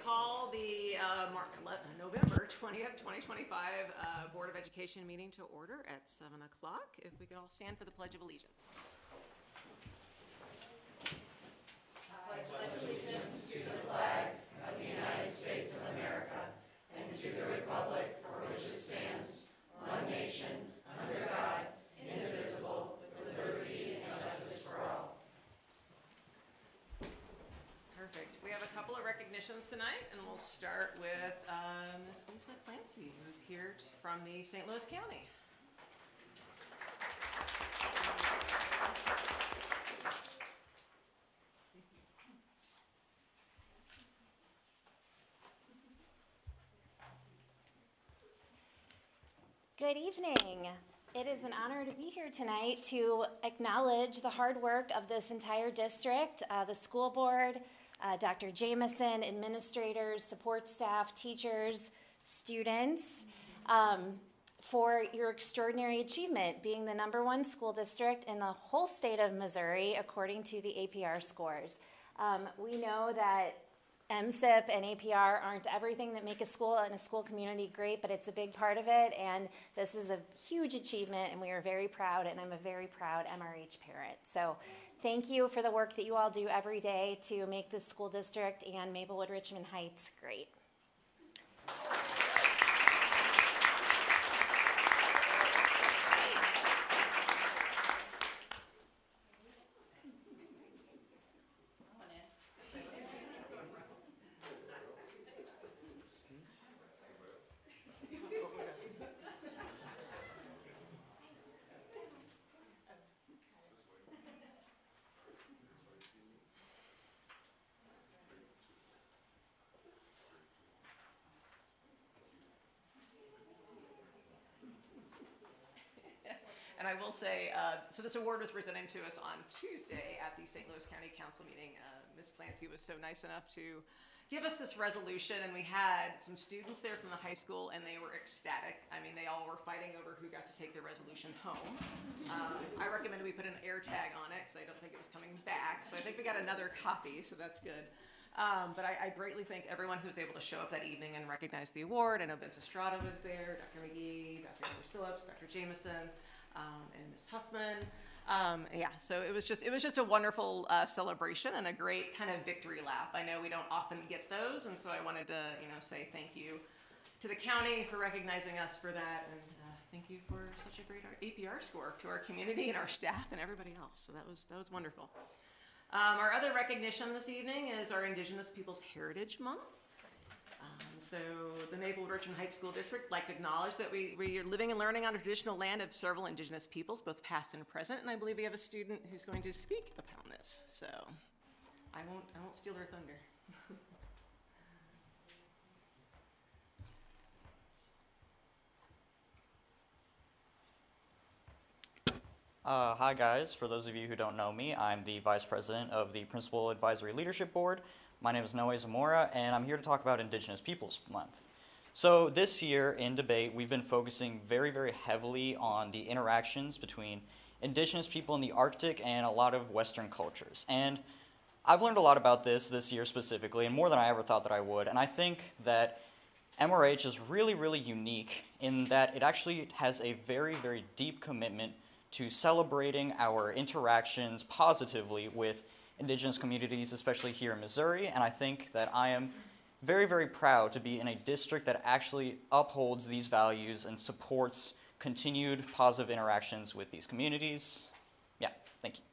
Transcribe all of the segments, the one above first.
call the November 20th, 2025 Board of Education meeting to order at 7 o'clock. If we could all stand for the Pledge of Allegiance. I pledge allegiance to the flag of the United States of America and to the republic for which it stands, one nation, under God, indivisible, with liberty and justice for all. Perfect. We have a couple of recognitions tonight, and we'll start with Ms. Lisa Clancy, who's here from the St. Louis County. Good evening. It is an honor to be here tonight to acknowledge the hard work of this entire district, the school board, Dr. Jameson, administrators, support staff, teachers, students, for your extraordinary achievement, being the #1 school district in the whole state of Missouri, according to the APR scores. We know that MSIP and APR aren't everything that make a school and a school community great, but it's a big part of it, and this is a huge achievement, and we are very proud, and I'm a very proud MRH parent. So thank you for the work that you all do every day to make this school district and Maplewood Richmond Heights great. And I will say, so this award was presented to us on Tuesday at the St. Louis County Council meeting. Ms. Clancy was so nice enough to give us this resolution, and we had some students there from the high school, and they were ecstatic. I mean, they all were fighting over who got to take their resolution home. I recommended we put an air tag on it, because I don't think it was coming back, so I think we got another copy, so that's good. But I greatly thank everyone who was able to show up that evening and recognize the award. I know Vince Estrada was there, Dr. McGee, Dr. Anders Phillips, Dr. Jameson, and Ms. Huffman. Yeah, so it was just a wonderful celebration and a great kind of victory lap. I know we don't often get those, and so I wanted to say thank you to the county for recognizing us for that, and thank you for such a great APR score to our community and our staff and everybody else. So that was wonderful. Our other recognition this evening is our Indigenous Peoples Heritage Month. So the Maplewood Richmond Heights School District would like to acknowledge that we are living and learning on the traditional land of several Indigenous peoples, both past and present, and I believe we have a student who's going to speak upon this. So I won't steal her thunder. Hi guys, for those of you who don't know me, I'm the Vice President of the Principal Advisory Leadership Board. My name is Noe Zamora, and I'm here to talk about Indigenous Peoples Month. So this year in debate, we've been focusing very, very heavily on the interactions between Indigenous people in the Arctic and a lot of Western cultures. And I've learned a lot about this year specifically, and more than I ever thought that I would. And I think that MRH is really, really unique in that it actually has a very, very deep commitment to celebrating our interactions positively with Indigenous communities, especially here in Missouri, and I think that I am very, very proud to be in a district that actually upholds these values and supports continued positive interactions with these communities. Yeah, thank you.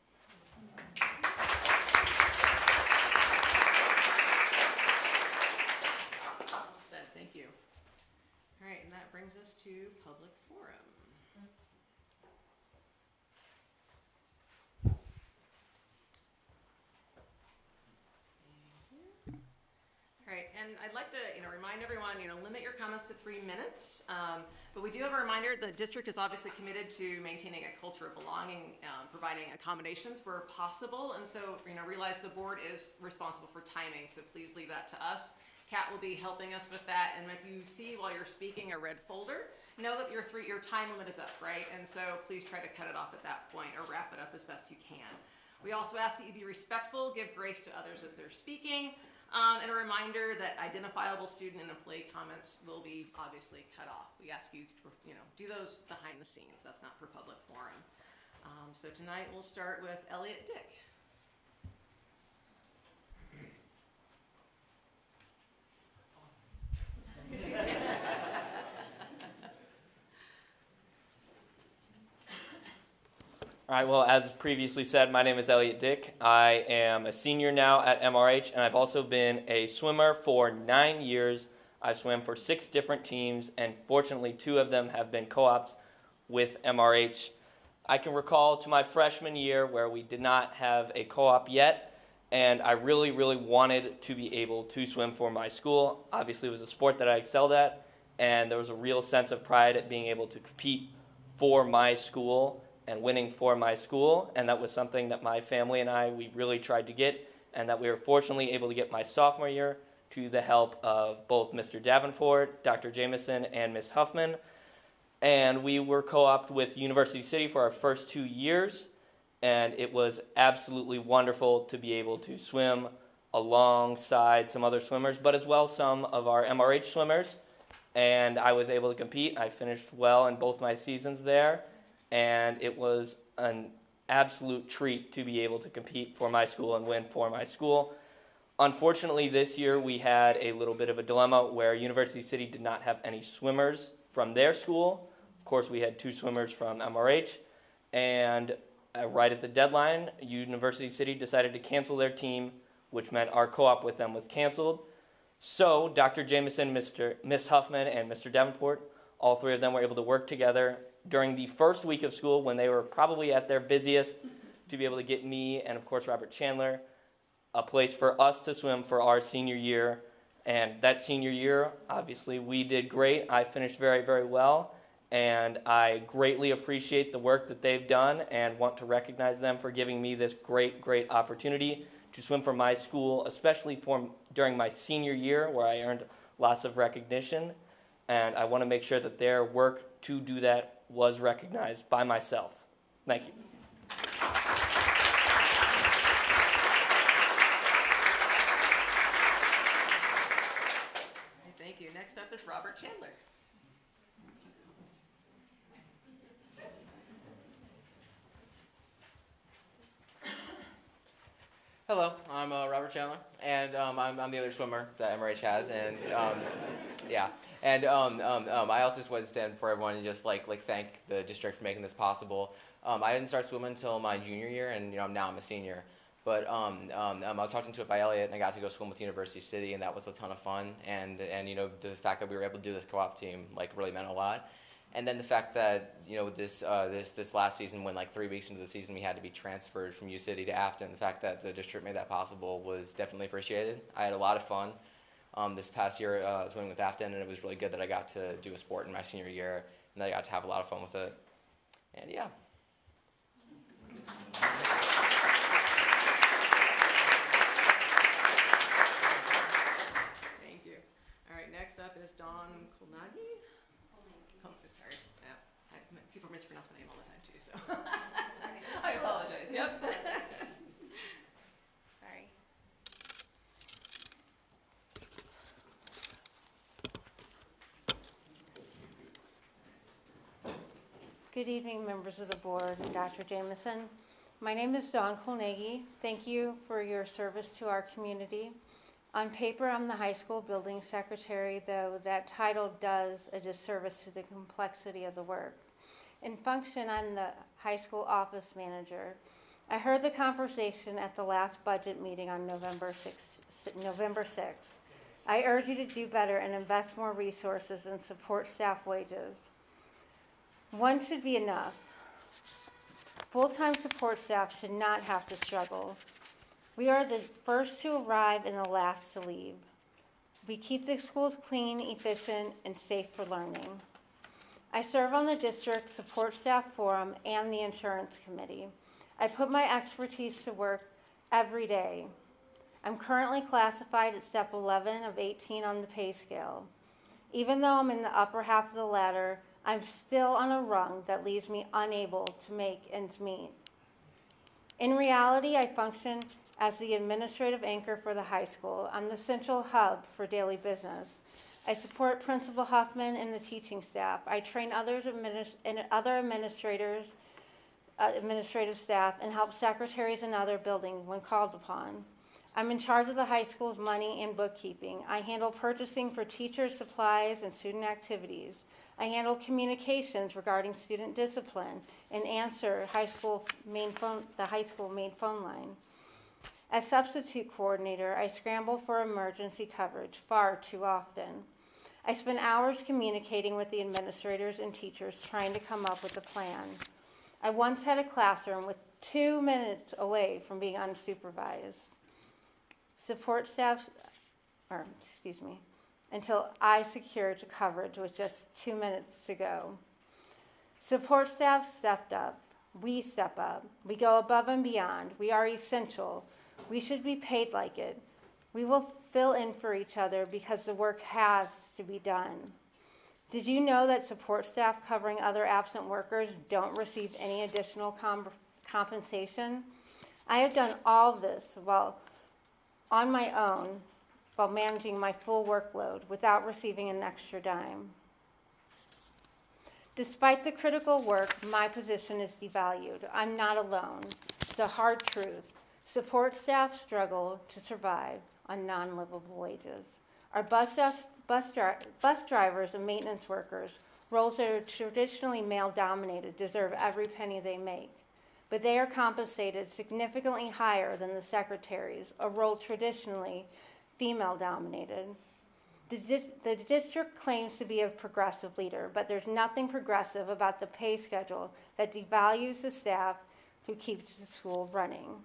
Thank you. All right, and that brings us to public forum. All right, and I'd like to remind everyone, limit your comments to 3 minutes. But we do have a reminder, the district is obviously committed to maintaining a culture of belonging, providing accommodations where possible. And so, realize the board is responsible for timing, so please leave that to us. Kat will be helping us with that. And if you see while you're speaking a red folder, know that your time limit is up, right? And so please try to cut it off at that point or wrap it up as best you can. We also ask that you be respectful, give grace to others as they're speaking, and a reminder that identifiable student and employee comments will be obviously cut off. We ask you to, do those behind the scenes. That's not for public forum. So tonight we'll start with Elliot Dick. All right, well, as previously said, my name is Elliot Dick. I am a senior now at MRH, and I've also been a swimmer for 9 years. I've swam for 6 different teams, and fortunately 2 of them have been co-ops with MRH. I can recall to my freshman year where we did not have a co-op yet, and I really, really wanted to be able to swim for my school. Obviously, it was a sport that I excelled at, and there was a real sense of pride at being able to compete for my school and winning for my school, and that was something that my family and we really tried to get, and that we were fortunately able to get my sophomore year to the help of both Mr. Davenport, Dr. Jameson, and Ms. Huffman. And we were co-opted with University City for our first 2 years, and it was absolutely wonderful to be able to swim alongside some other swimmers, but as well some of our MRH swimmers, and I was able to compete. I finished well in both my seasons there, and it was an absolute treat to be able to compete for my school and win for my school. Unfortunately, this year we had a little bit of a dilemma where University City did not have any swimmers from their school. Of course, we had 2 swimmers from MRH, and right at the deadline, University City decided to cancel their team, which meant our co-op with them was canceled. So Dr. Jameson, Ms. Huffman, and Mr. Davenport, all 3 of them were able to work together during the first week of school when they were probably at their busiest to be able to get me and, of course, Robert Chandler a place for us to swim for our senior year. And that senior year, obviously, we did great. I finished very, very well, and I greatly appreciate the work that they've done and want to recognize them for giving me this great, great opportunity to swim for my school, especially during my senior year where I earned lots of recognition. And I want to make sure that their work to do that was recognized by myself. Thank you. Thank you. Next up is Robert Chandler. Hello, I'm Robert Chandler, and I'm the other swimmer that MRH has, and yeah, and I also just want to stand for everyone and just like thank the district for making this possible. I didn't start swimming until my junior year, and now I'm a senior. But I was talking to it by Elliot, and I got to go swim with University City, and that was a ton of fun. And the fact that we were able to do this co-op team really meant a lot. And then the fact that this last season, when 3 weeks into the season we had to be transferred from U City to Afton, the fact that the district made that possible was definitely appreciated. I had a lot of fun this past year swimming with Afton, and it was really good that I got to do a sport in my senior year, and that I got to have a lot of fun with it. And yeah. Thank you. All right, next up is Dawn Kolnagi. Sorry. Yeah. People mispronounce my name all the time too, so I apologize. Yep. Sorry. Good evening, members of the board and Dr. Jameson. My name is Dawn Kolnagi. Thank you for your service to our community. On paper, I'm the high school building secretary, though that title does a disservice to the complexity of the work. In function, I'm the high school office manager. I heard the conversation at the last budget meeting on November 6th. I urge you to do better and invest more resources and support staff wages. One should be enough. Full-time support staff should not have to struggle. We are the first to arrive and the last to leave. We keep the schools clean, efficient, and safe for learning. I serve on the district support staff forum and the insurance committee. I put my expertise to work every day. I'm currently classified at step 11 of 18 on the pay scale. Even though I'm in the upper half of the ladder, I'm still on a rung that leaves me unable to make ends meet. In reality, I function as the administrative anchor for the high school. I'm the central hub for daily business. I support Principal Huffman and the teaching staff. I train other administrative staff and help secretaries in other buildings when called upon. I'm in charge of the high school's money and bookkeeping. I handle purchasing for teachers, supplies, and student activities. I handle communications regarding student discipline and answer the high school main phone line. As substitute coordinator, I scramble for emergency coverage far too often. I spend hours communicating with the administrators and teachers trying to come up with a plan. I once had a classroom with 2 minutes away from being unsupervised. Until I secured coverage with just 2 minutes to go. Support staff stepped up. We step up. We go above and beyond. We are essential. We should be paid like it. We will fill in for each other because the work has to be done. Did you know that support staff covering other absent workers don't receive any additional compensation? I have done all of this on my own while managing my full workload without receiving an extra dime. Despite the critical work, my position is devalued. I'm not alone. The hard truth. Support staff struggle to survive on non-livable wages. Our bus drivers and maintenance workers, roles that are traditionally male-dominated, deserve every penny they make. But they are compensated significantly higher than the secretaries, a role traditionally female-dominated. The district claims to be a progressive leader, but there's nothing progressive about the pay schedule that devalues the staff who keeps the school running.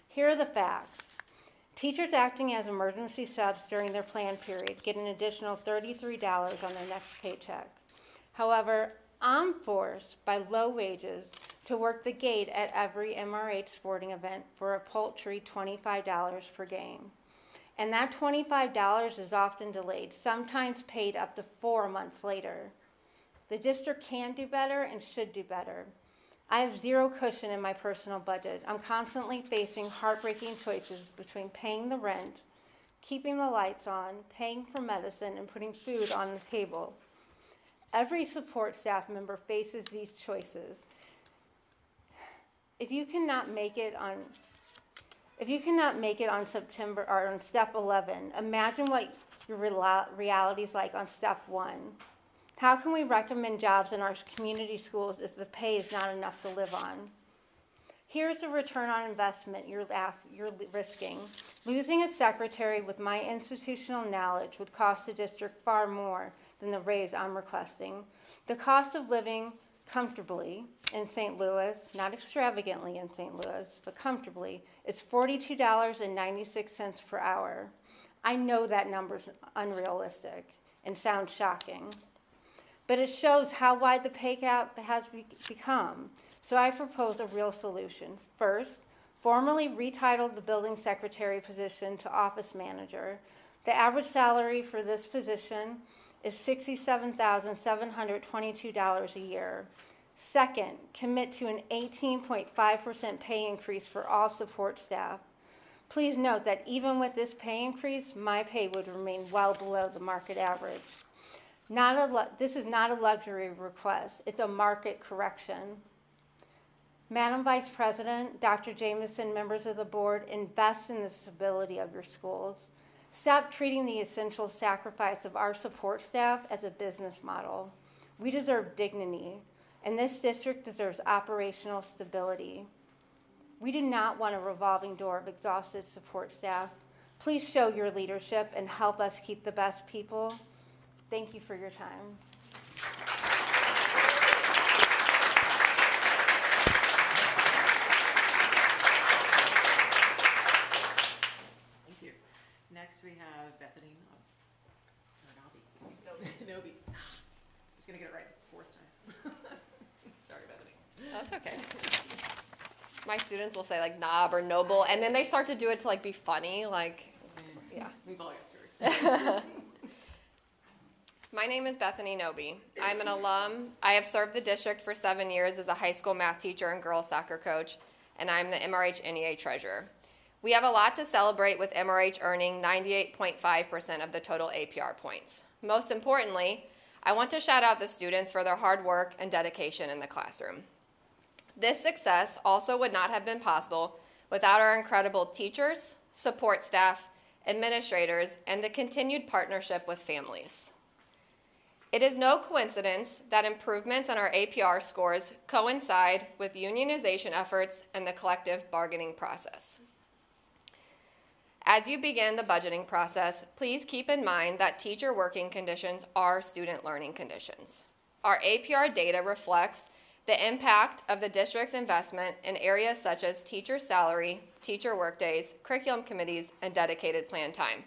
Here are the facts. Teachers acting as emergency subs during their planned period get an additional $33 on their next paycheck. However, I'm forced by low wages to work the gate at every MRH sporting event for a paltry $25 per game. And that $25 is often delayed, sometimes paid up to 4 months later. The district can do better and should do better. I have zero cushion in my personal budget. I'm constantly facing heartbreaking choices between paying the rent, keeping the lights on, paying for medicine, and putting food on the table. Every support staff member faces these choices. If you cannot make it on September or on step 11, imagine what your reality is like on step 1. How can we recommend jobs in our community schools if the pay is not enough to live on? Here's the return on investment you're risking. Losing a secretary with my institutional knowledge would cost the district far more than the raise I'm requesting. The cost of living comfortably in St. Louis, not extravagantly in St. Louis, but comfortably, is $42.96 per hour. I know that number's unrealistic and sounds shocking, but it shows how wide the pay gap has become. So I propose a real solution. First, formally retitle the building secretary position to office manager. The average salary for this position is $67,722 a year. Second, commit to an 18.5% pay increase for all support staff. Please note that even with this pay increase, my pay would remain well below the market average. This is not a luxury request, it's a market correction. Madam Vice President, Dr. Jameson, members of the board, invest in the stability of your schools. Stop treating the essential sacrifice of our support staff as a business model. We deserve dignity, and this district deserves operational stability. We do not want a revolving door of exhausted support staff. Please show your leadership and help us keep the best people. Thank you for your time. Thank you. Next we have Bethany Noby. Just gonna get it right 4th time. Sorry, Bethany. That's okay. My students will say like knob or noble, and then they start to do it to like be funny, like, yeah. We've all got stories. My name is Bethany Noby. I'm an alum. I have served the district for 7 years as a high school math teacher and girls soccer coach, and I'm the MRH NEA treasurer. We have a lot to celebrate with MRH earning 98.5% of the total APR points. Most importantly, I want to shout out the students for their hard work and dedication in the classroom. This success also would not have been possible without our incredible teachers, support staff, administrators, and the continued partnership with families. It is no coincidence that improvements in our APR scores coincide with unionization efforts and the collective bargaining process. As you begin the budgeting process, please keep in mind that teacher working conditions are student learning conditions. Our APR data reflects the impact of the district's investment in areas such as teacher salary, teacher workdays, curriculum committees, and dedicated plan time.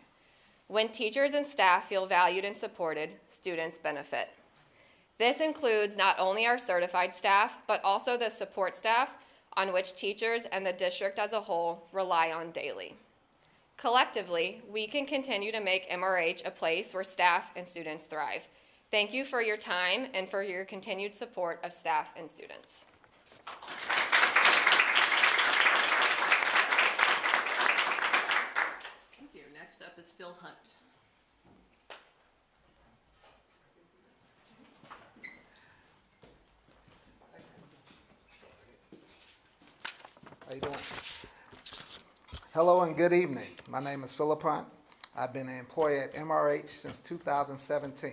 When teachers and staff feel valued and supported, students benefit. This includes not only our certified staff, but also the support staff on which teachers and the district as a whole rely on daily. Collectively, we can continue to make MRH a place where staff and students thrive. Thank you for your time and for your continued support of staff and students. Thank you. Next up is Phil Hunt. How you doing? Hello and good evening. My name is Philip Hunt. I've been an employee at MRH since 2017.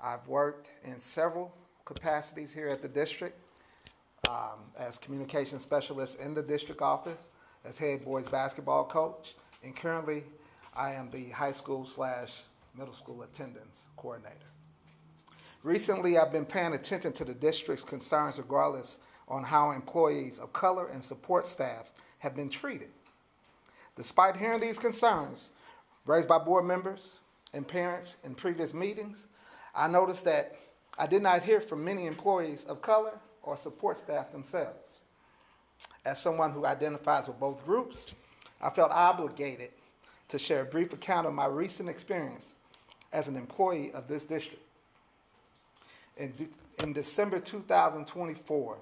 I've worked in several capacities here at the district, as communication specialist in the district office, as head boys basketball coach, and currently I am the high school / middle school attendance coordinator. Recently, I've been paying attention to the district's concerns regardless on how employees of color and support staff have been treated. Despite hearing these concerns raised by board members and parents in previous meetings, I noticed that I did not hear from many employees of color or support staff themselves. As someone who identifies with both groups, I felt obligated to share a brief account of my recent experience as an employee of this district. In December 2024,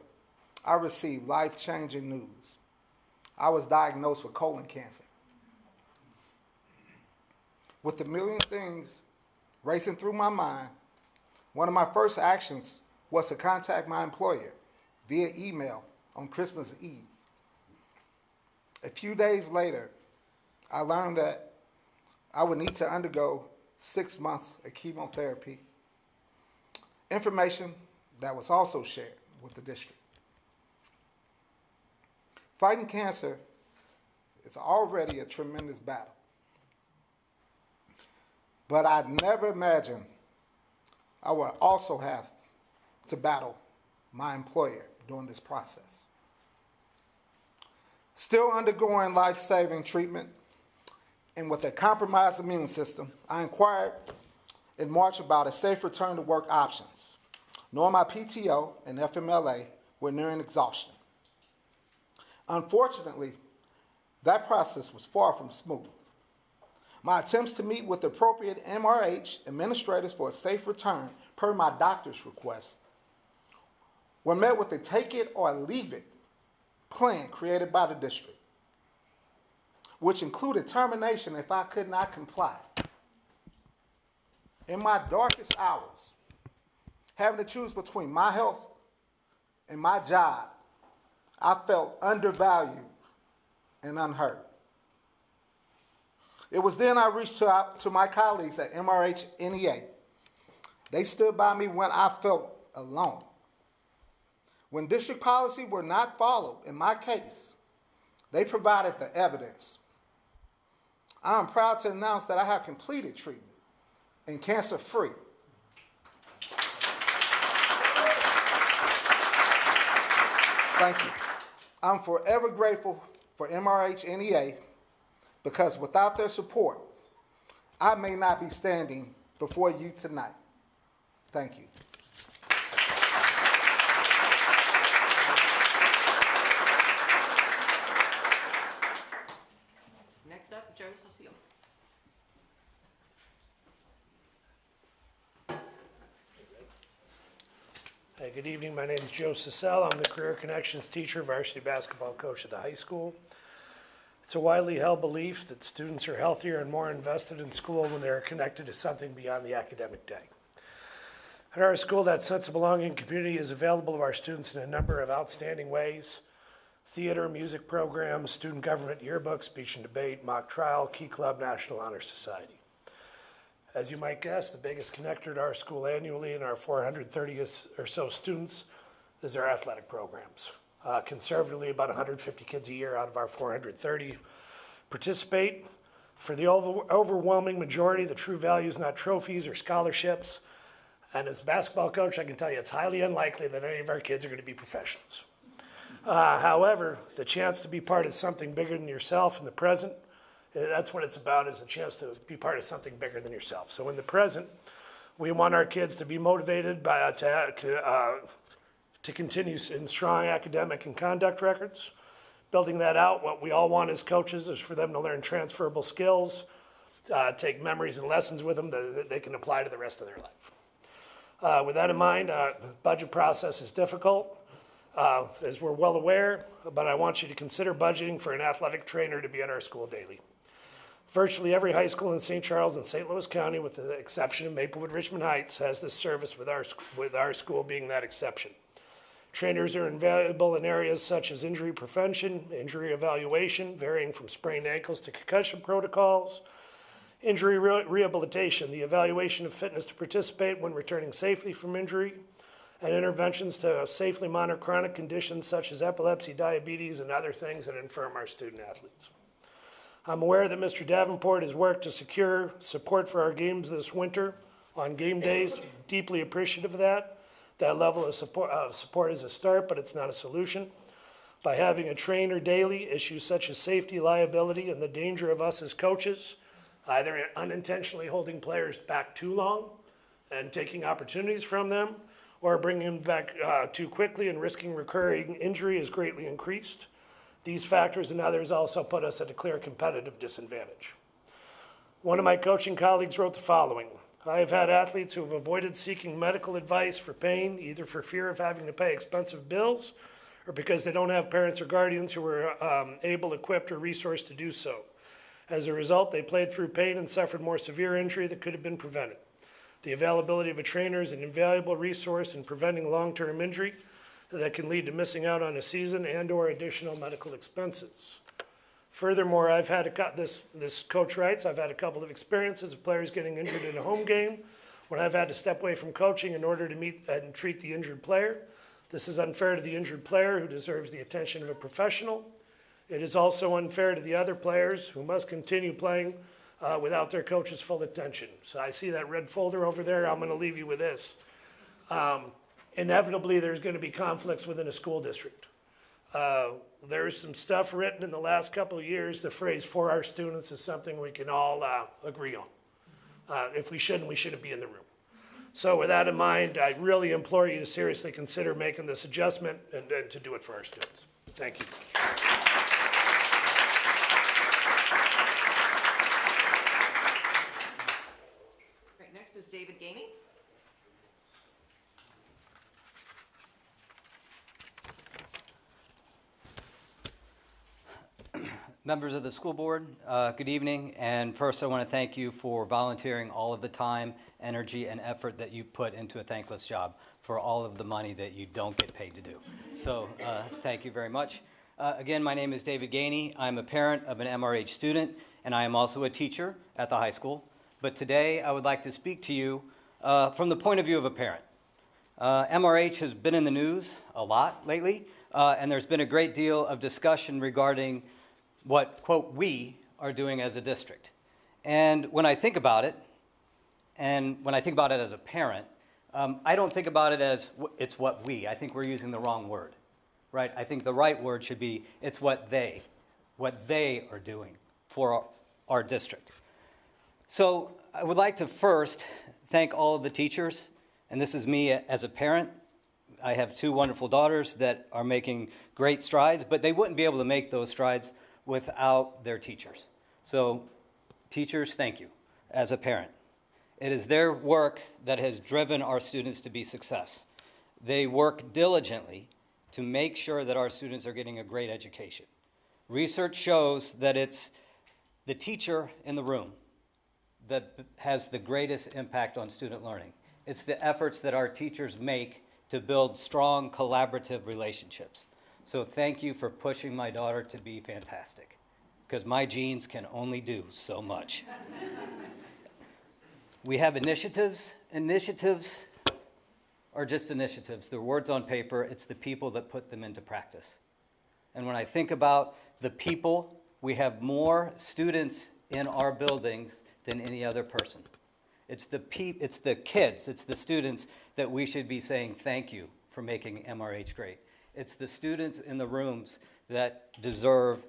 I received life-changing news. I was diagnosed with colon cancer. With a million things racing through my mind, one of my first actions was to contact my employer via email on Christmas Eve. A few days later, I learned that I would need to undergo 6 months of chemotherapy, information that was also shared with the district. Fighting cancer is already a tremendous battle, but I'd never imagined I would also have to battle my employer during this process. Still undergoing life-saving treatment and with a compromised immune system, I inquired in March about a safe return to work options, knowing my PTO and FMLA were nearing exhaustion. Unfortunately, that process was far from smooth. My attempts to meet with appropriate MRH administrators for a safe return per my doctor's request were met with a take it or leave it plan created by the district, which included termination if I could not comply. In my darkest hours, having to choose between my health and my job, I felt undervalued and unheard. It was then I reached out to my colleagues at MRH NEA. They stood by me when I felt alone. When district policy were not followed in my case, they provided the evidence. I am proud to announce that I have completed treatment and cancer-free. Thank you. I'm forever grateful for MRH NEA because without their support, I may not be standing before you tonight. Thank you. Next up, Joe Cecile. Hey, Hey, good evening. My name is Joe Cicel. I'm the Career Connections teacher, varsity basketball coach at the high school. It's a widely held belief that students are healthier and more invested in school when they are connected to something beyond the academic day. At our school, that sense of belonging and community is available to our students in a number of outstanding ways: theater, music programs, student government yearbook, speech and debate, mock trial, Key Club, National Honor Society. As you might guess, the biggest connector to our school annually and our 430 or so students is our athletic programs. Conservatively, about 150 kids a year out of our 430 participate. For the overwhelming majority, the true value is not trophies or scholarships. And as a basketball coach, I can tell you it's highly unlikely that any of our kids are going to be professionals. However, the chance to be part of something bigger than yourself in the present, that's what it's about, is a chance to be part of something bigger than yourself. So in the present, we want our kids to be motivated by, to continue in strong academic and conduct records. Building that out, what we all want as coaches is for them to learn transferable skills, take memories and lessons with them that they can apply to the rest of their life. With that in mind, the budget process is difficult, as we're well aware, but I want you to consider budgeting for an athletic trainer to be at our school daily. Virtually every high school in St. Charles and St. Louis County, with the exception of Maplewood, Richmond Heights, has this service, with our school being that exception. Trainers are invaluable in areas such as injury prevention, injury evaluation, varying from sprained ankles to concussion protocols, injury rehabilitation, the evaluation of fitness to participate when returning safely from injury, and interventions to safely monitor chronic conditions such as epilepsy, diabetes, and other things that infirm our student athletes. I'm aware that Mr. Davenport has worked to secure support for our games this winter on game days. Deeply appreciative of that. That level of support is a start, but it's not a solution. By having a trainer daily, issues such as safety, liability, and the danger of us as coaches, either unintentionally holding players back too long and taking opportunities from them, or bringing them back too quickly and risking recurring injury, is greatly increased. These factors and others also put us at a clear competitive disadvantage. One of my coaching colleagues wrote the following: I have had athletes who have avoided seeking medical advice for pain, either for fear of having to pay expensive bills or because they don't have parents or guardians who are able, equipped, or resourced to do so. As a result, they played through pain and suffered more severe injury that could have been prevented. The availability of a trainer is an invaluable resource in preventing long-term injury that can lead to missing out on a season and/or additional medical expenses. Furthermore, I've had this coach writes, I've had a couple of experiences of players getting injured in a home game when I've had to step away from coaching in order to meet and treat the injured player. This is unfair to the injured player, who deserves the attention of a professional. It is also unfair to the other players who must continue playing without their coach's full attention. So I see that red folder over there. I'm going to leave you with this. Inevitably, there's going to be conflicts within a school district. There's some stuff written in the last couple of years. The phrase "for our students" is something we can all agree on. If we shouldn't be in the room. So with that in mind, I really implore you to seriously consider making this adjustment and to do it for our students. Thank you. Right, next is David Gainey. Members of the school board, good evening. And first, I want to thank you for volunteering all of the time, energy, and effort that you put into a thankless job for all of the money that you don't get paid to do. So thank you very much. Again, my name is David Gainey. I'm a parent of an MRH student, and I am also a teacher at the high school. But today, I would like to speak to you from the point of view of a parent. MRH has been in the news a lot lately, and there's been a great deal of discussion regarding what, quote, we are doing as a district. And when I think about it, and when I think about it as a parent, I don't think about it as it's what we. I think we're using the wrong word, right? I think the right word should be it's what they are doing for our district. So I would like to first thank all of the teachers, and this is me as a parent. I have two wonderful daughters that are making great strides, but they wouldn't be able to make those strides without their teachers. So teachers, thank you as a parent. It is their work that has driven our students to be success. They work diligently to make sure that our students are getting a great education. Research shows that it's the teacher in the room that has the greatest impact on student learning. It's the efforts that our teachers make to build strong collaborative relationships. So thank you for pushing my daughter to be fantastic, because my genes can only do so much. We have initiatives. Initiatives are just initiatives. They're words on paper. It's the people that put them into practice. And when I think about the people, we have more students in our buildings than any other person. It's the kids, it's the students that we should be saying thank you for making MRH great. It's the students in the rooms that deserve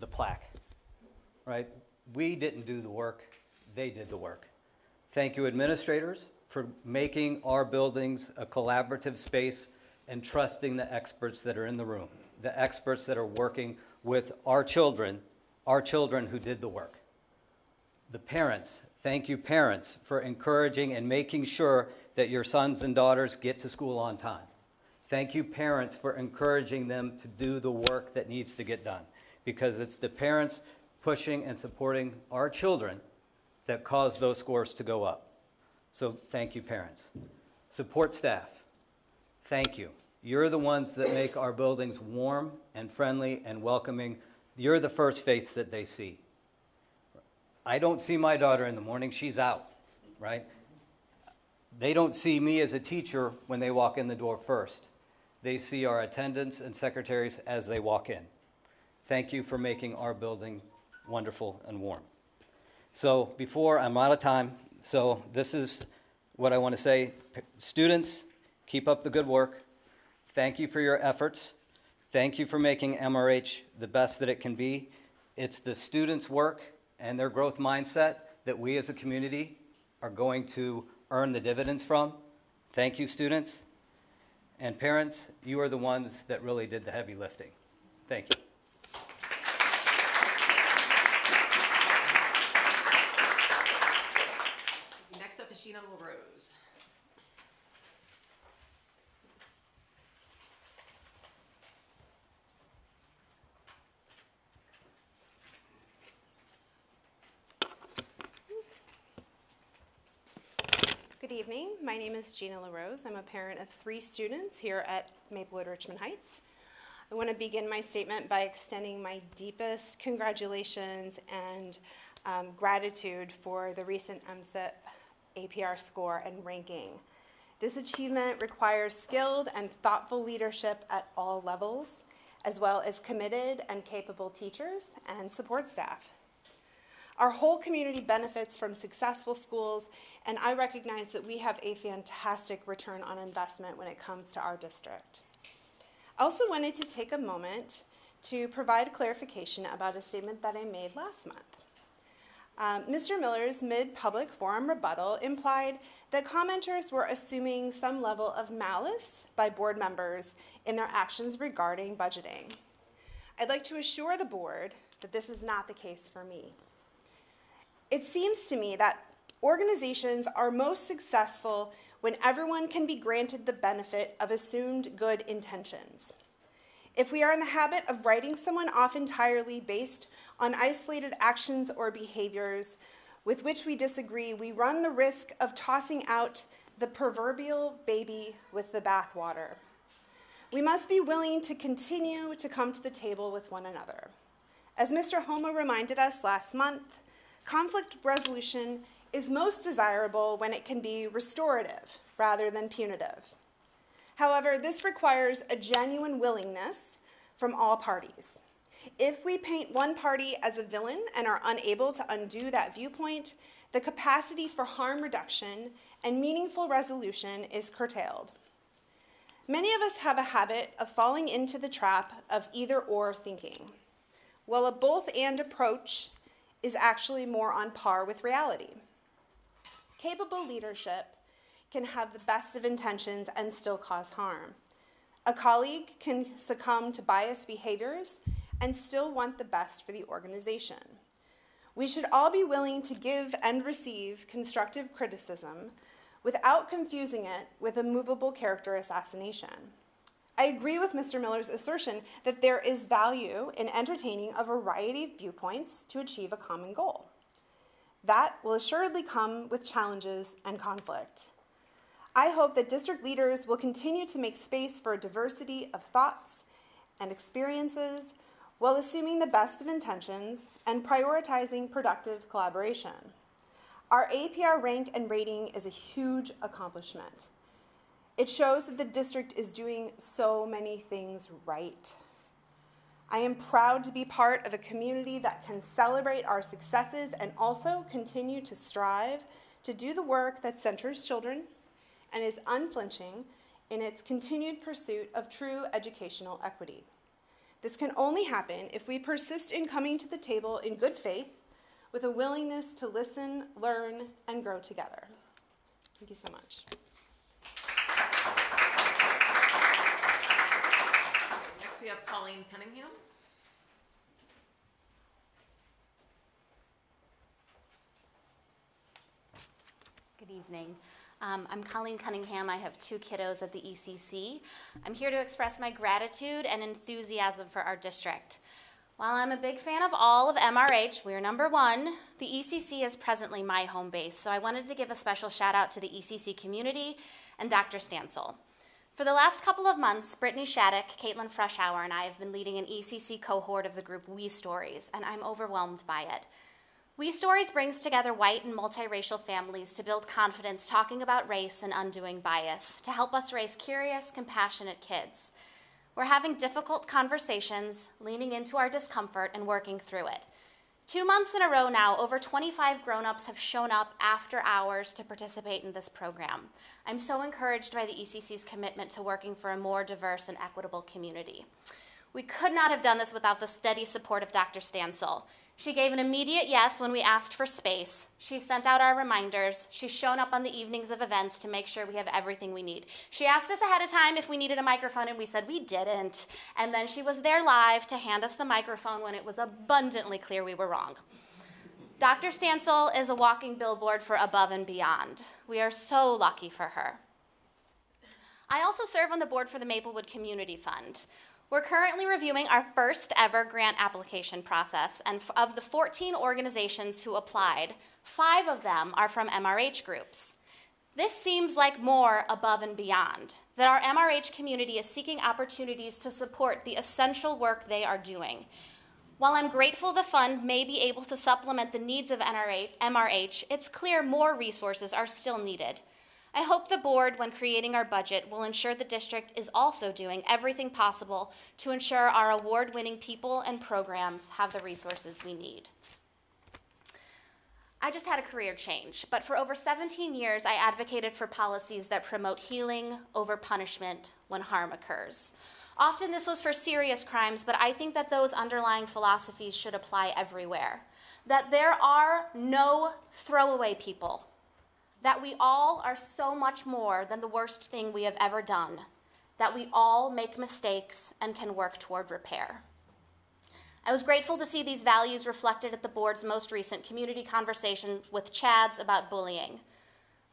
the plaque, right? We didn't do the work, they did the work. Thank you, administrators, for making our buildings a collaborative space and trusting the experts that are in the room, the experts that are working with our children who did the work. The parents, thank you parents for encouraging and making sure that your sons and daughters get to school on time. Thank you parents for encouraging them to do the work that needs to get done, because it's the parents pushing and supporting our children that cause those scores to go up. So thank you parents. Support staff, thank you. You're the ones that make our buildings warm and friendly and welcoming. You're the first face that they see. I don't see my daughter in the morning, she's out, right? They don't see me as a teacher when they walk in the door first. They see our attendants and secretaries as they walk in. Thank you for making our building wonderful and warm. So before I'm out of time, so this is what I want to say. Students, keep up the good work. Thank you for your efforts. Thank you for making MRH the best that it can be. It's the students' work and their growth mindset that we as a community are going to earn the dividends from. Thank you, students. And parents, you are the ones that really did the heavy lifting. Thank you. Next up is Gina LaRose. Good evening. My name is Gina LaRose. I'm a parent of 3 students here at Maplewood, Richmond Heights. I want to begin my statement by extending my deepest congratulations and gratitude for the recent MSIP APR score and ranking. This achievement requires skilled and thoughtful leadership at all levels, as well as committed and capable teachers and support staff. Our whole community benefits from successful schools, and I recognize that we have a fantastic return on investment when it comes to our district. I also wanted to take a moment to provide clarification about a statement that I made last month. Mr. Miller's mid-public forum rebuttal implied that commenters were assuming some level of malice by board members in their actions regarding budgeting. I'd like to assure the board that this is not the case for me. It seems to me that organizations are most successful when everyone can be granted the benefit of assumed good intentions. If we are in the habit of writing someone off entirely based on isolated actions or behaviors with which we disagree, we run the risk of tossing out the proverbial baby with the bathwater. We must be willing to continue to come to the table with one another. As Mr. Homa reminded us last month, conflict resolution is most desirable when it can be restorative rather than punitive. However, this requires a genuine willingness from all parties. If we paint one party as a villain and are unable to undo that viewpoint, the capacity for harm reduction and meaningful resolution is curtailed. Many of us have a habit of falling into the trap of either-or thinking, while a both-and approach is actually more on par with reality. Capable leadership can have the best of intentions and still cause harm. A colleague can succumb to biased behaviors and still want the best for the organization. We should all be willing to give and receive constructive criticism without confusing it with a movable character assassination. I agree with Mr. Miller's assertion that there is value in entertaining a variety of viewpoints to achieve a common goal. That will assuredly come with challenges and conflict. I hope that district leaders will continue to make space for a diversity of thoughts and experiences while assuming the best of intentions and prioritizing productive collaboration. Our APR rank and rating is a huge accomplishment. It shows that the district is doing so many things right. I am proud to be part of a community that can celebrate our successes and also continue to strive to do the work that centers children and is unflinching in its continued pursuit of true educational equity. This can only happen if we persist in coming to the table in good faith with a willingness to listen, learn, and grow together. Thank you so much. Next we have Colleen Cunningham. Good evening. I'm Colleen Cunningham. I have 2 kiddos at the ECC. I'm here to express my gratitude and enthusiasm for our district. While I'm a big fan of all of MRH, we're number 1, the ECC is presently my home base, so I wanted to give a special shout out to the ECC community and Dr. Stansel. For the last couple of months, Brittany Shattuck, Caitlin Freshauer, and I have been leading an ECC cohort of the group We Stories, and I'm overwhelmed by it. We Stories brings together white and multiracial families to build confidence talking about race and undoing bias, to help us raise curious, compassionate kids. We're having difficult conversations, leaning into our discomfort and working through it. 2 months in a row now, over 25 grown-ups have shown up after hours to participate in this program. I'm so encouraged by the ECC's commitment to working for a more diverse and equitable community. We could not have done this without the steady support of Dr. Stansel. She gave an immediate yes when we asked for space. She sent out our reminders. She's shown up on the evenings of events to make sure we have everything we need. She asked us ahead of time if we needed a microphone, and we said we didn't. And then she was there live to hand us the microphone when it was abundantly clear we were wrong. Dr. Stansel is a walking billboard for above and beyond. We are so lucky for her. I also serve on the board for the Maplewood Community Fund. We're currently reviewing our first ever grant application process, and of the 14 organizations who applied, 5 of them are from MRH groups. This seems like more above and beyond, that our MRH community is seeking opportunities to support the essential work they are doing. While I'm grateful the fund may be able to supplement the needs of MRH, it's clear more resources are still needed. I hope the board, when creating our budget, will ensure the district is also doing everything possible to ensure our award-winning people and programs have the resources we need. I just had a career change, but for over 17 years, I advocated for policies that promote healing over punishment when harm occurs. Often this was for serious crimes, but I think that those underlying philosophies should apply everywhere. That there are no throwaway people. That we all are so much more than the worst thing we have ever done, that we all make mistakes and can work toward repair. I was grateful to see these values reflected at the board's most recent community conversation with Chads about bullying.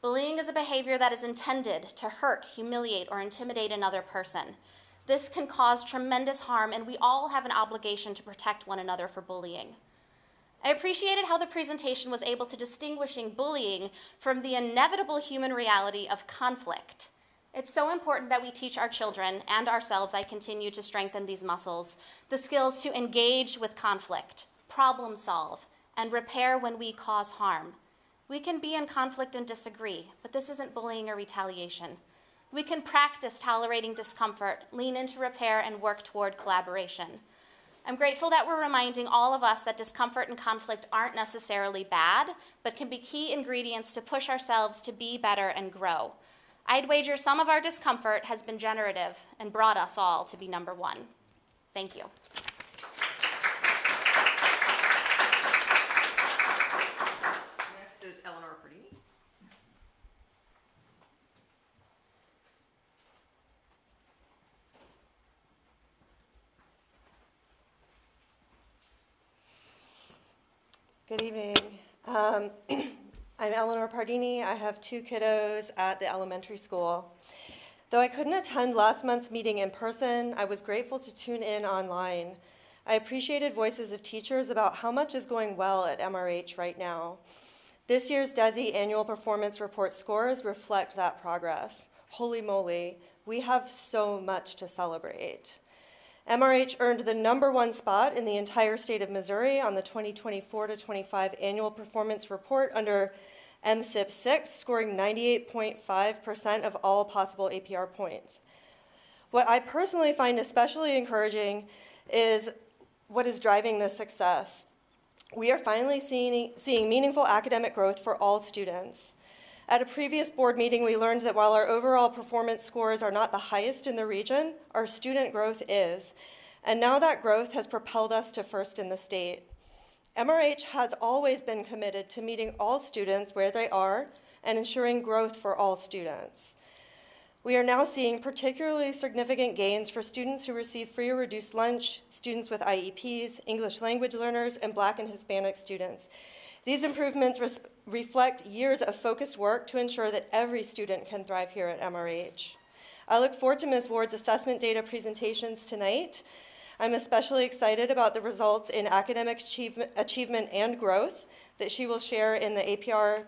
Bullying is a behavior that is intended to hurt, humiliate, or intimidate another person. This can cause tremendous harm, and we all have an obligation to protect one another for bullying. I appreciated how the presentation was able to distinguish bullying from the inevitable human reality of conflict. It's so important that we teach our children and ourselves, I continue to strengthen these muscles, the skills to engage with conflict, problem solve, and repair when we cause harm. We can be in conflict and disagree, but this isn't bullying or retaliation. We can practice tolerating discomfort, lean into repair, and work toward collaboration. I'm grateful that we're reminding all of us that discomfort and conflict aren't necessarily bad, but can be key ingredients to push ourselves to be better and grow. I'd wager some of our discomfort has been generative and brought us all to be number 1. Thank you. Next is Eleanor Pardini. Good evening. I'm I'm Eleanor Pardini. I have 2 kiddos at the elementary school. Though I couldn't attend last month's meeting in person, I was grateful to tune in online. I appreciated voices of teachers about how much is going well at MRH right now. This year's DESE annual performance report scores reflect that progress. Holy moly, we have so much to celebrate. MRH earned the #1 spot in the entire state of Missouri on the 2024-25 annual performance report under MSIP 6, scoring 98.5% of all possible APR points. What I personally find especially encouraging is what is driving this success. We are finally seeing meaningful academic growth for all students. At a previous board meeting, we learned that while our overall performance scores are not the highest in the region, our student growth is. And now that growth has propelled us to first in the state. MRH has always been committed to meeting all students where they are and ensuring growth for all students. We are now seeing particularly significant gains for students who receive free or reduced lunch, students with IEPs, English language learners, and Black and Hispanic students. These improvements reflect years of focused work to ensure that every student can thrive here at MRH. I look forward to Ms. Ward's assessment data presentations tonight. I'm especially excited about the results in academic achievement and growth that she will share in the APR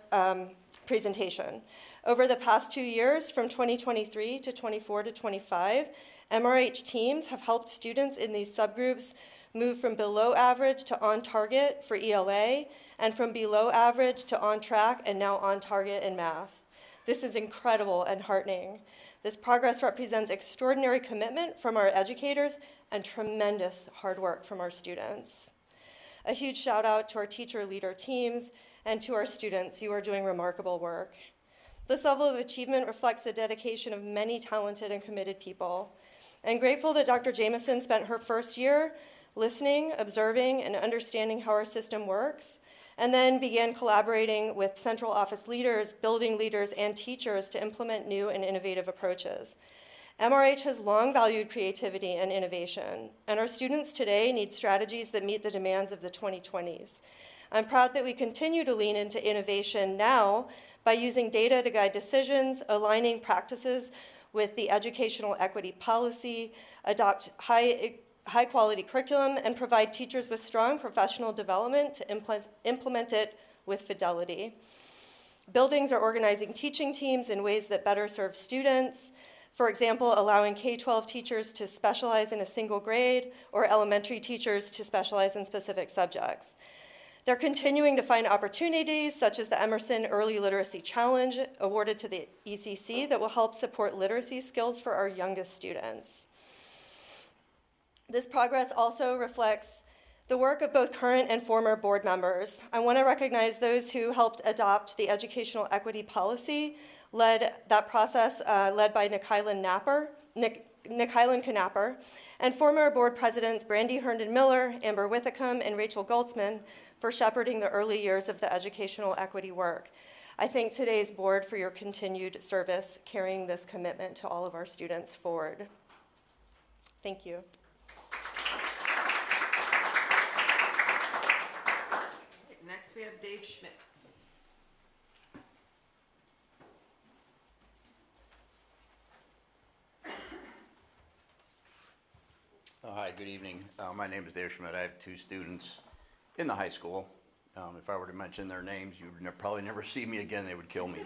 presentation. Over the past 2 years, from 2023 to 24 to 25, MRH teams have helped students in these subgroups move from below average to on target for ELA, and from below average to on track and now on target in math. This is incredible and heartening. This progress represents extraordinary commitment from our educators and tremendous hard work from our students. A huge shout out to our teacher leader teams and to our students. You are doing remarkable work. This level of achievement reflects the dedication of many talented and committed people. I'm grateful that Dr. Jameson spent her first year listening, observing, and understanding how our system works, and then began collaborating with central office leaders, building leaders, and teachers to implement new and innovative approaches. MRH has long valued creativity and innovation, and our students today need strategies that meet the demands of the 2020s. I'm proud that we continue to lean into innovation now by using data to guide decisions, aligning practices with the educational equity policy, adopt high-quality curriculum, and provide teachers with strong professional development to implement it with fidelity. Buildings are organizing teaching teams in ways that better serve students. For example, allowing K-12 teachers to specialize in a single grade or elementary teachers to specialize in specific subjects. They're continuing to find opportunities such as the Emerson Early Literacy Challenge awarded to the ECC that will help support literacy skills for our youngest students. This progress also reflects the work of both current and former board members. I want to recognize those who helped adopt the educational equity policy, led by Nikailan Knapper, and former board presidents Brandy Herndon Miller, Amber Withicum, and Rachel Goldsman for shepherding the early years of the educational equity work. I thank today's board for your continued service, carrying this commitment to all of our students forward. Thank you. Next, we have Dave Schmidt. Hi, good evening. My name is Dave Schmidt. I have 2 students in the high school. If I were to mention their names, you would probably never see me again. They would kill me.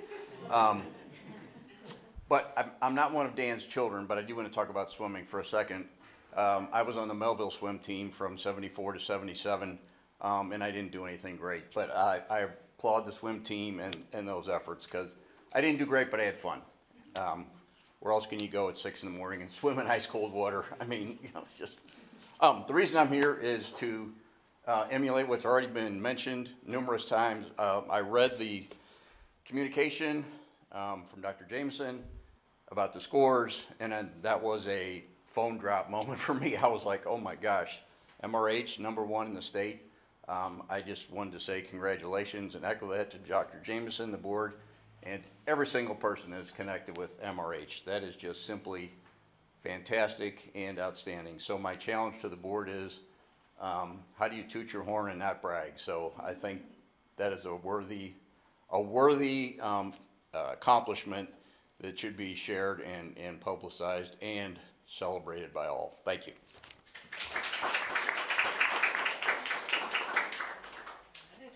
But I'm not one of Dan's children, but I do want to talk about swimming for a second. I was on the Melville swim team from 74 to 77, and I didn't do anything great. But I applaud the swim team and those efforts, because I didn't do great, but I had fun. Where else can you go at 6 in the morning and swim in ice cold water? I mean, just the reason I'm here is to emulate what's already been mentioned numerous times. I read the communication from Dr. Jameson about the scores, and then that was a phone drop moment for me. I was like, oh my gosh, MRH #1 in the state. I just wanted to say congratulations and echo that to Dr. Jameson, the board, and every single person that is connected with MRH. That is just simply fantastic and outstanding. So my challenge to the board is, how do you toot your horn and not brag? So I think that is a worthy a worthy accomplishment that should be shared and publicized and celebrated by all. Thank you.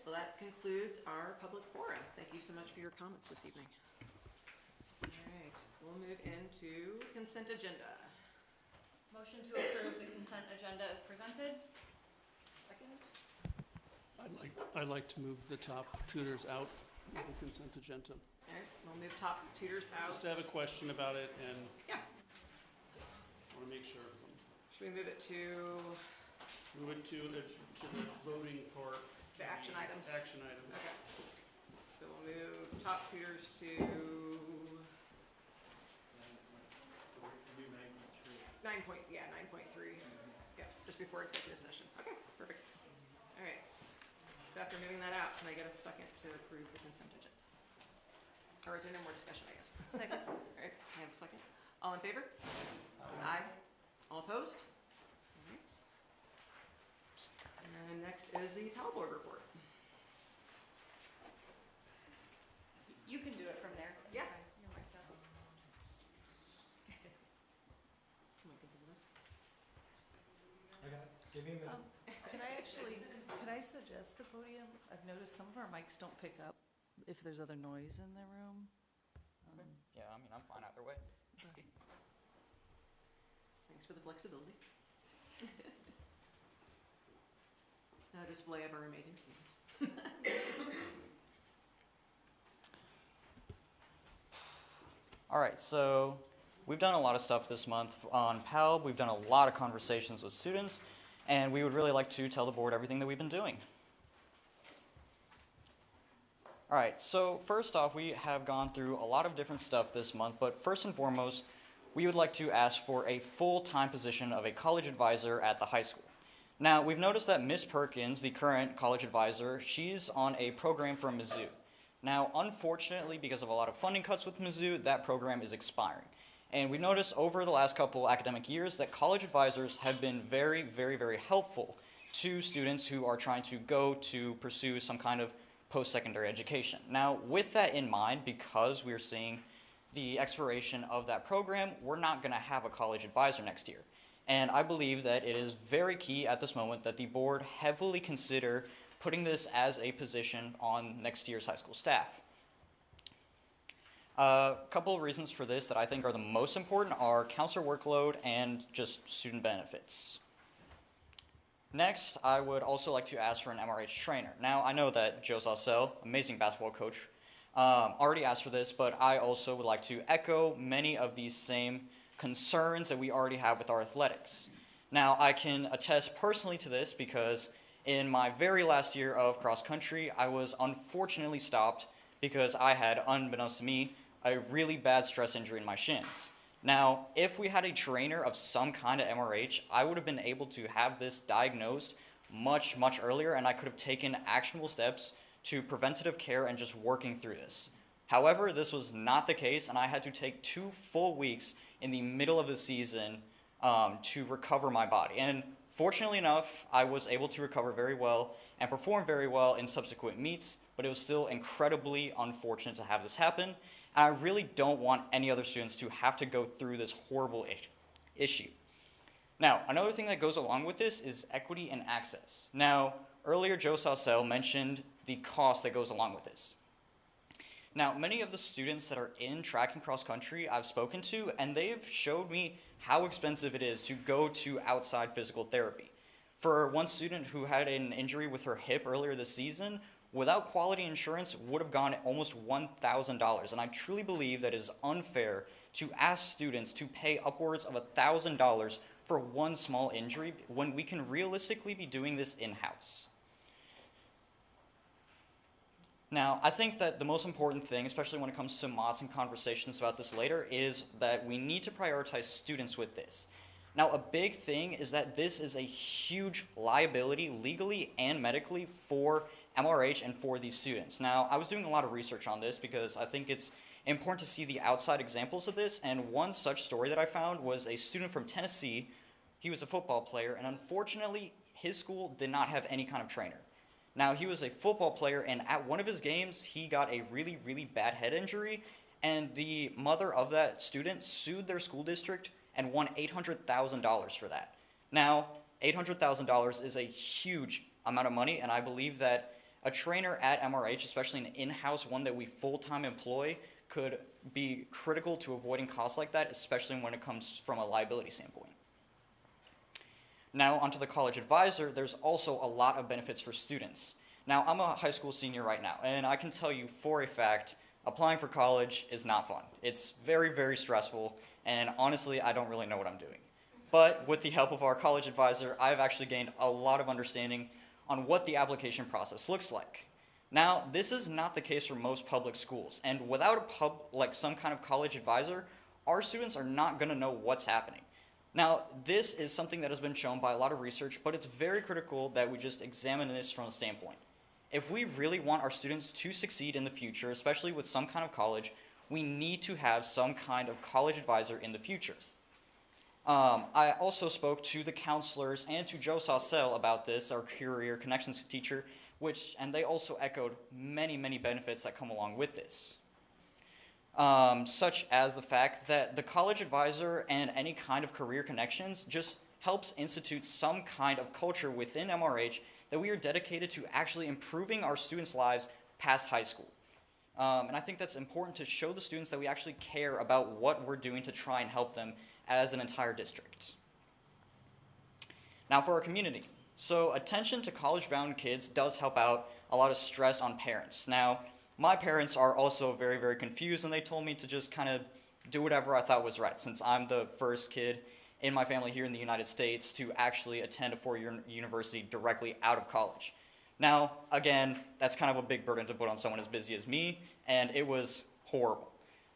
Well, that concludes our public forum. Thank you so much for your comments this evening. All right, we'll move into consent agenda. Motion to approve the consent agenda as presented. Second. I'd like to move the top tutors out of the consent agenda. All right, we'll move top tutors out. Just have a question about it, and Yeah. I want to make sure. Should we move it to Move it to the voting part. the action items? Action item. Okay. So we'll move top tutors to 9.3. Yeah, just before executive session. Okay, perfect. All right. So after moving that out, can I get a second to approve the consent agenda? Or is there no more discussion, I guess? Second. All right, can I have a second? All in favor? Aye. All opposed? All right. And next is the Pal Board report. You can do it from there. Yeah. Okay, you're mic'd up. Could I suggest the podium? I've noticed some of our mics don't pick up if there's other noise in the room. Yeah, I mean, I'm fine either way. Thanks for the flexibility. A display of our amazing students. All right, so we've done a lot of stuff this month on PAL. We've done a lot of conversations with students, and we would really like to tell the board everything that we've been doing. All right, so first off, we have gone through a lot of different stuff this month, but first and foremost, we would like to ask for a full-time position of a college advisor at the high school. Now, we've noticed that Miss Perkins, the current college advisor, she's on a program from Mizzou. Now, unfortunately, because of a lot of funding cuts with Mizzou, that program is expiring. And we've noticed over the last couple academic years that college advisors have been very, very, very helpful to students who are trying to go to pursue some kind of post-secondary education. Now, with that in mind, because we're seeing the expiration of that program, we're not going to have a college advisor next year. And I believe that it is very key at this moment that the board heavily consider putting this as a position on next year's high school staff. A couple of reasons for this that I think are the most important are counselor workload and just student benefits. Next, I would also like to ask for an MRH trainer. Now, I know that Joe Zausel, amazing basketball coach, already asked for this, but I also would like to echo many of these same concerns that we already have with our athletics. Now, I can attest personally to this because in my very last year of cross country, I was unfortunately stopped because I had, unbeknownst to me, a really bad stress injury in my shins. Now, if we had a trainer of some kind of MRH, I would have been able to have this diagnosed much, much earlier, and I could have taken actionable steps to preventative care and just working through this. However, this was not the case, and I had to take 2 full weeks in the middle of the season to recover my body. And fortunately enough, I was able to recover very well and perform very well in subsequent meets, but it was still incredibly unfortunate to have this happen. And I really don't want any other students to have to go through this horrible issue. Now, another thing that goes along with this is equity and access. Now, earlier Joe Zausel mentioned the cost that goes along with this. Now, many of the students that are in track and cross country I've spoken to, and they've showed me how expensive it is to go to outside physical therapy. For one student who had an injury with her hip earlier this season, without quality insurance would have gone almost $1,000. And I truly believe that it is unfair to ask students to pay upwards of $1,000 for one small injury when we can realistically be doing this in-house. Now, I think that the most important thing, especially when it comes to mods and conversations about this later, is that we need to prioritize students with this. Now, a big thing is that this is a huge liability legally and medically for MRH and for these students. Now, I was doing a lot of research on this because I think it's important to see the outside examples of this, and one such story that I found was a student from Tennessee. He was a football player, and unfortunately, his school did not have any kind of trainer. Now, he was a football player, and at one of his games, he got a really, really bad head injury, and the mother of that student sued their school district and won $800,000 for that. Now, $800,000 is a huge amount of money, and I believe that a trainer at MRH, especially an in-house one that we full-time employ, could be critical to avoiding costs like that, especially when it comes from a liability standpoint. Now, onto the college advisor, there's also a lot of benefits for students. Now, I'm a high school senior right now, and I can tell you for a fact, applying for college is not fun. It's very, very stressful, and honestly, I don't really know what I'm doing. But with the help of our college advisor, I've actually gained a lot of understanding on what the application process looks like. Now, this is not the case for most public schools, and without some kind of college advisor, our students are not going to know what's happening. Now, this is something that has been shown by a lot of research, but it's very critical that we just examine this from a standpoint. If we really want our students to succeed in the future, especially with some kind of college, we need to have some kind of college advisor in the future. I also spoke to the counselors and to Joe Saucelle about this, our career connections teacher, and they also echoed many, many benefits that come along with this. Such as the fact that the college advisor and any kind of career connections just helps institute some kind of culture within MRH that we are dedicated to actually improving our students' lives past high school. And I think that's important to show the students that we actually care about what we're doing to try and help them as an entire district. Now for our community. So attention to college-bound kids does help out a lot of stress on parents. Now, my parents are also very, very confused, and they told me to just kind of do whatever I thought was right, since I'm the first kid in my family here in the United States to actually attend a four-year university directly out of college. Now, again, that's kind of a big burden to put on someone as busy as me, and it was horrible.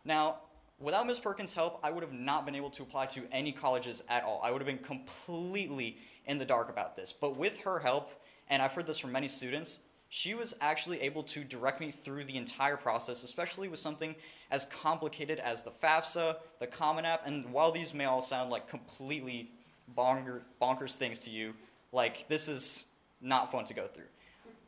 Now, without Ms. Perkins' help, I would have not been able to apply to any colleges at all. I would have been completely in the dark about this. But with her help, and I've heard this from many students, she was actually able to direct me through the entire process, especially with something as complicated as the FAFSA, the Common App, and while these may all sound like completely bonkers things to you, like this is not fun to go through.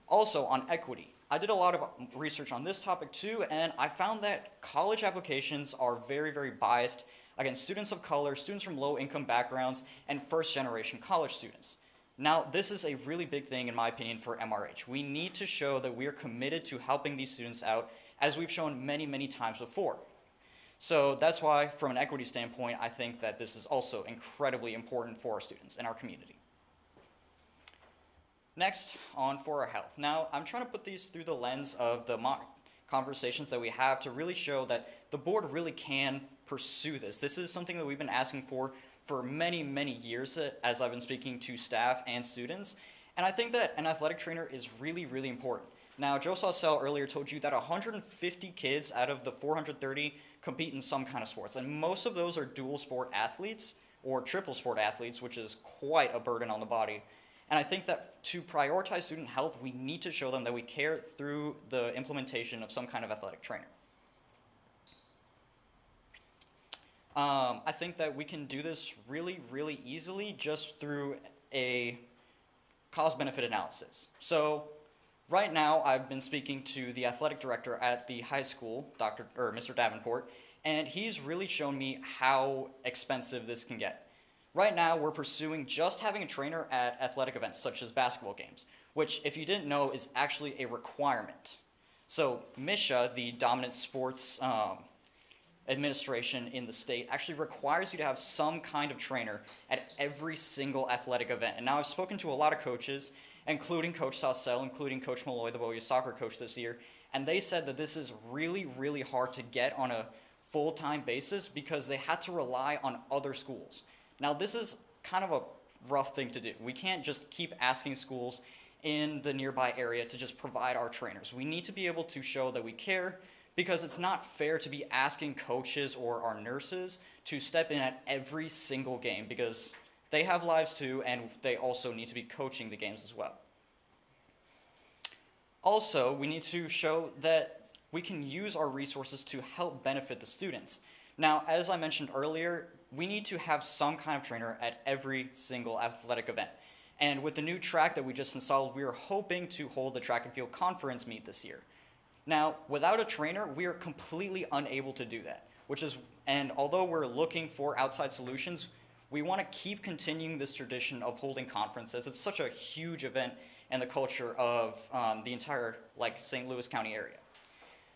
Also, on equity, I did a lot of research on this topic too, and I found that college applications are very, very biased against students of color, students from low-income backgrounds, and first-generation college students. Now, this is a really big thing, in my opinion, for MRH. We need to show that we are committed to helping these students out, as we've shown many, many times before. So that's why, from an equity standpoint, I think that this is also incredibly important for our students and our community. Next, on for our health. Now, I'm trying to put these through the lens of the conversations that we have to really show that the board really can pursue this. This is something that we've been asking for many, many years as I've been speaking to staff and students. And I think that an athletic trainer is really, really important. Now, Joe Saucelle earlier told you that 150 kids out of the 430 compete in some kind of sports. And most of those are dual sport athletes or triple sport athletes, which is quite a burden on the body. And I think that to prioritize student health, we need to show them that we care through the implementation of some kind of athletic trainer. I think that we can do this really, really easily just through a cost-benefit analysis. So right now, I've been speaking to the athletic director at the high school, Mr. Davenport, and he's really shown me how expensive this can get. Right now, we're pursuing just having a trainer at athletic events such as basketball games, which, if you didn't know, is actually a requirement. So MSHA, the dominant sports administration in the state, actually requires you to have some kind of trainer at every single athletic event. And now I've spoken to a lot of coaches, including Coach Saucelle, including Coach Malloy, the BOE soccer coach this year, and they said that this is really, really hard to get on a full-time basis because they had to rely on other schools. Now, this is kind of a rough thing to do. We can't just keep asking schools in the nearby area to just provide our trainers. We need to be able to show that we care, because it's not fair to be asking coaches or our nurses to step in at every single game, because they have lives too, and they also need to be coaching the games as well. Also, we need to show that we can use our resources to help benefit the students. Now, as I mentioned earlier, we need to have some kind of trainer at every single athletic event. And with the new track that we just installed, we are hoping to hold the track and field conference meet this year. Now, without a trainer, we are completely unable to do that, and although we're looking for outside solutions, we want to keep continuing this tradition of holding conferences. It's such a huge event in the culture of the entire St. Louis County area.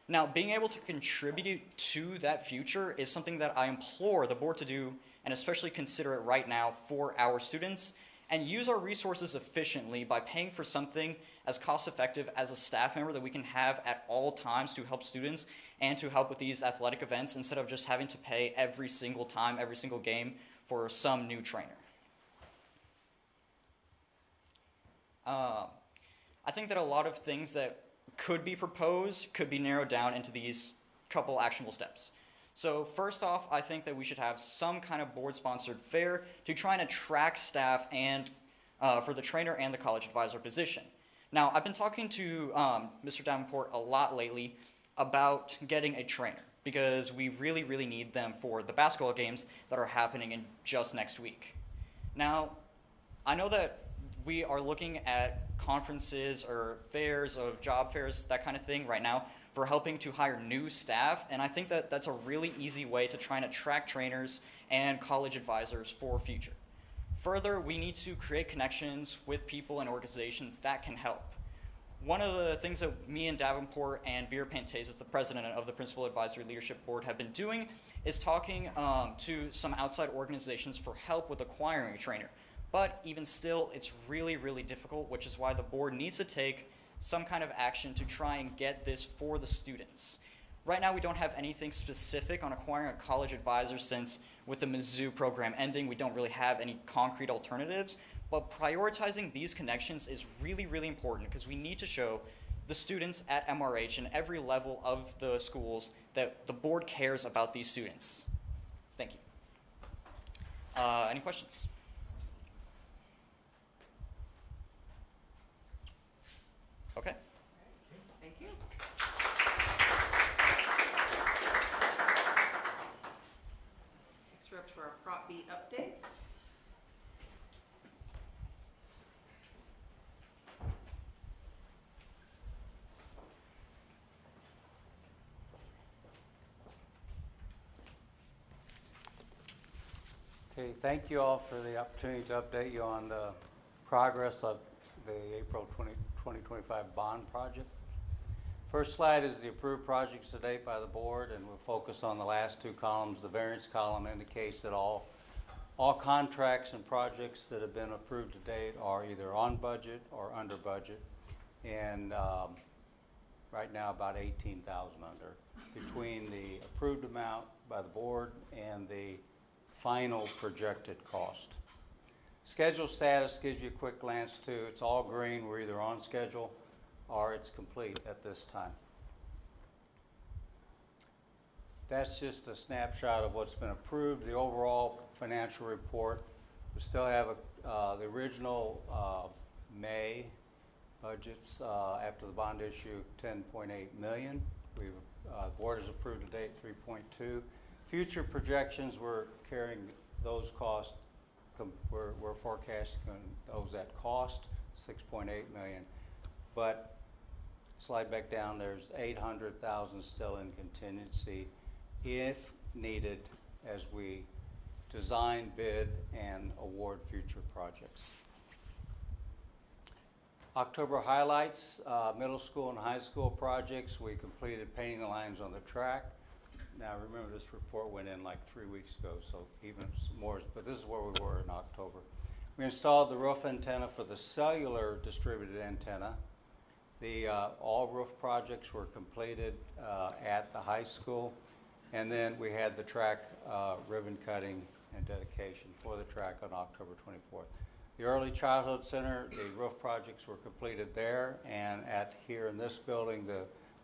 Now, being able to contribute to that future is something that I implore the board to do, and especially consider it right now for our students, and use our resources efficiently by paying for something as cost-effective as a staff member that we can have at all times to help students and to help with these athletic events, instead of just having to pay every single time, every single game for some new trainer. I think that a lot of things that could be proposed could be narrowed down into these couple actionable steps. So first off, I think that we should have some kind of board-sponsored fair to try and attract staff and for the trainer and the college advisor position. Now, I've been talking to Mr. Davenport a lot lately about getting a trainer, because we really, really need them for the basketball games that are happening in just next week. Now, I know that we are looking at conferences or fairs, of job fairs, that kind of thing right now, for helping to hire new staff, and I think that that's a really easy way to try and attract trainers and college advisors for future. Further, we need to create connections with people and organizations that can help. One of the things that me and Davenport and Vera Pantes, the president of the Principal Advisory Leadership Board, have been doing is talking to some outside organizations for help with acquiring a trainer. But even still, it's really, really difficult, which is why the board needs to take some kind of action to try and get this for the students. Right now, we don't have anything specific on acquiring a college advisor, since with the Mizzou program ending, we don't really have any concrete alternatives. But prioritizing these connections is really, really important, because we need to show the students at MRH and every level of the schools that the board cares about these students. Thank you. Any questions? Okay. Thank you. Next, we're up to our Prop B updates. Okay, thank you all for the opportunity to update you on the progress of the April 2025 bond project. First slide is the approved projects to date by the board, and we'll focus on the last two columns. The variance column indicates that all contracts and projects that have been approved to date are either on budget or under budget, and right now about 18,000 under, between the approved amount by the board and the final projected cost. Schedule status gives you a quick glance too. It's all green. We're either on schedule or it's complete at this time. That's just a snapshot of what's been approved. The overall financial report, we still have the original May budgets after the bond issue, 10.8 million. The board has approved to date 3.2. Future projections, we're carrying those costs. We're forecasting those at cost, 6.8 million. But slide back down, there's 800,000 still in contingency if needed as we design, bid, and award future projects. October highlights, middle school and high school projects. We completed painting the lines on the track. Now remember, this report went in like 3 weeks ago, so even more, but this is where we were in October. We installed the roof antenna for the cellular distributed antenna. All roof projects were completed at the high school, and then we had the track ribbon cutting and dedication for the track on October 24th. The Early Childhood Center, the roof projects were completed there, and here in this building,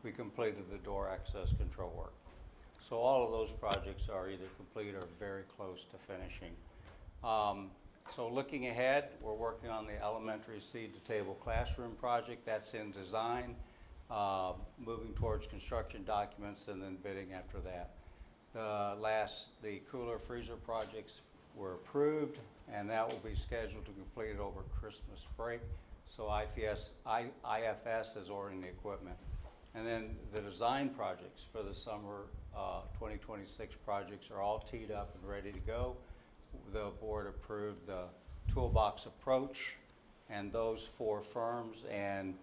we completed the door access control work. So all of those projects are either complete or very close to finishing. So looking ahead, we're working on the elementary seed to table classroom project. That's in design, moving towards construction documents and then bidding after that. The cooler freezer projects were approved, and that will be scheduled to complete over Christmas break. So IFS is ordering the equipment. And then the design projects for the summer 2026 projects are all teed up and ready to go. The board approved the toolbox approach and those 4 firms, and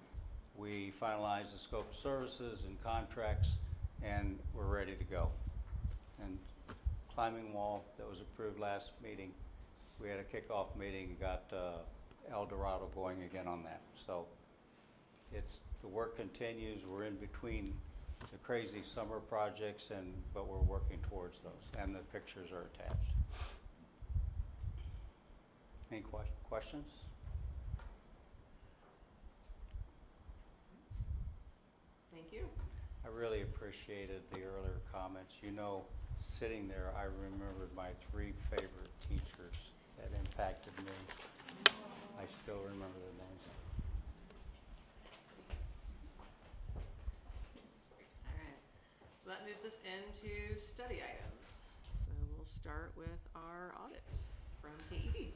we finalized the scope of services and contracts, and we're ready to go. And climbing wall that was approved last meeting, we had a kickoff meeting and got El Dorado going again on that. So the work continues. We're in between the crazy summer projects, but we're working towards those, and the pictures are attached. Any questions? Thank you. I really appreciated the earlier comments. You know, sitting there, I remembered my 3 favorite teachers that impacted me. I still remember their names. All right. So that moves us into study items. So we'll start with our audit from KED.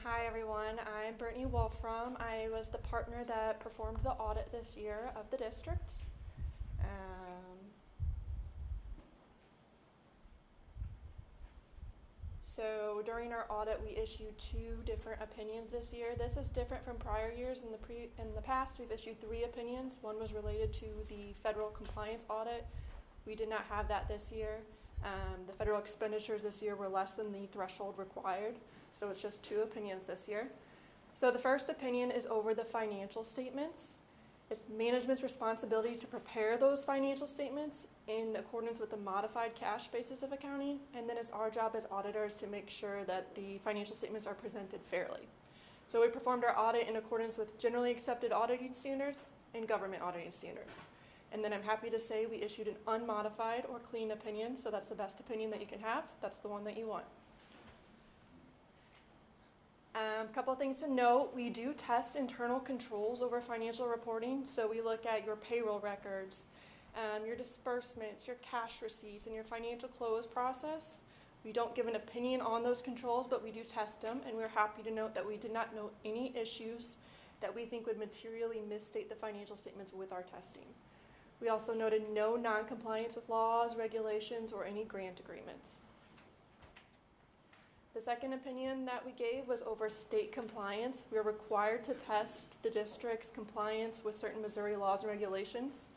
Hi everyone, I'm Brittany Wolfram. I was the partner that performed the audit this year of the district. So during our audit, we issued 2 different opinions this year. This is different from prior years. In the past, we've issued 3 opinions. One was related to the federal compliance audit. We did not have that this year. The federal expenditures this year were less than the threshold required. So it's just 2 opinions this year. So the first opinion is over the financial statements. It's management's responsibility to prepare those financial statements in accordance with the modified cash basis of accounting, and then it's our job as auditors to make sure that the financial statements are presented fairly. So we performed our audit in accordance with generally accepted auditing standards and government auditing standards. And then I'm happy to say we issued an unmodified or clean opinion, so that's the best opinion that you can have. That's the one that you want. Couple things to note, we do test internal controls over financial reporting. So we look at your payroll records, your disbursements, your cash receipts, and your financial close process. We don't give an opinion on those controls, but we do test them, and we're happy to note that we did not note any issues that we think would materially misstate the financial statements with our testing. We also noted no non-compliance with laws, regulations, or any grant agreements. The second opinion that we gave was over state compliance. We are required to test the district's compliance with certain Missouri laws and regulations.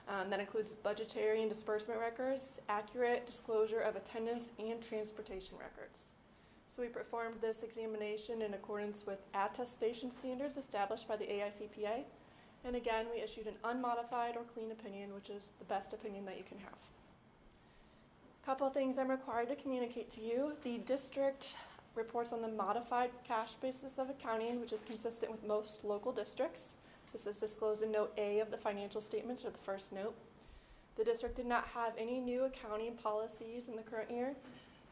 That includes budgetary and disbursement records, accurate disclosure of attendance, and transportation records. So we performed this examination in accordance with attestation standards established by the AICPA. And again, we issued an unmodified or clean opinion, which is the best opinion that you can have. Couple things I'm required to communicate to you. The district reports on the modified cash basis of accounting, which is consistent with most local districts. This is disclosed in Note A of the financial statements, or the first note. The district did not have any new accounting policies in the current year.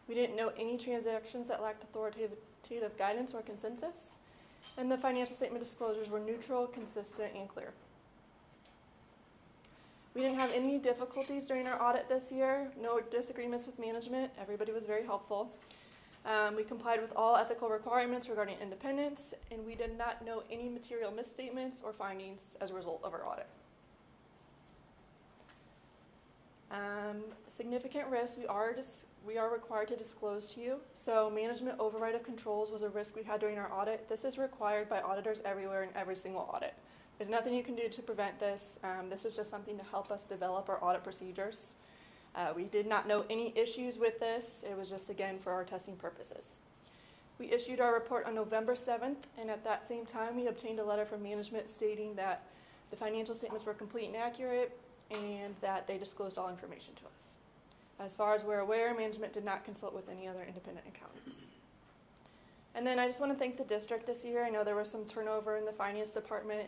We didn't note any transactions that lacked authoritative guidance or consensus. And the financial statement disclosures were neutral, consistent, and clear. We didn't have any difficulties during our audit this year, no disagreements with management. Everybody was very helpful. We complied with all ethical requirements regarding independence, and we did not note any material misstatements or findings as a result of our audit. Significant risks we are required to disclose to you. So management override of controls was a risk we had during our audit. This is required by auditors everywhere in every single audit. There's nothing you can do to prevent this. This is just something to help us develop our audit procedures. We did not note any issues with this. It was just, again, for our testing purposes. We issued our report on November 7th, and at that same time, we obtained a letter from management stating that the financial statements were complete and accurate, and that they disclosed all information to us. As far as we're aware, management did not consult with any other independent accountants. And then I just want to thank the district this year. I know there was some turnover in the finance department.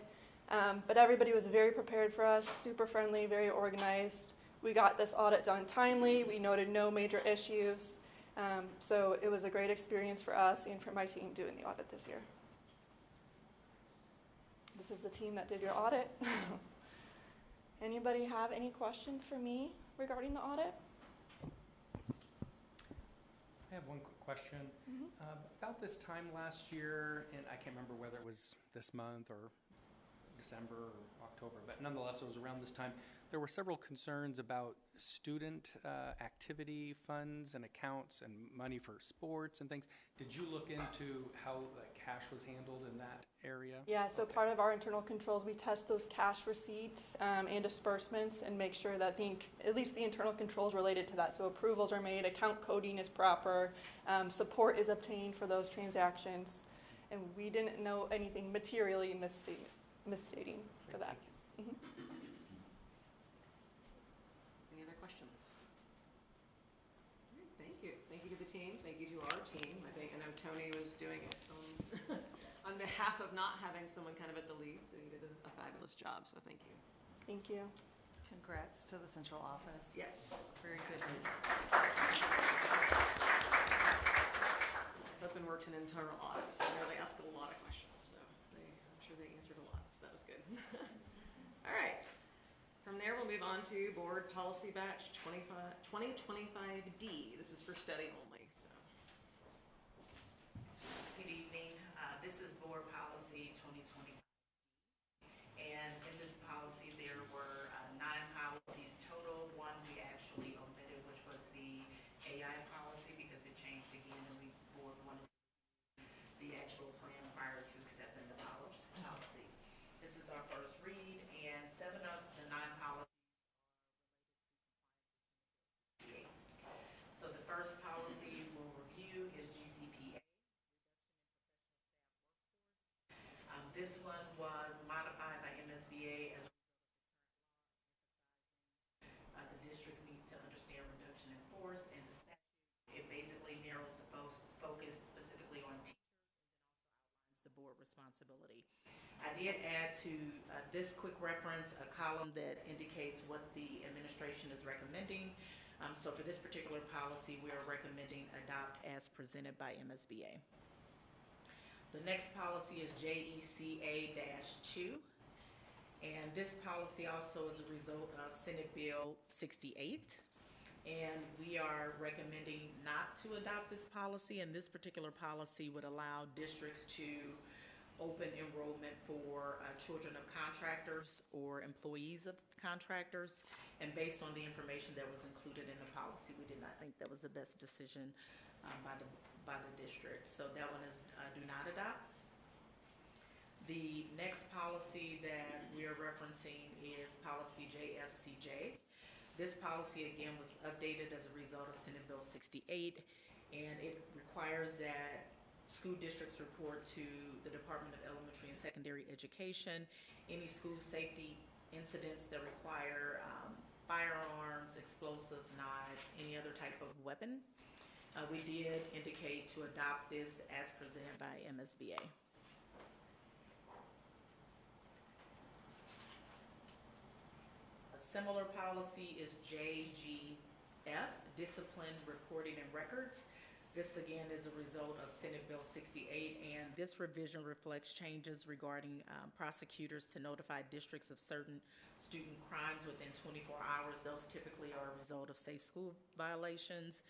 But everybody was very prepared for us, super friendly, very organized. We got this audit done timely. We noted no major issues. So it was a great experience for us and for my team doing the audit this year. This is the team that did your audit. Anybody have any questions for me regarding the audit? I have one quick question. About this time last year, and I can't remember whether it was this month or December or October, but nonetheless, it was around this time. There were several concerns about student activity funds and accounts and money for sports and things. Did you look into how cash was handled in that area? Yeah, so part of our internal controls, we test those cash receipts and disbursements and make sure that at least the internal controls related to that. So approvals are made, account coding is proper, support is obtained for those transactions, and we didn't know anything materially misstating for that. Any other questions? Thank you. Thank you to the team. Thank you to our team. I know Tony was doing it on behalf of not having someone kind of at the lead, so you did a fabulous job, so thank you. Thank you. Congrats to the central office. Yes. Very good. Husband works in internal audit, so I know they ask a lot of questions, so I'm sure they answered a lot, so that was good. All right. From there, we'll move on to Board Policy Batch 2025D. This is for study only. So. Good evening. This is Board Policy 2025. And in this policy, there were 9 policies total. One we actually omitted, which was the AI policy because it changed again, and we board wanted the actual plan prior to accepting the policy. This is our first read, and 7 of the 9 policies are related to compliance. So the first policy we'll review is GCPA. This one was modified by MSBA as the districts need to understand reduction in force and the statute. It basically narrows the focus specifically on teachers and then also outlines the board responsibility. I did add to this quick reference a column that indicates what the administration is recommending. So for this particular policy, we are recommending adopt as presented by MSBA. The next policy is JECA-2, and this policy also is a result of Senate Bill 68, and we are recommending not to adopt this policy, and this particular policy would allow districts to open enrollment for children of contractors or employees of contractors, and based on the information that was included in the policy, we did not think that was the best decision by the district. So that one is do not adopt. The next policy that we are referencing is policy JFCJ. This policy again was updated as a result of Senate Bill 68, and it requires that school districts report to the Department of Elementary and Secondary Education any school safety incidents that require firearms, explosive knives, any other type of weapon. We did indicate to adopt this as presented by MSBA. A similar policy is JGF, Discipline, Reporting, and Records. This again is a result of Senate Bill 68, and this revision reflects changes regarding prosecutors to notify districts of certain student crimes within 24 hours. Those typically are a result of safe school violations,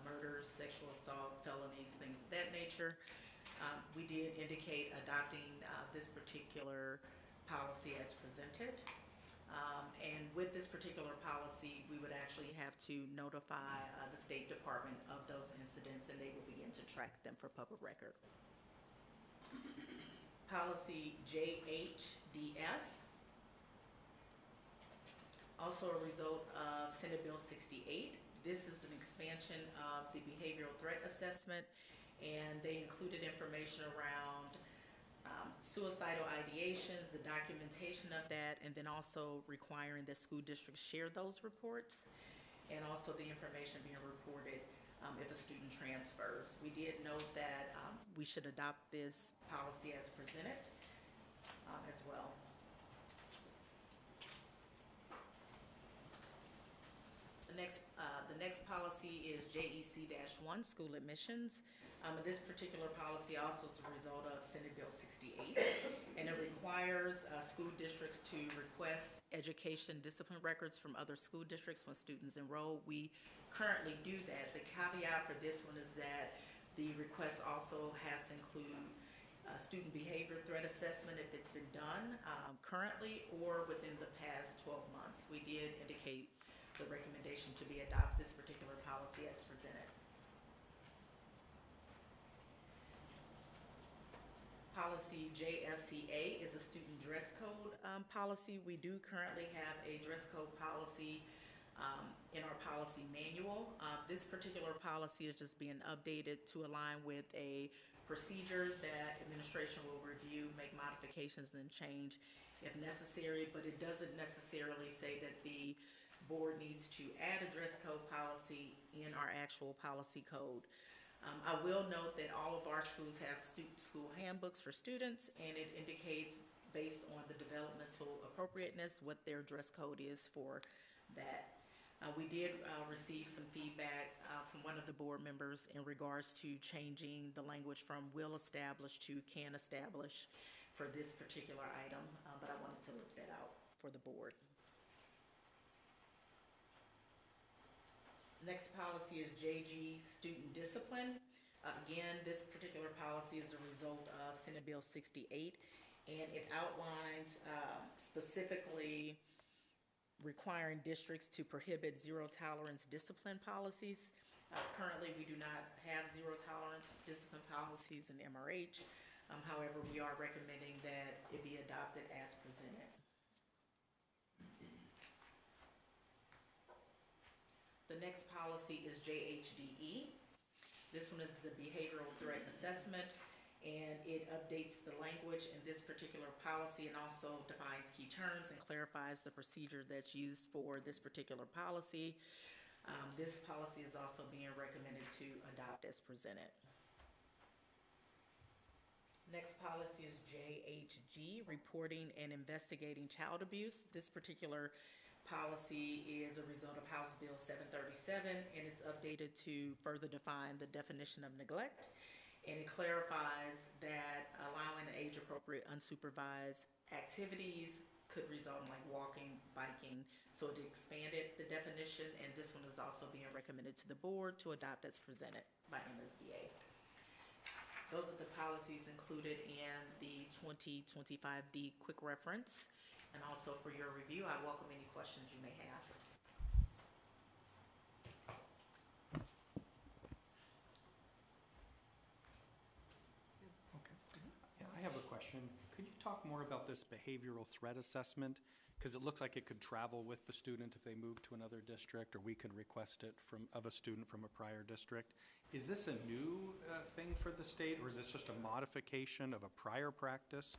murders, sexual assault, felonies, things of that nature. We did indicate adopting this particular policy as presented. And with this particular policy, we would actually have to notify the State Department of those incidents, and they will begin to track them for public record. Policy JHDF, also a result of Senate Bill 68. This is an expansion of the behavioral threat assessment, and they included information around suicidal ideations, the documentation of that, and then also requiring that school districts share those reports, and also the information being reported if a student transfers. We did note that we should adopt this policy as presented as well. The next policy is JEC-1, school admissions. This particular policy also is a result of Senate Bill 68, and it requires school districts to request education discipline records from other school districts when students enroll. We currently do that. The caveat for this one is that the request also has to include student behavior threat assessment if it's been done currently or within the past 12 months. We did indicate the recommendation to be adopt this particular policy as presented. Policy JFCA is a student dress code policy. We do currently have a dress code policy in our policy manual. This particular policy is just being updated to align with a procedure that administration will review, make modifications and change if necessary, but it doesn't necessarily say that the board needs to add a dress code policy in our actual policy code. I will note that all of our schools have school handbooks for students, and it indicates based on the developmental appropriateness what their dress code is for that. We did receive some feedback from one of the board members in regards to changing the language from will establish to can establish for this particular item, but I wanted to look that out for the board. Next policy is JG student discipline. Again, this particular policy is a result of Senate Bill 68, and it outlines specifically requiring districts to prohibit zero tolerance discipline policies. Currently, we do not have zero tolerance discipline policies in MRH. However, we are recommending that it be adopted as presented. The next policy is JHDE. This one is the behavioral threat assessment, and it updates the language in this particular policy and also defines key terms and clarifies the procedure that's used for this particular policy. This policy is also being recommended to adopt as presented. Next policy is JHG, reporting and investigating child abuse. This particular policy is a result of House Bill 737, and it's updated to further define the definition of neglect. And it clarifies that allowing age-appropriate unsupervised activities could result in like walking, biking. So it expanded the definition, and this one is also being recommended to the board to adopt as presented by MSBA. Those are the policies included in the 2025D quick reference. And also for your review, I welcome any questions you may have. Yeah, I have a question. Could you talk more about this behavioral threat assessment? Because it looks like it could travel with the student if they move to another district, or we could request it of a student from a prior district. Is this a new thing for the state, or is this just a modification of a prior practice?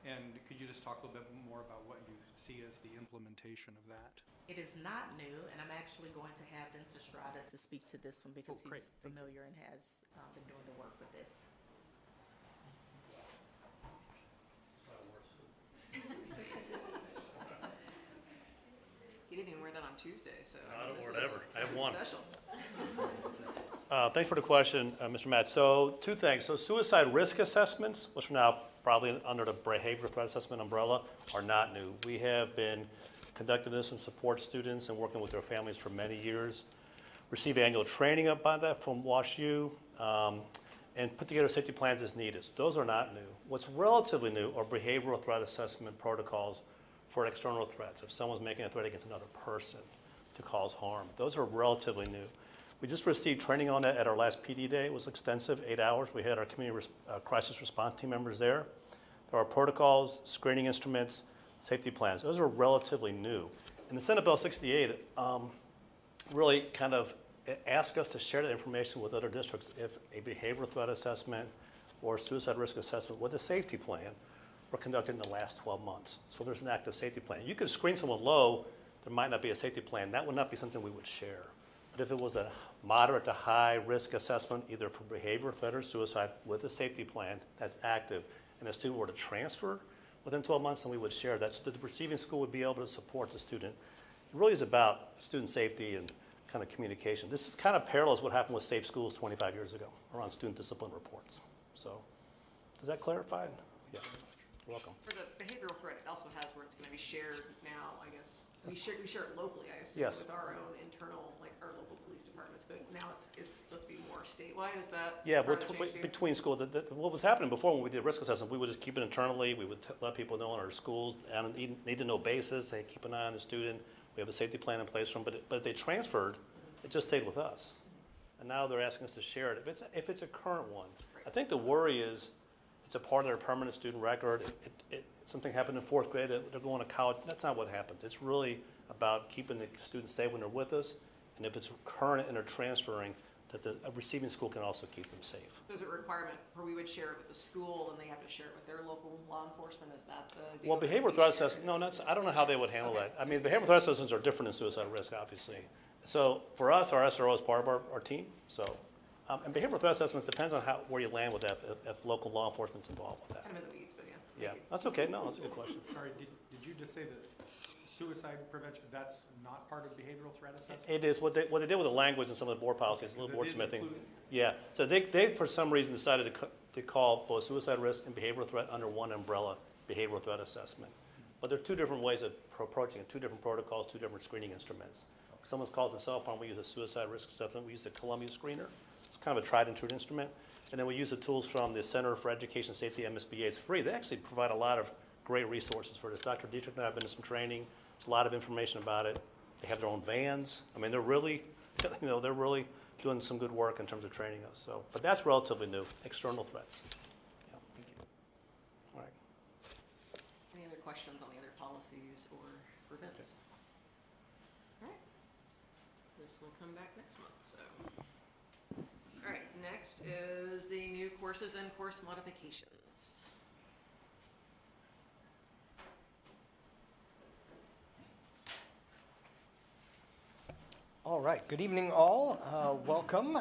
And could you just talk a little bit more about what you see as the implementation of that? It is not new, and I'm actually going to have Vince Estrada to speak to this one because he's familiar and has been doing the work with this. He didn't even wear that on Tuesday, so. I don't wear it ever. I have one. Special. Thanks for the question, Mr. Matt. So 2 things. So suicide risk assessments, which are now probably under the behavioral threat assessment umbrella, are not new. We have been conducting this and support students and working with their families for many years. Receive annual training about that from WashU, and put together safety plans as needed. Those are not new. What's relatively new are behavioral threat assessment protocols for external threats. If someone's making a threat against another person to cause harm, those are relatively new. We just received training on that at our last PD day. It was extensive, 8 hours. We had our community crisis response team members there. There are protocols, screening instruments, safety plans. Those are relatively new. And the Senate Bill 68 really kind of asked us to share that information with other districts if a behavioral threat assessment or suicide risk assessment with a safety plan were conducted in the last 12 months. So there's an active safety plan. You could screen someone low, there might not be a safety plan. That would not be something we would share. But if it was a moderate to high risk assessment, either for behavioral threat or suicide with a safety plan that's active, and the student were to transfer within 12 months, then we would share that so that the receiving school would be able to support the student. It really is about student safety and kind of communication. This is kind of parallels what happened with Safe Schools 25 years ago around student discipline reports. So does that clarify? Yeah, you're welcome. For the behavioral threat, it also has where it's going to be shared now, I guess. We share it locally, I assume, Yes. with our own internal, like our local police departments, but now it's supposed to be more statewide, is that? Yeah, part of the change too? between schools, what was happening before when we did risk assessment, we would just keep it internally. We would let people know in our schools on a need-to-know basis. They keep an eye on the student. We have a safety plan in place for them. But if they transferred, it just stayed with us. And now they're asking us to share it. If it's a current one, I think the worry is it's a part of their permanent student record. Something happened in fourth grade. They're going to college. That's not what happens. It's really about keeping the students safe when they're with us. And if it's current and they're transferring, that the receiving school can also keep them safe. So is it a requirement where we would share it with the school and they have to share it with their local law enforcement? Is that the deal? Well, behavioral threat assessment, no, I don't know how they would handle that. I mean, behavioral threat assessments are different than suicide risk, obviously. So for us, our SRO is part of our team. So, and behavioral threat assessment depends on where you land with that, if local law enforcement's involved with that. Kind of in the weeds, but yeah. Yeah, that's okay. No, that's a good question. Sorry, did you just say that suicide prevention, that's not part of behavioral threat assessment? It is. What they did with the language and some of the board policies, a little wordsmithing. Yeah, so they for some reason decided to call both suicide risk and behavioral threat under one umbrella, behavioral threat assessment. But there are two different ways of approaching it, two different protocols, two different screening instruments. If someone's called to self-harm, we use a suicide risk assessment. We use the Columbia screener. It's kind of a tried and true instrument. And then we use the tools from the Center for Education Safety, MSBA. It's free. They actually provide a lot of great resources for this. Dr. Dietrich and I have been to some training. There's a lot of information about it. They have their own vans. I mean, they're really doing some good work in terms of training us. So, but that's relatively new, external threats. Yeah. Thank you. All right. Any other questions on the other policies or events? All right. This will come back next month, so. All right, next is the new courses and course modifications. All right, good evening all, welcome.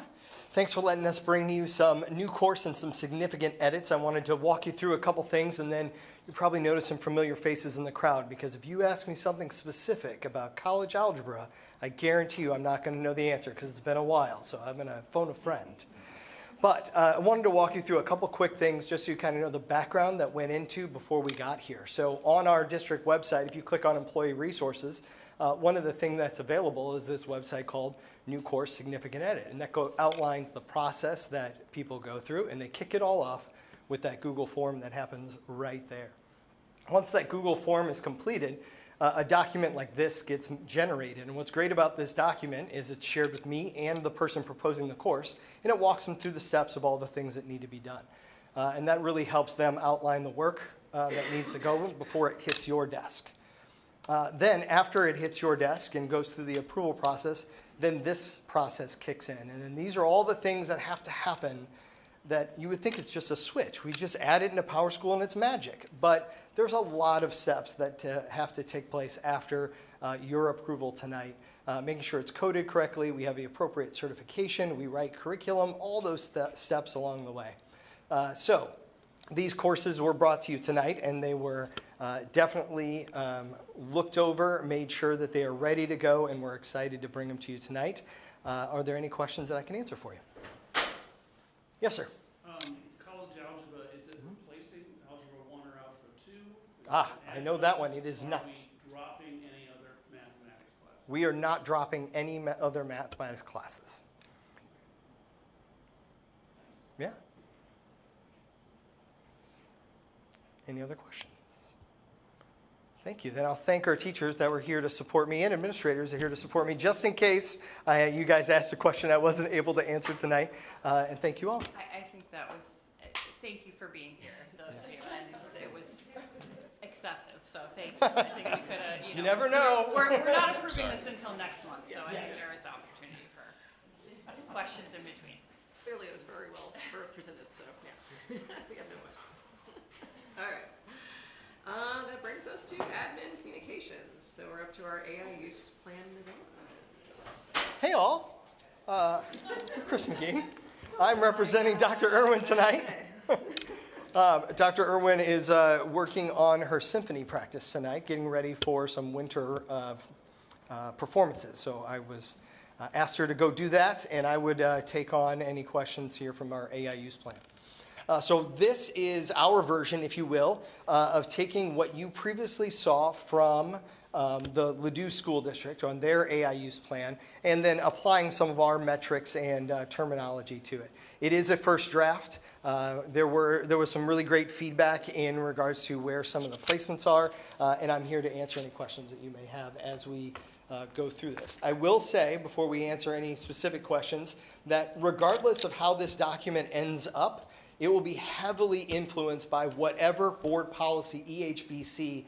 Thanks for letting us bring you some new course and some significant edits. I wanted to walk you through a couple things and then you probably notice some familiar faces in the crowd because if you ask me something specific about college algebra, I guarantee you I'm not going to know the answer because it's been a while, so I'm going to phone a friend. But I wanted to walk you through a couple quick things just so you kind of know the background that went into before we got here. So on our district website, if you click on Employee Resources, one of the things that's available is this website called New Course Significant Edit. And that outlines the process that people go through, and they kick it all off with that Google form that happens right there. Once that Google form is completed, a document like this gets generated. And what's great about this document is it's shared with me and the person proposing the course, and it walks them through the steps of all the things that need to be done. And that really helps them outline the work that needs to go before it hits your desk. Then after it hits your desk and goes through the approval process, then this process kicks in. And then these are all the things that have to happen that you would think it's just a switch. We just add it into PowerSchool and it's magic. But there's a lot of steps that have to take place after your approval tonight. Making sure it's coded correctly, we have the appropriate certification, we write curriculum, all those steps along the way. So these courses were brought to you tonight and they were definitely looked over, made sure that they are ready to go, and we're excited to bring them to you tonight. Are there any questions that I can answer for you? Yes, sir. College algebra, is it replacing Algebra 1 or Algebra 2? I know that one. It is not. Are we dropping any other mathematics classes? We are not dropping any other mathematics classes. Yeah? Any other questions? Thank you. Then I'll thank our teachers that were here to support me and administrators that are here to support me just in case you guys asked a question I wasn't able to answer tonight. And thank you all. I think that was, thank you for being here, those of you, and it was excessive, so thank you. I think we could have, You never know. We're not approving this until next month, so I think there is opportunity for questions in between. Clearly it was very well presented, so yeah, we have no questions. All right. That brings us to admin communications. So we're up to our AI use plan development. Hey all, Chris McGee. I'm representing Dr. Irwin tonight. Dr. Irwin is working on her symphony practice tonight, getting ready for some winter performances. So I was asked her to go do that, and I would take on any questions here from our AI use plan. So this is our version, if you will, of taking what you previously saw from the Ladue School District on their AI use plan, and then applying some of our metrics and terminology to it. It is a first draft. There was some really great feedback in regards to where some of the placements are, and I'm here to answer any questions that you may have as we go through this. I will say, before we answer any specific questions, that regardless of how this document ends up, it will be heavily influenced by whatever board policy, EHBC,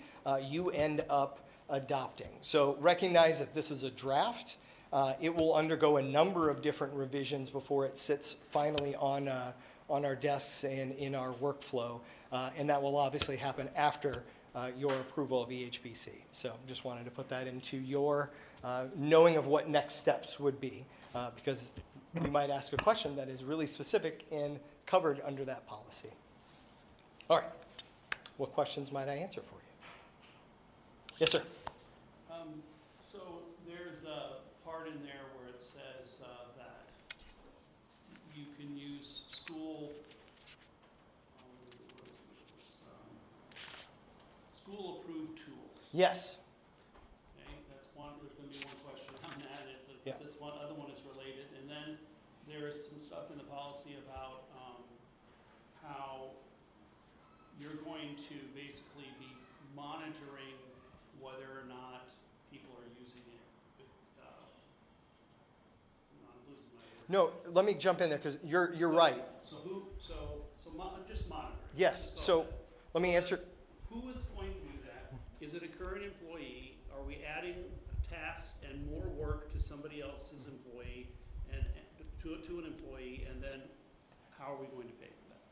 you end up adopting. So recognize that this is a draft. It will undergo a number of different revisions before it sits finally on our desks and in our workflow, and that will obviously happen after your approval of EHBC. So just wanted to put that into your knowing of what next steps would be, because you might ask a question that is really specific and covered under that policy. All right, what questions might I answer for you? Yes, sir. So there's a part in there where it says that you can use school-approved tools. Yes. Okay, that's one. There's going to be one question on that. Yeah. This other one is related, and then there is some stuff in the policy about how you're going to basically be monitoring whether or not people are using it. I'm losing my word. No, let me jump in there because you're right. So just monitoring. Yes. So let me answer. Who is going to do that? Is it a current employee? Are we adding tasks and more work to somebody else's employee and to an employee, and then how are we going to pay for that?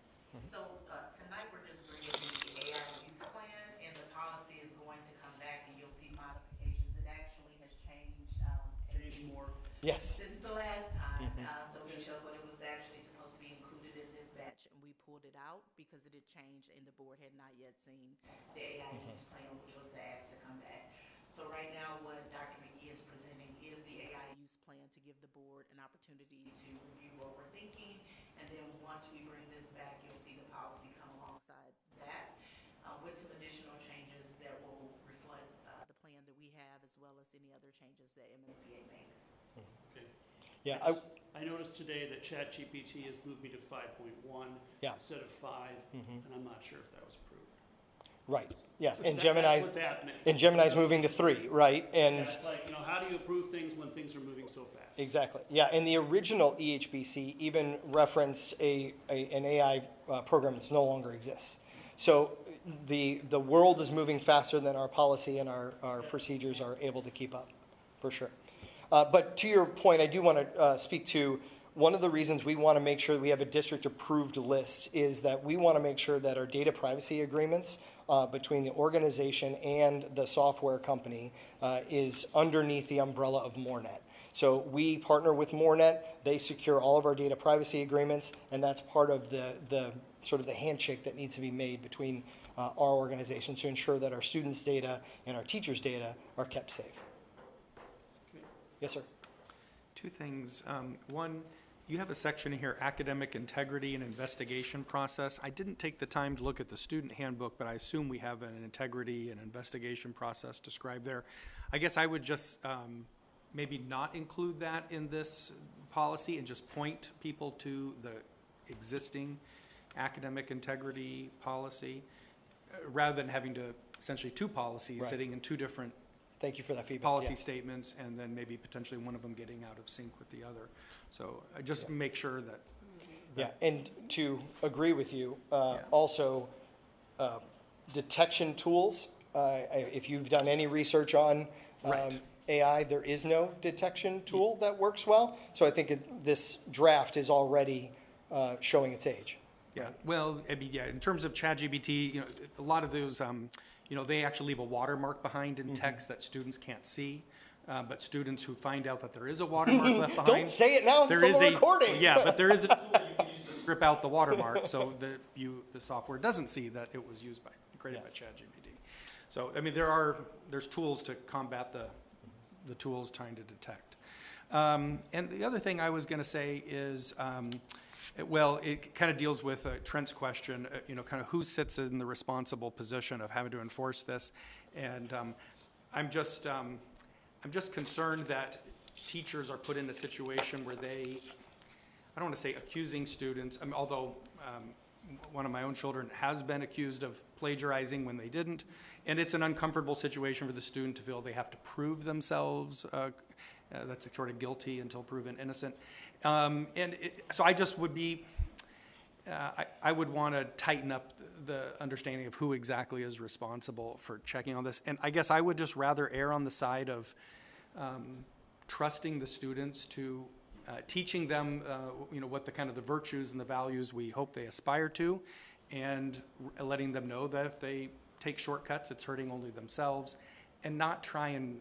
So tonight we're just bringing the AI use plan, and the policy is going to come back, and you'll see modifications. It actually has changed. Changed more. Yes. Since the last time, so but it was actually supposed to be included in this batch, and we pulled it out because it had changed, and the board had not yet seen the AI use plan, which was the ask to come back. So right now, what Dr. McGee is presenting is the AI use plan to give the board an opportunity to review what we're thinking, and then once we bring this back, you'll see the policy come alongside that with some additional changes that will reflect the plan that we have, as well as any other changes that MSBA makes. Okay. Yeah. I noticed today that ChatGPT has moved me to 5.1 instead of 5, and I'm not sure if that was approved. Right. Yes. And That's what's happening. Gemini's moving to 3, right? And it's like, how do you approve things when things are moving so fast? exactly. Yeah. And the original EHBC even referenced an AI program that no longer exists. So the world is moving faster than our policy and our procedures are able to keep up, for sure. But to your point, I do want to speak to one of the reasons we want to make sure we have a district-approved list is that we want to make sure that our data privacy agreements between the organization and the software company is underneath the umbrella of MoreNet. So we partner with MoreNet. They secure all of our data privacy agreements, and that's part of the sort of the handshake that needs to be made between our organizations to ensure that our students' data and our teachers' data are kept safe. Yes, sir. Two things. One, you have a section here, academic integrity and investigation process. I didn't take the time to look at the student handbook, but I assume we have an integrity and investigation process described there. I guess I would just maybe not include that in this policy and just point people to the existing academic integrity policy rather than having to essentially two policies sitting in two different Thank you for that feedback. policy statements, and then maybe potentially one of them getting out of sync with the other. So just make sure that. Yeah, and to agree with you, also detection tools. If you've done any research on AI, there is no detection tool that works well. So I think this draft is already showing its age. Yeah. Well, I mean, in terms of ChatGPT, a lot of those. They actually leave a watermark behind in text that students can't see. But students who find out that there is a watermark left behind. Don't say it now, it's still recording. Yeah, but there is a tool you can use to strip out the watermark so that the software doesn't see that it was created by ChatGPT. So, I mean, there's tools to combat the tools trying to detect. And the other thing I was going to say is, well, it kind of deals with Trent's question, kind of who sits in the responsible position of having to enforce this. And I'm just concerned that teachers are put in a situation where they, I don't want to say accusing students, although one of my own children has been accused of plagiarizing when they didn't, and it's an uncomfortable situation for the student to feel they have to prove themselves that's sort of guilty until proven innocent. So I just would be, I would want to tighten up the understanding of who exactly is responsible for checking on this. And I guess I would just rather err on the side of trusting the students to teaching them, what the kind of the virtues and the values we hope they aspire to, and letting them know that if they take shortcuts, it's hurting only themselves, and not try and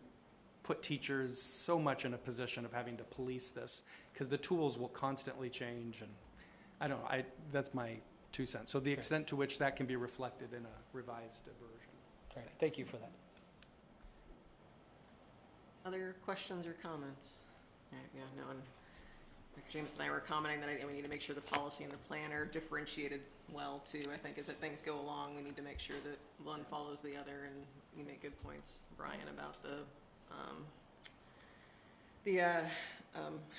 put teachers so much in a position of having to police this, because the tools will constantly change, and I don't know, that's my 2 cents. So the extent to which that can be reflected in a revised version. All right, thank you for that. Other questions or comments? All right, yeah, no, and James and I were commenting that we need to make sure the policy and the plan are differentiated well too. I think as things go along, we need to make sure that one follows the other, and you make good points, Brian, about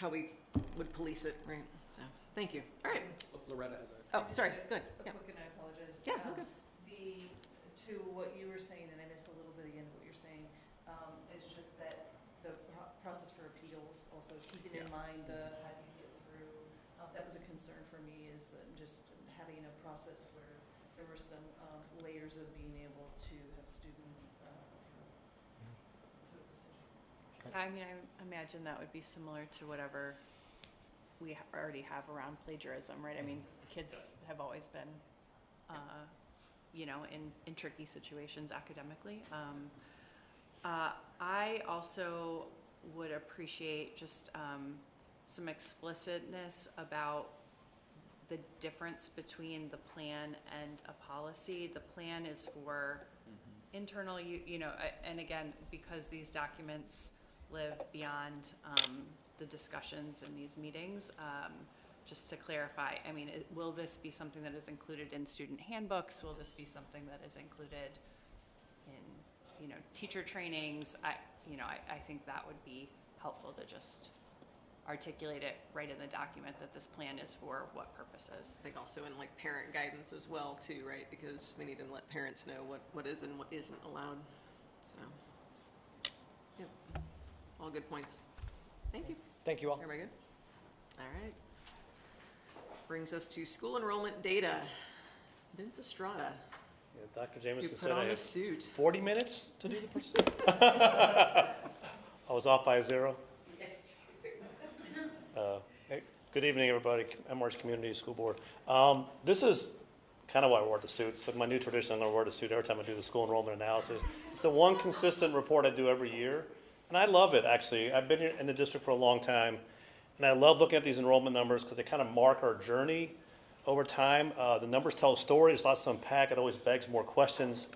how we would police it, right? So, thank you. All right. Loretta has a. Oh, sorry. Good. Quick, and I apologize. Yeah. Okay. To what you were saying, and I missed a little bit again what you're saying, it's just that the process for appeals, also keeping in mind how do you get through. That was a concern for me, is that just having a process where there were some layers of being able to have student to a decision. I mean, I imagine that would be similar to whatever we already have around plagiarism, right? I mean, kids have always been, in tricky situations academically. I also would appreciate just some explicitness about the difference between the plan and a policy. The plan is for internal, and again, because these documents live beyond the discussions in these meetings, just to clarify, I mean, will this be something that is included in student handbooks? Will this be something that is included in, teacher trainings? I think that would be helpful to just articulate it right in the document that this plan is for what purposes. I think also in parent guidance as well too, right? Because we need to let parents know what is and what isn't allowed. So, yep, all good points. Thank you. Thank you all. Everybody good? All right. Brings us to school enrollment data. Vince Estrada. Yeah, Dr. Jameson You said put on I the have suit. 40 minutes to do the pursuit. I was off by 0. Yes. Hey, good evening, everybody. MRH Community School Board. This is kind of why I wore the suit. It's like my new tradition. I'm going to wear the suit every time I do the school enrollment analysis. It's the one consistent report I do every year, and I love it, actually. I've been here in the district for a long time, and I love looking at these enrollment numbers because they kind of mark our journey over time. The numbers tell a story. There's lots to unpack. It always begs more questions.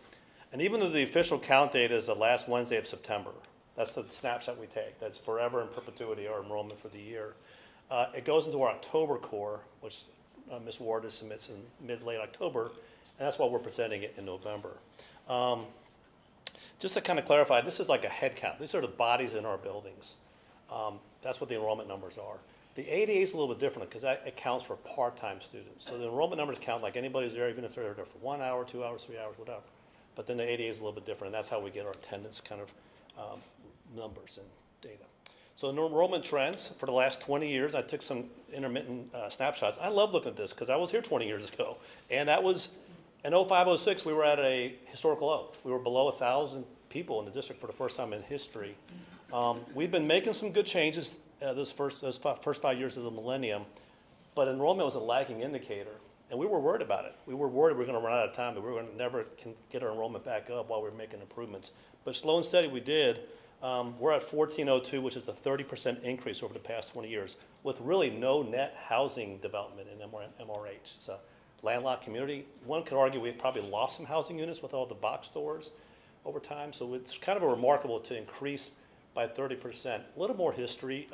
And even though the official count date is the last Wednesday of September, that's the snapshot we take. That's forever in perpetuity, our enrollment for the year. It goes into our October core, which Ms. Ward submits in late October, and that's why we're presenting it in November. Just to kind of clarify, this is like a head count. These are the bodies in our buildings. That's what the enrollment numbers are. The ADA is a little bit different because that accounts for part-time students. So the enrollment numbers count like anybody's there, even if they're there for 1 hour, 2 hours, 3 hours, whatever. But then the ADA is a little bit different, and that's how we get our attendance kind of numbers and data. So enrollment trends for the last 20 years, I took some intermittent snapshots. I love looking at this because I was here 20 years ago. And that was, in 05-06, we were at a historical low. We were below 1,000 people in the district for the first time in history. We've been making some good changes those first 5 years of the millennium, but enrollment was a lagging indicator. And we were worried about it. We were worried we were going to run out of time, that we were going to never get our enrollment back up while we were making improvements. But slow and steady we did. We're at 1402, which is a 30% increase over the past 20 years, with really no net housing development in MRH. It's a landlocked community. One could argue we've probably lost some housing units with all the box stores over time. So it's kind of a remarkable to increase by 30%. A little more history.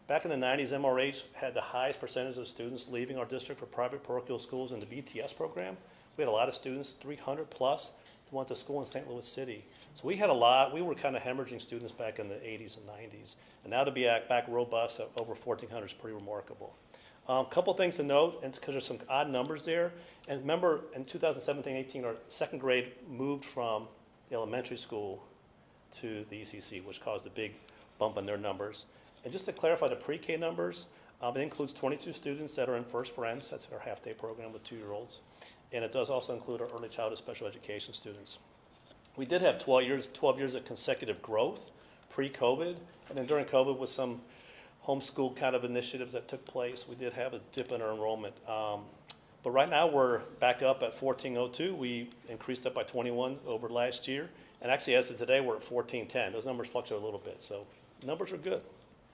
Back in the 90s, MRH had the highest percentage of students leaving our district for private parochial schools in the VTS program. We had a lot of students, 300 plus, that went to school in St. Louis City. So we had a lot. We were kind of hemorrhaging students back in the 80s and 90s. And now to be back robust at over 1,400 is pretty remarkable. A couple things to note, and because there's some odd numbers there. And remember, in 2017-18, our second grade moved from the elementary school to the ECC, which caused a big bump in their numbers. And just to clarify the pre-K numbers, it includes 22 students that are in First Friends. That's our half-day program with 2-year-olds. And it does also include our early childhood special education students. We did have 12 years of consecutive growth pre-COVID, and then during COVID with some homeschool kind of initiatives that took place, we did have a dip in our enrollment. But right now we're back up at 1402. We increased up by 21 over last year. And actually as of today, we're at 1410. Those numbers fluctuate a little bit. So numbers are good.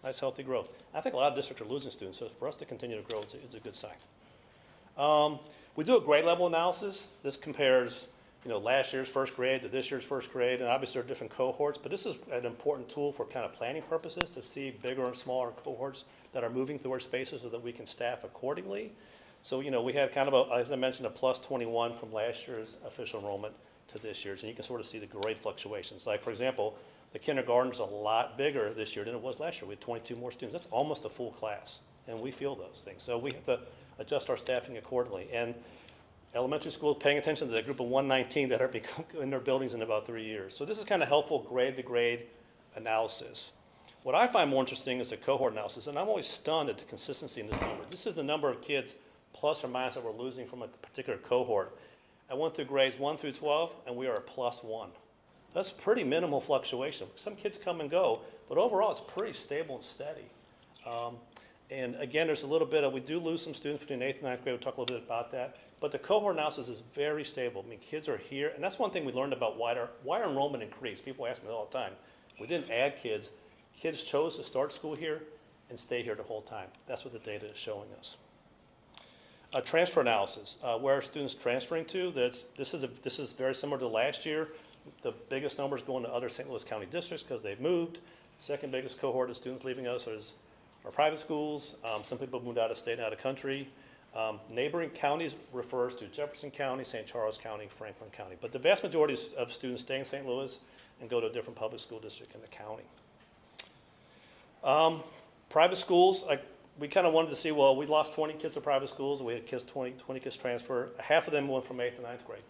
Nice, healthy growth. I think a lot of districts are losing students, so for us to continue to grow, it's a good sign. We do a grade level analysis. This compares, last year's first grade to this year's first grade, and obviously there are different cohorts, but this is an important tool for kind of planning purposes to see bigger and smaller cohorts that are moving through our spaces so that we can staff accordingly. So, we had kind of, as I mentioned, a plus 21 from last year's official enrollment to this year's, and you can sort of see the grade fluctuations. Like, for example, the kindergarten's a lot bigger this year than it was last year. We had 22 more students. That's almost a full class, and we feel those things. So we have to adjust our staffing accordingly. And elementary school paying attention to the group of 119 that are in their buildings in about 3 years. So this is kind of helpful grade-to-grade analysis. What I find more interesting is the cohort analysis, and I'm always stunned at the consistency in this number. This is the number of kids plus or minus that we're losing from a particular cohort. I went through grades 1 through 12, and we are at +1. That's pretty minimal fluctuation. Some kids come and go, but overall it's pretty stable and steady. And again, there's a little bit of, we do lose some students between 8th and 9th grade. We'll talk a little bit about that. But the cohort analysis is very stable. I mean, kids are here, and that's one thing we learned about why our enrollment increased. People ask me all the time. We didn't add kids. Kids chose to start school here and stay here the whole time. That's what the data is showing us. Transfer analysis, where are students transferring to? This is very similar to last year. The biggest numbers going to other St. Louis County districts because they've moved. Second biggest cohort of students leaving us is our private schools. Some people moved out of state and out of country. Neighboring counties refers to Jefferson County, St. Charles County, Franklin County. But the vast majority of students stay in St. Louis and go to a different public school district in the county. Private schools, we kind of wanted to see, well, we lost 20 kids to private schools. We had 20 kids transfer. Half of them went from 8th and 9th grade.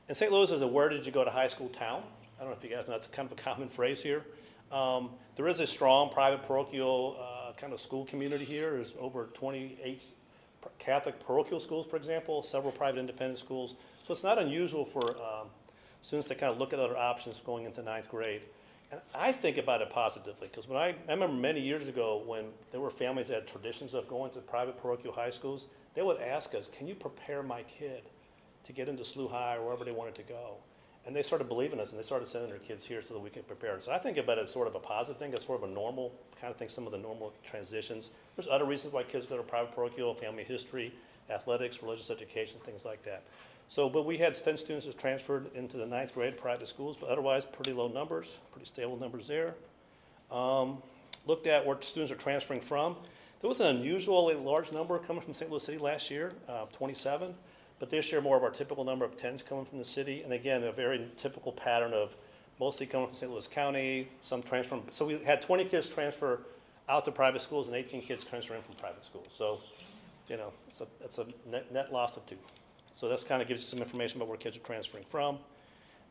And St. Louis is a where did you go to high school town. I don't know if you guys know, that's kind of a common phrase here. There is a strong private parochial kind of school community here. There's over 28 Catholic parochial schools, for example, several private independent schools. So it's not unusual for students to kind of look at other options going into 9th grade. And I think about it positively because when I remember many years ago when there were families that had traditions of going to private parochial high schools, they would ask us, can you prepare my kid to get into SLU High or wherever they wanted to go? And they started believing us, and they started sending their kids here so that we can prepare them. So I think about it as sort of a positive thing. It's sort of a normal kind of thing, some of the normal transitions. There's other reasons why kids go to private parochial, family history, athletics, religious education, things like that. So, but we had 10 students that transferred into the 9th grade private schools, but otherwise pretty low numbers, pretty stable numbers there. Looked at where students are transferring from. There was an unusually large number coming from St. Louis City last year, 27. But this year, more of our typical number of 10s coming from the city. And again, a very typical pattern of mostly coming from St. Louis County, some transfer. So we had 20 kids transfer out to private schools and 18 kids transfer in from private schools. So, it's a net loss of 2. So that's kind of gives you some information about where kids are transferring from.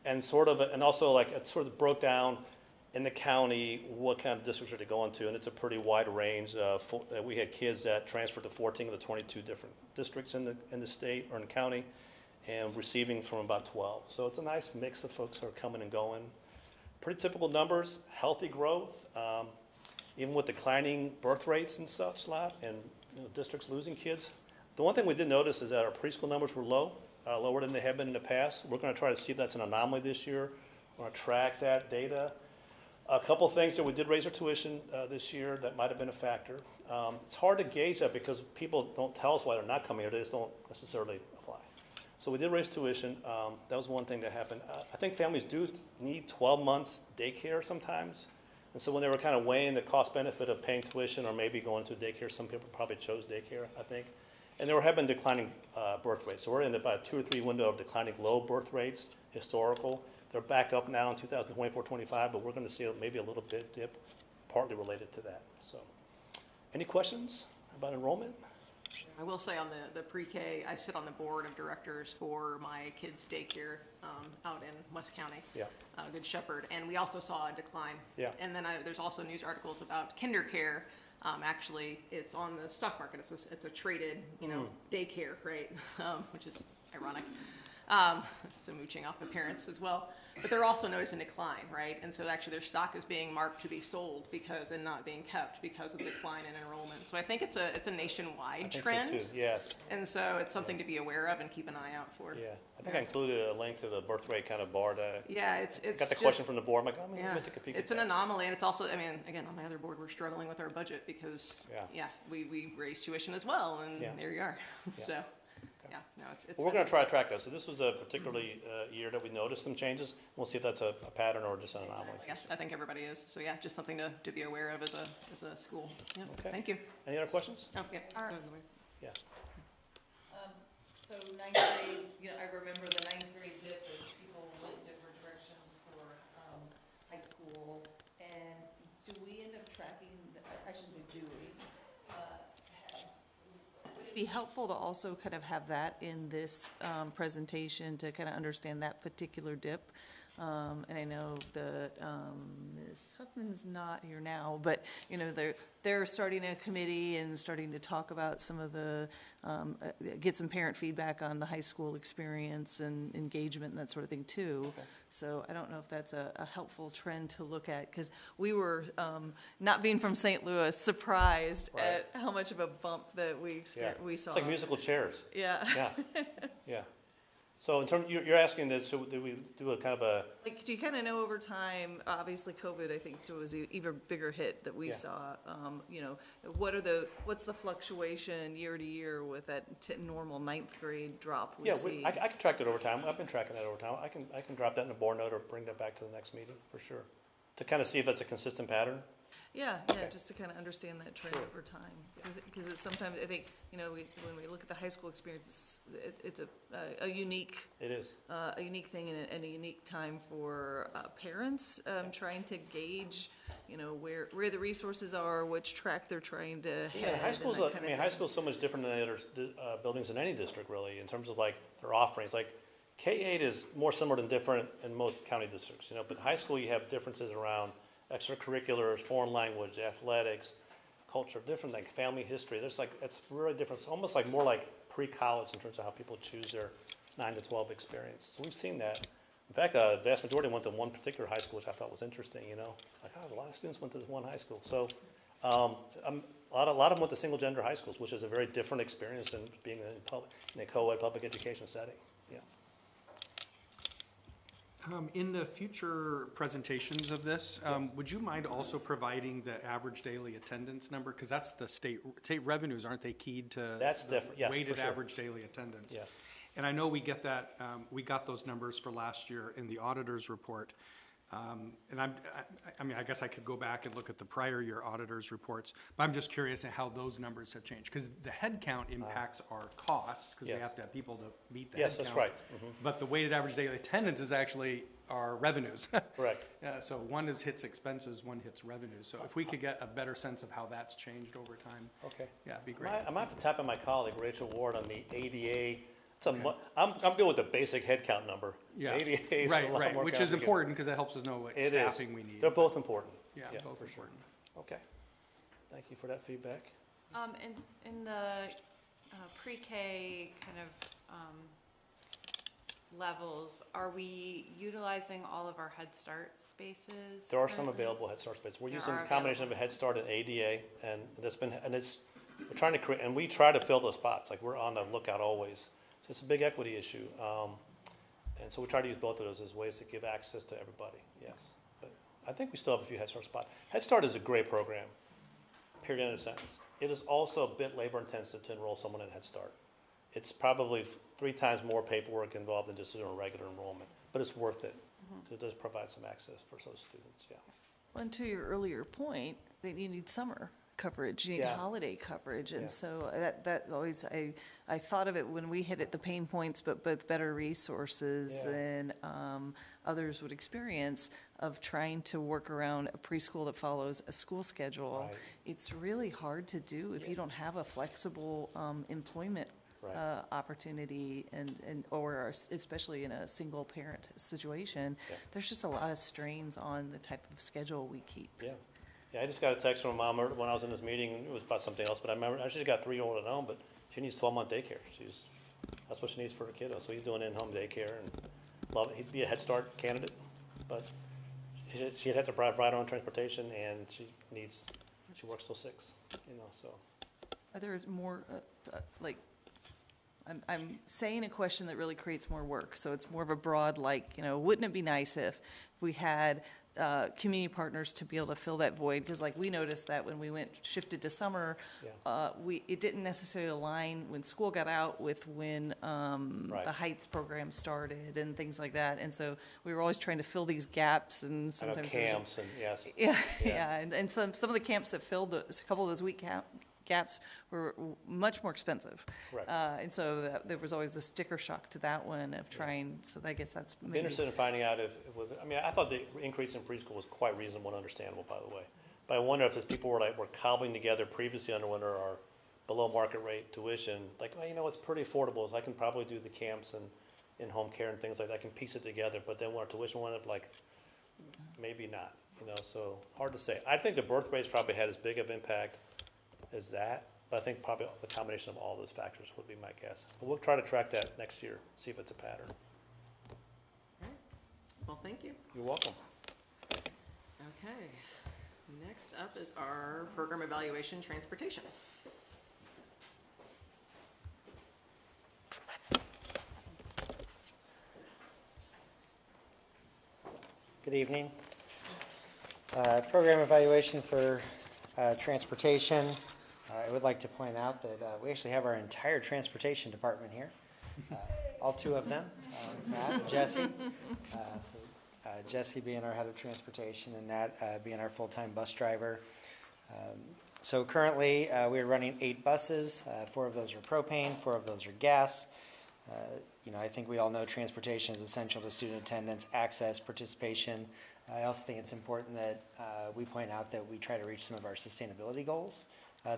And also it sort of broke down in the county what kind of districts are they going to. And it's a pretty wide range. We had kids that transferred to 14 of the 22 different districts in the state or in the county and receiving from about 12. So it's a nice mix of folks who are coming and going. Pretty typical numbers, healthy growth, even with declining birth rates and such lot and districts losing kids. The one thing we did notice is that our preschool numbers were low, lower than they have been in the past. We're going to try to see if that's an anomaly this year. We're going to track that data. A couple things that we did raise our tuition this year that might have been a factor. It's hard to gauge that because people don't tell us why they're not coming here. They just don't necessarily apply. So we did raise tuition. That was one thing that happened. I think families do need 12 months daycare sometimes. And so when they were kind of weighing the cost benefit of paying tuition or maybe going to daycare, some people probably chose daycare, I think. And there have been declining birth rates. So we're in about a 2 or 3 window of declining low birth rates, historical. They're back up now in 2024-25, but we're going to see maybe a little bit dip, partly related to that. So, any questions about enrollment? I will say on the pre-K, I sit on the board of directors for my kids' daycare out in West County, Yeah. Good Shepherd, and we also saw a decline. Yeah. And then there's also news articles about kinder care. Actually, it's on the stock market. It's a traded, daycare, right? Which is ironic. So mooching off the parents as well. But they're also noticing decline, right? And so actually their stock is being marked to be sold and not being kept because of the decline in enrollment. So I think it's a nationwide trend. So too. Yes. And so it's something to be aware of and keep an eye out for. Yeah, I think I included a link to the birth rate kind of bar to. Yeah, it's got the question from the board. I'm like, I'm going to take a peek. It's an anomaly, and it's also, again, on my other board, we're struggling with our budget because, we raise tuition as well, and there you are. Yeah. So. Yeah, no, it's. Well, we're going to try to track those. So this was a particularly year that we noticed some changes. We'll see if that's a pattern or just an anomaly. Yes, I think everybody is. So yeah, just something to be aware of as a school. Yeah. Okay. Thank you. Any other questions? Oh, yeah. Yeah. So ninth grade, I remember the ninth grade dip as people went different directions for high school. And do we end up tracking, I shouldn't say do we, would it be helpful to also kind of have that in this presentation to kind of understand that particular dip? And I know that Ms. Huffman's not here now, but they're starting a committee and starting to talk about some of the get some parent feedback on the high school experience and engagement and that sort of thing too. Okay. So I don't know if that's a helpful trend to look at, because we were not being from St. Louis surprised at how much of a bump that we saw. It's like musical chairs. Yeah. Yeah. Yeah. So in terms, you're asking that, so do we do a kind of a... Like, do you kind of know over time, obviously COVID, I think, was an even bigger hit that we saw. What's the fluctuation year to year with that normal ninth grade drop we see? I can track that over time. I've been tracking that over time. I can drop that in a board note or bring that back to the next meeting for sure, to kind of see if that's a consistent pattern. Yeah, just to kind of understand that trend over time. Because it's sometimes, I think, when we look at the high school experience, it's a unique... It is. A unique thing and a unique time for parents trying to gauge, where the resources are, which track they're trying to head. Yeah, high school's so much different than the other buildings in any district, really, in terms of, like, their offerings. Like, K-8 is more similar than different in most county districts, but high school you have differences around extracurriculars, foreign language, athletics, culture, different, like family history. It's really different. It's almost like more like pre-college in terms of how people choose their 9 to 12 experience. So we've seen that. In fact, the vast majority went to one particular high school, which I thought was interesting, Like, a lot of students went to this one high school. So a lot of them went to single gender high schools, which is a very different experience than being in a co-ed public education setting. Yeah. In the future presentations of this, would you mind also providing the average daily attendance number? Because that's the state revenues, aren't they keyed to That's different. Yes, weighted for sure. average daily attendance? Yes. And I know we get that, we got those numbers for last year in the auditor's report. And I guess I could go back and look at the prior year auditor's reports, but I'm just curious at how those numbers have changed, because the head count impacts our costs, because we have to have people to meet the head count. Yes, that's right. Mm-hmm. But the weighted average daily attendance is actually our revenues. Correct. So one hits expenses, one hits revenues. So if we could get a better sense of how that's changed over time. Okay. Yeah, it'd be great. I'm going to have to tap on my colleague, Rachel Ward, on the ADA. I'm good with the basic head count number. Yeah. ADA is right, a lot more which is complicated. important because that helps us know what staffing we need. They're both important. Yeah, both for important. Sure. Okay. Thank you for that feedback. In the pre-K kind of levels, are we utilizing all of our Head Start spaces? There are some available Head Start spaces. We're using a combination of a Head Start and ADA, and we're trying to create, and we try to fill those spots. Like, we're on the lookout always. So it's a big equity issue. And so we try to use both of those as ways to give access to everybody, yes. But I think we still have a few Head Start spots. Head Start is a great program, period, end of sentence. It is also a bit labor intensive to enroll someone in Head Start. it's probably 3 times more paperwork involved than just doing regular enrollment, but it's worth it. It does provide some access for those students, yeah. Well, and to your earlier point, that you need summer coverage, you need Yeah. holiday coverage, and Yeah. so that always, I thought of it when we hit it, the pain points, but with better resources Yeah. than others would experience of trying to work around a preschool that follows a school schedule. Right. It's really hard to do if you don't have a flexible employment Right. opportunity or especially in a single parent situation. Yeah. There's just a lot of strains on the type of schedule we keep. Yeah. Yeah, I just got a text from my mom when I was in this meeting. It was about something else, but I remember she's got a 3-year-old at home, but she needs 12-month daycare. That's what she needs for her kiddo. So he's doing in-home daycare and he'd be a Head Start candidate, but she'd have to provide her own transportation, and she works till 6, so. Are there more, I'm saying a question that really creates more work, so it's more of a broad, wouldn't it be nice if we had community partners to be able to fill that void? Because we noticed that when we shifted to summer, it didn't necessarily align when school got out with when Right. the Heights program started and things like that. And so we were always trying to fill these gaps, and I know sometimes there was camps and, yes. yeah, and some of the camps that filled a couple of those week gaps were much more expensive. Correct. And so there was always the sticker shock to that one of trying, so I guess that's I'm maybe. interested in finding out if it was, I thought the increase in preschool was quite reasonable and understandable, by the way. But I wonder if people were cobbling together previously under our below market rate tuition, it's pretty affordable, so I can probably do the camps and in-home care and things like that. I can piece it together, but then when our tuition went up, maybe not, so hard to say. I think the birth rates probably had as big of impact as that, but I think probably the combination of all those factors would be my guess. But we'll try to track that next year, see if it's a pattern. All right. Well, thank you. You're welcome. Okay. Next up is our program evaluation transportation. Good evening. Program evaluation for transportation. I would like to point out that we actually have our entire transportation department here, all 2 of them, Matt and Jesse. Jesse being our head of transportation and Nat being our full-time bus driver. So currently we are running 8 buses. 4 of those are propane, 4 of those are gas. I think we all know transportation is essential to student attendance, access, participation. I also think it's important that we point out that we try to reach some of our sustainability goals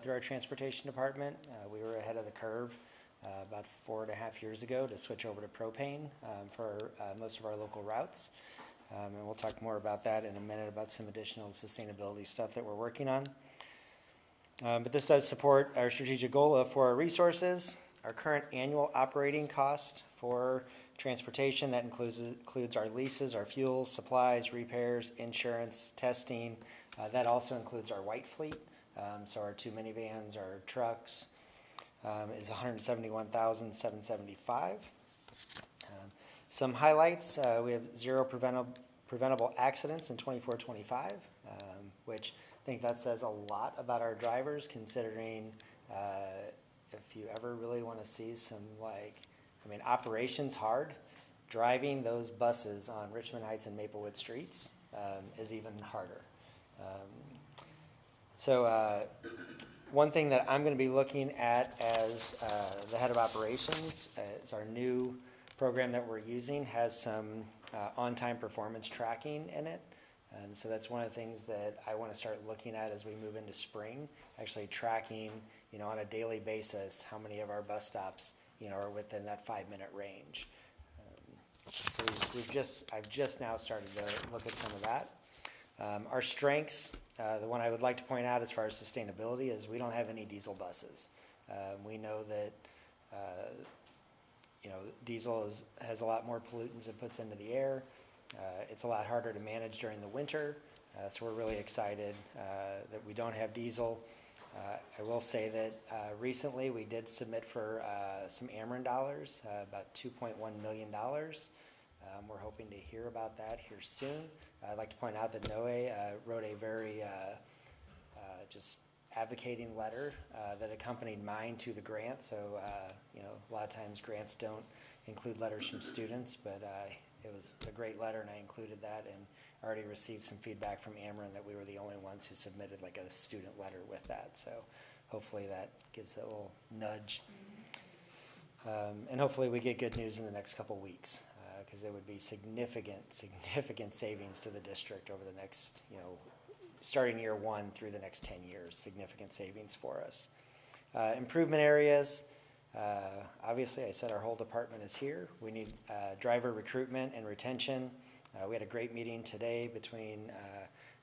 through our transportation department. We were ahead of the curve about 4.5 years ago to switch over to propane for most of our local routes. And we'll talk more about that in a minute, about some additional sustainability stuff that we're working on. But this does support our strategic goal of 4 resources. Our current annual operating cost for transportation, that includes our leases, our fuels, supplies, repairs, insurance, testing. That also includes our white fleet. So our 2 minivans, our trucks, is $171,775. Some highlights, we have 0 preventable accidents in 24-25, which I think that says a lot about our drivers, considering if you ever really want to see some operations hard, driving those buses on Richmond Heights and Maplewood streets is even harder. So one thing that I'm going to be looking at as the head of operations is our new program that we're using has some on-time performance tracking in it. So that's one of the things that I want to start looking at as we move into spring, actually tracking, on a daily basis, how many of our bus stops, are within that 5-minute range. So I've just now started to look at some of that. Our strengths, the one I would like to point out as far as sustainability is we don't have any diesel buses. We know that, diesel has a lot more pollutants it puts into the air. It's a lot harder to manage during the winter, so we're really excited that we don't have diesel. I will say that recently we did submit for some Ameren dollars, about $2.1 million. We're hoping to hear about that here soon. I'd like to point out that Noe wrote a very just advocating letter that accompanied mine to the grant. So, a lot of times grants don't include letters from students, but it was a great letter, and I included that, and already received some feedback from Ameren that we were the only ones who submitted like a student letter with that. So hopefully that gives that little nudge. And hopefully we get good news in the next couple weeks, because it would be significant savings to the district over the next, starting year one through the next 10 years, significant savings for us. Improvement areas, obviously I said our whole department is here. We need driver recruitment and retention. We had a great meeting today between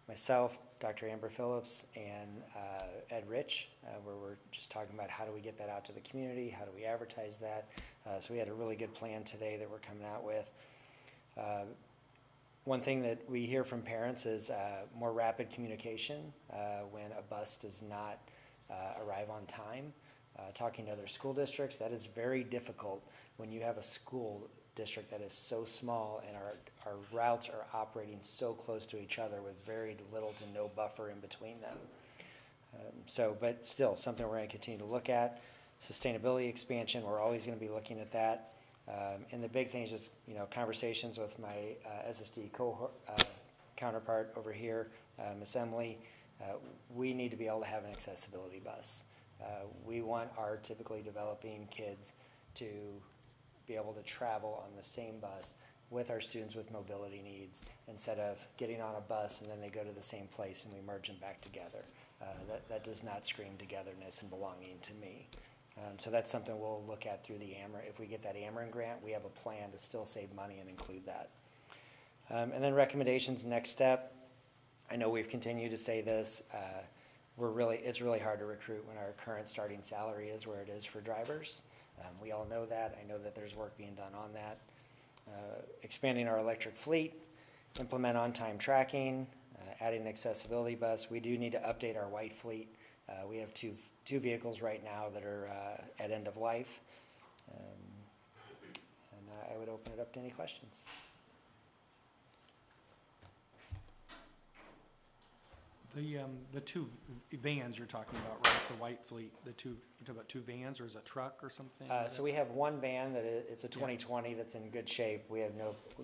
myself, Dr. Amber Phillips, and Ed Rich, where we're just talking about how do we get that out to the community, how do we advertise that. So we had a really good plan today that we're coming out with. One thing that we hear from parents is more rapid communication when a bus does not arrive on time. Talking to other school districts, that is very difficult when you have a school district that is so small and our routes are operating so close to each other with very little to no buffer in between them. But still, something we're going to continue to look at. Sustainability expansion, we're always going to be looking at that. And the big thing is just, conversations with my SSD counterpart over here, Miss Emily. We need to be able to have an accessibility bus. We want our typically developing kids to be able to travel on the same bus with our students with mobility needs, instead of getting on a bus and then they go to the same place and we merge them back together. That does not scream togetherness and belonging to me. So that's something we'll look at through the Ameren. If we get that Ameren grant, we have a plan to still save money and include that. And then recommendations, next step. I know we've continued to say this. It's really hard to recruit when our current starting salary is where it is for drivers. We all know that. I know that there's work being done on that. Expanding our electric fleet, implement on-time tracking, adding an accessibility bus. We do need to update our white fleet. We have two vehicles right now that are at end of life. And I would open it up to any questions. The two vans you're talking about, right? The white fleet, you're talking about two vans, or is it a truck or something? So we have one van that it's a 2020 that's in good shape. We have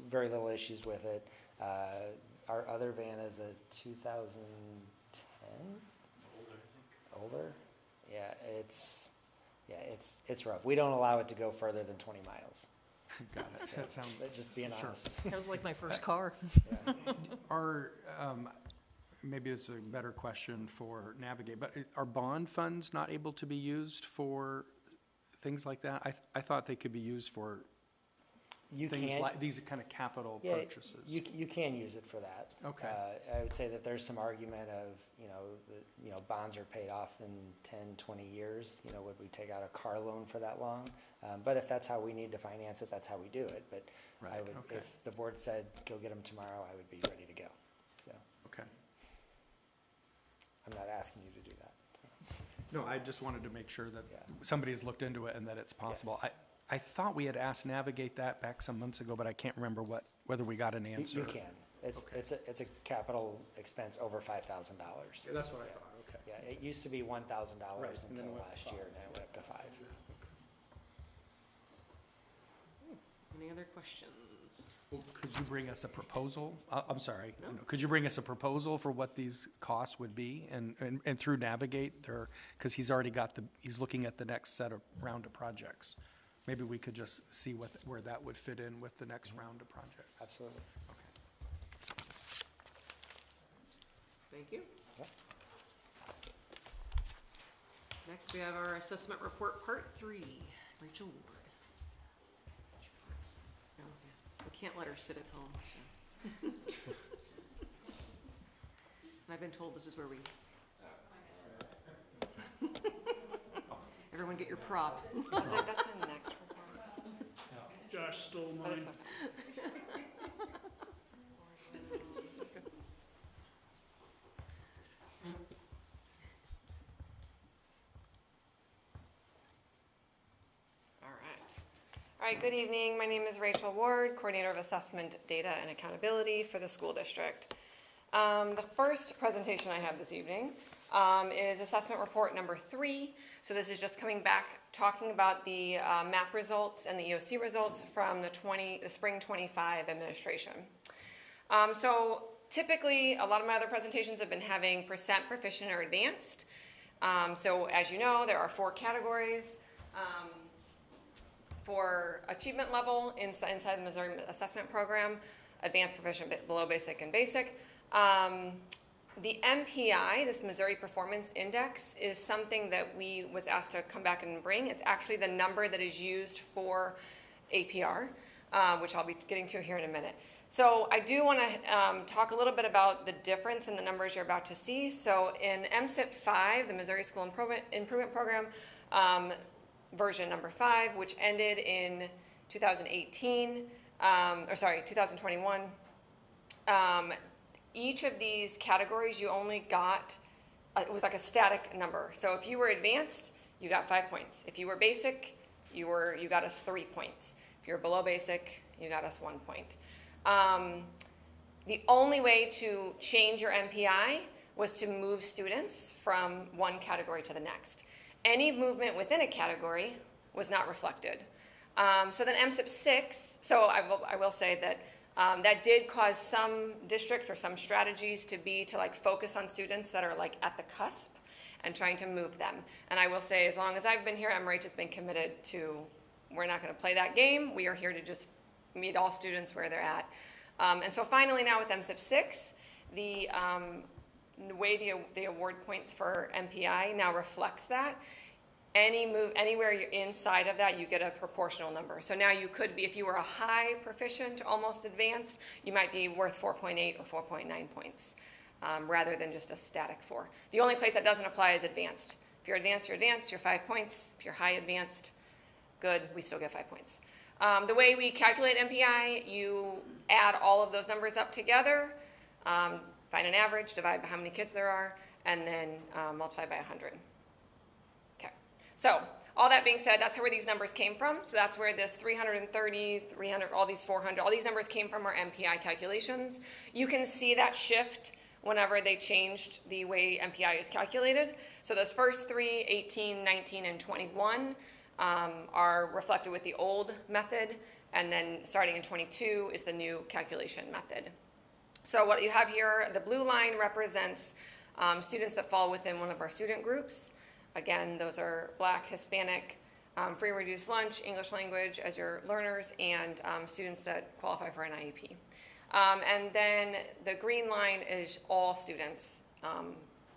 very little issues with it. Our other van is a 2010. Older? Yeah, it's rough. We don't allow it to go further than 20 miles. Got it. That sounds. Just being honest. That was like my first car. Yeah. Maybe it's a better question for Navigate, but are bond funds not able to be used for things like that? I thought they could be used for things like these kind of capital purchases. You can use it for that. Okay. I would say that there's some argument of, bonds are paid off in 10, 20 years. Would we take out a car loan for that long? But if that's how we need to finance it, that's how we do it. But right. If the board said, go get them tomorrow, I would be ready to go. So. Okay. I'm not asking you to do that. So. No, I just wanted to make sure that somebody's looked into it and that it's possible. Yes. I thought we had asked Navigate that back some months ago, but I can't remember whether we got an answer. You can. It's a capital expense over $5,000. Yeah, that's what I thought. Okay. Yeah, it used to be $1,000 Right, until last year, and then it went up to $5,000. Any other questions? Well, could you bring us a proposal? I'm sorry. No. Could you bring us a proposal for what these costs would be, and through Navigate, because he's already he's looking at the next round of projects. Maybe we could just see where that would fit in with the next round of projects. Absolutely. Okay. Thank you. Yep. Next, we have our assessment report, part 3. Rachel Ward. Oh, yeah. We can't let her sit at home, so. And I've been told this is where we. Everyone get your prop. That's my next report. Josh stole But mine. it's okay. All right, good evening. My name is Rachel Ward, Coordinator of Assessment, Data, and Accountability for the school district. The first presentation I have this evening is assessment report number 3. So this is just coming back, talking about the MAP results and the EOC results from the spring 25 administration. So typically, a lot of my other presentations have been having percent proficient or advanced. So as you know, there are 4 categories for achievement level inside the Missouri Assessment Program: advanced, proficient, below basic, and basic. The MPI, this Missouri Performance Index, is something that we was asked to come back and bring. It's actually the number that is used for APR, which I'll be getting to here in a minute. So I do want to talk a little bit about the difference in the numbers you're about to see. So in MSIP 5, the Missouri School Improvement Program, version number 5, which ended in 2018, 2021, each of these categories you only got, it was like a static number. So if you were advanced, you got 5 points. If you were basic, you got us 3 points. If you're below basic, you got us 1 point. The only way to change your MPI was to move students from one category to the next. Any movement within a category was not reflected. So then MSIP 6, so I will say that that did cause some districts or some strategies to like focus on students that are like at the cusp and trying to move them. And I will say, as long as I've been here, MRH has been committed to, we're not going to play that game. We are here to just meet all students where they're at. And so finally now with MSIP 6, the way the award points for MPI now reflects that. Anywhere you're inside of that, you get a proportional number. So now you could be, if you were a high proficient, almost advanced, you might be worth 4.8 or 4.9 points, rather than just a static 4. The only place that doesn't apply is advanced. If you're advanced, you're 5 points. If you're high advanced, good, we still get 5 points. The way we calculate MPI, you add all of those numbers up together, find an average, divide by how many kids there are, and then multiply by 100. Okay, so all that being said, that's where these numbers came from. So that's where this 330, 300, all these 400, all these numbers came from our MPI calculations. You can see that shift whenever they changed the way MPI is calculated. So those first 3, 18, 19, and 21, are reflected with the old method, and then starting in 22 is the new calculation method. So what you have here, the blue line represents students that fall within one of our student groups. Again, those are Black, Hispanic, free and reduced lunch, English language as your learners, and students that qualify for an IEP. And then the green line is all students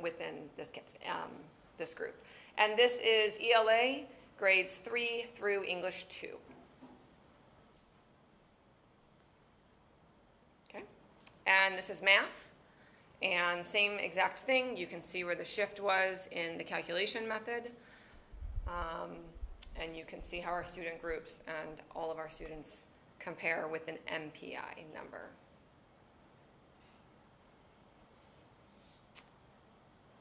within this group. And this is ELA, grades 3 through English 2. Okay, and this is math, and same exact thing. You can see where the shift was in the calculation method, and you can see how our student groups and all of our students compare with an MPI number.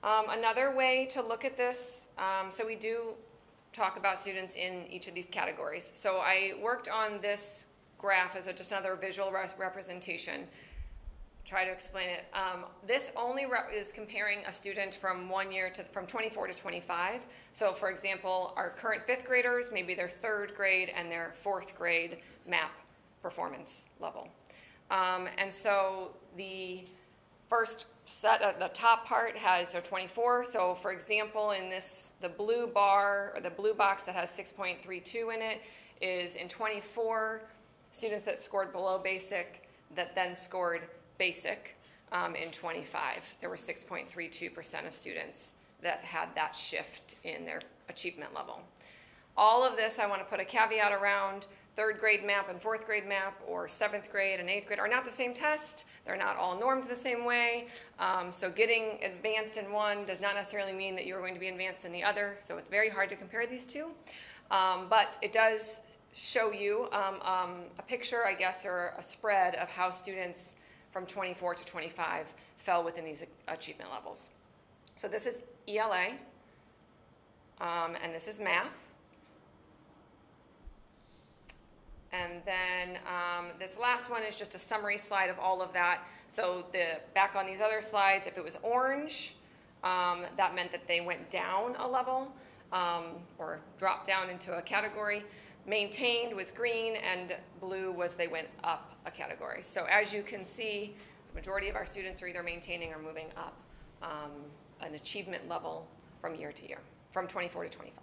Another way to look at this, so we do talk about students in each of these categories. So I worked on this graph as just another visual representation. Try to explain it. This only is comparing a student from 1 year from 24 to 25. So for example, our current 5th graders, maybe their 3rd grade and their 4th grade MAP performance level. And so the first set at the top part has their 24. So for example, in the blue bar, or the blue box that has 6.32 in it, is in 24 students that scored below basic that then scored basic in 25. There were 6.32% of students that had that shift in their achievement level. All of this, I want to put a caveat around. 3rd grade MAP and 4th grade MAP, or 7th grade and 8th grade, are not the same test. They're not all normed the same way. So getting advanced in one does not necessarily mean that you're going to be advanced in the other. So it's very hard to compare these two. But it does show you a picture, I guess, or a spread of how students from 24 to 25 fell within these achievement levels. So this is ELA, and this is math. And then this last one is just a summary slide of all of that. So back on these other slides, if it was orange, that meant that they went down a level or dropped down into a category. Maintained was green, and blue was they went up a category. So as you can see, the majority of our students are either maintaining or moving up an achievement level from year to year, from 24 to 25.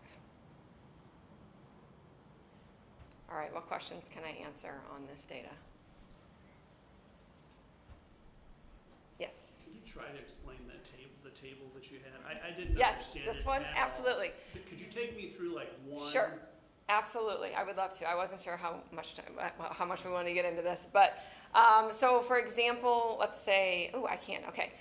All right, what questions can I answer on this data? Yes? Can you try to explain that the table that you had? I didn't Yes, understand this it one, at all. absolutely. Could you take me through like one? Sure, absolutely. I would love to. I wasn't sure how much we want to get into this, but so for example, let's say, oh, I can't. Okay,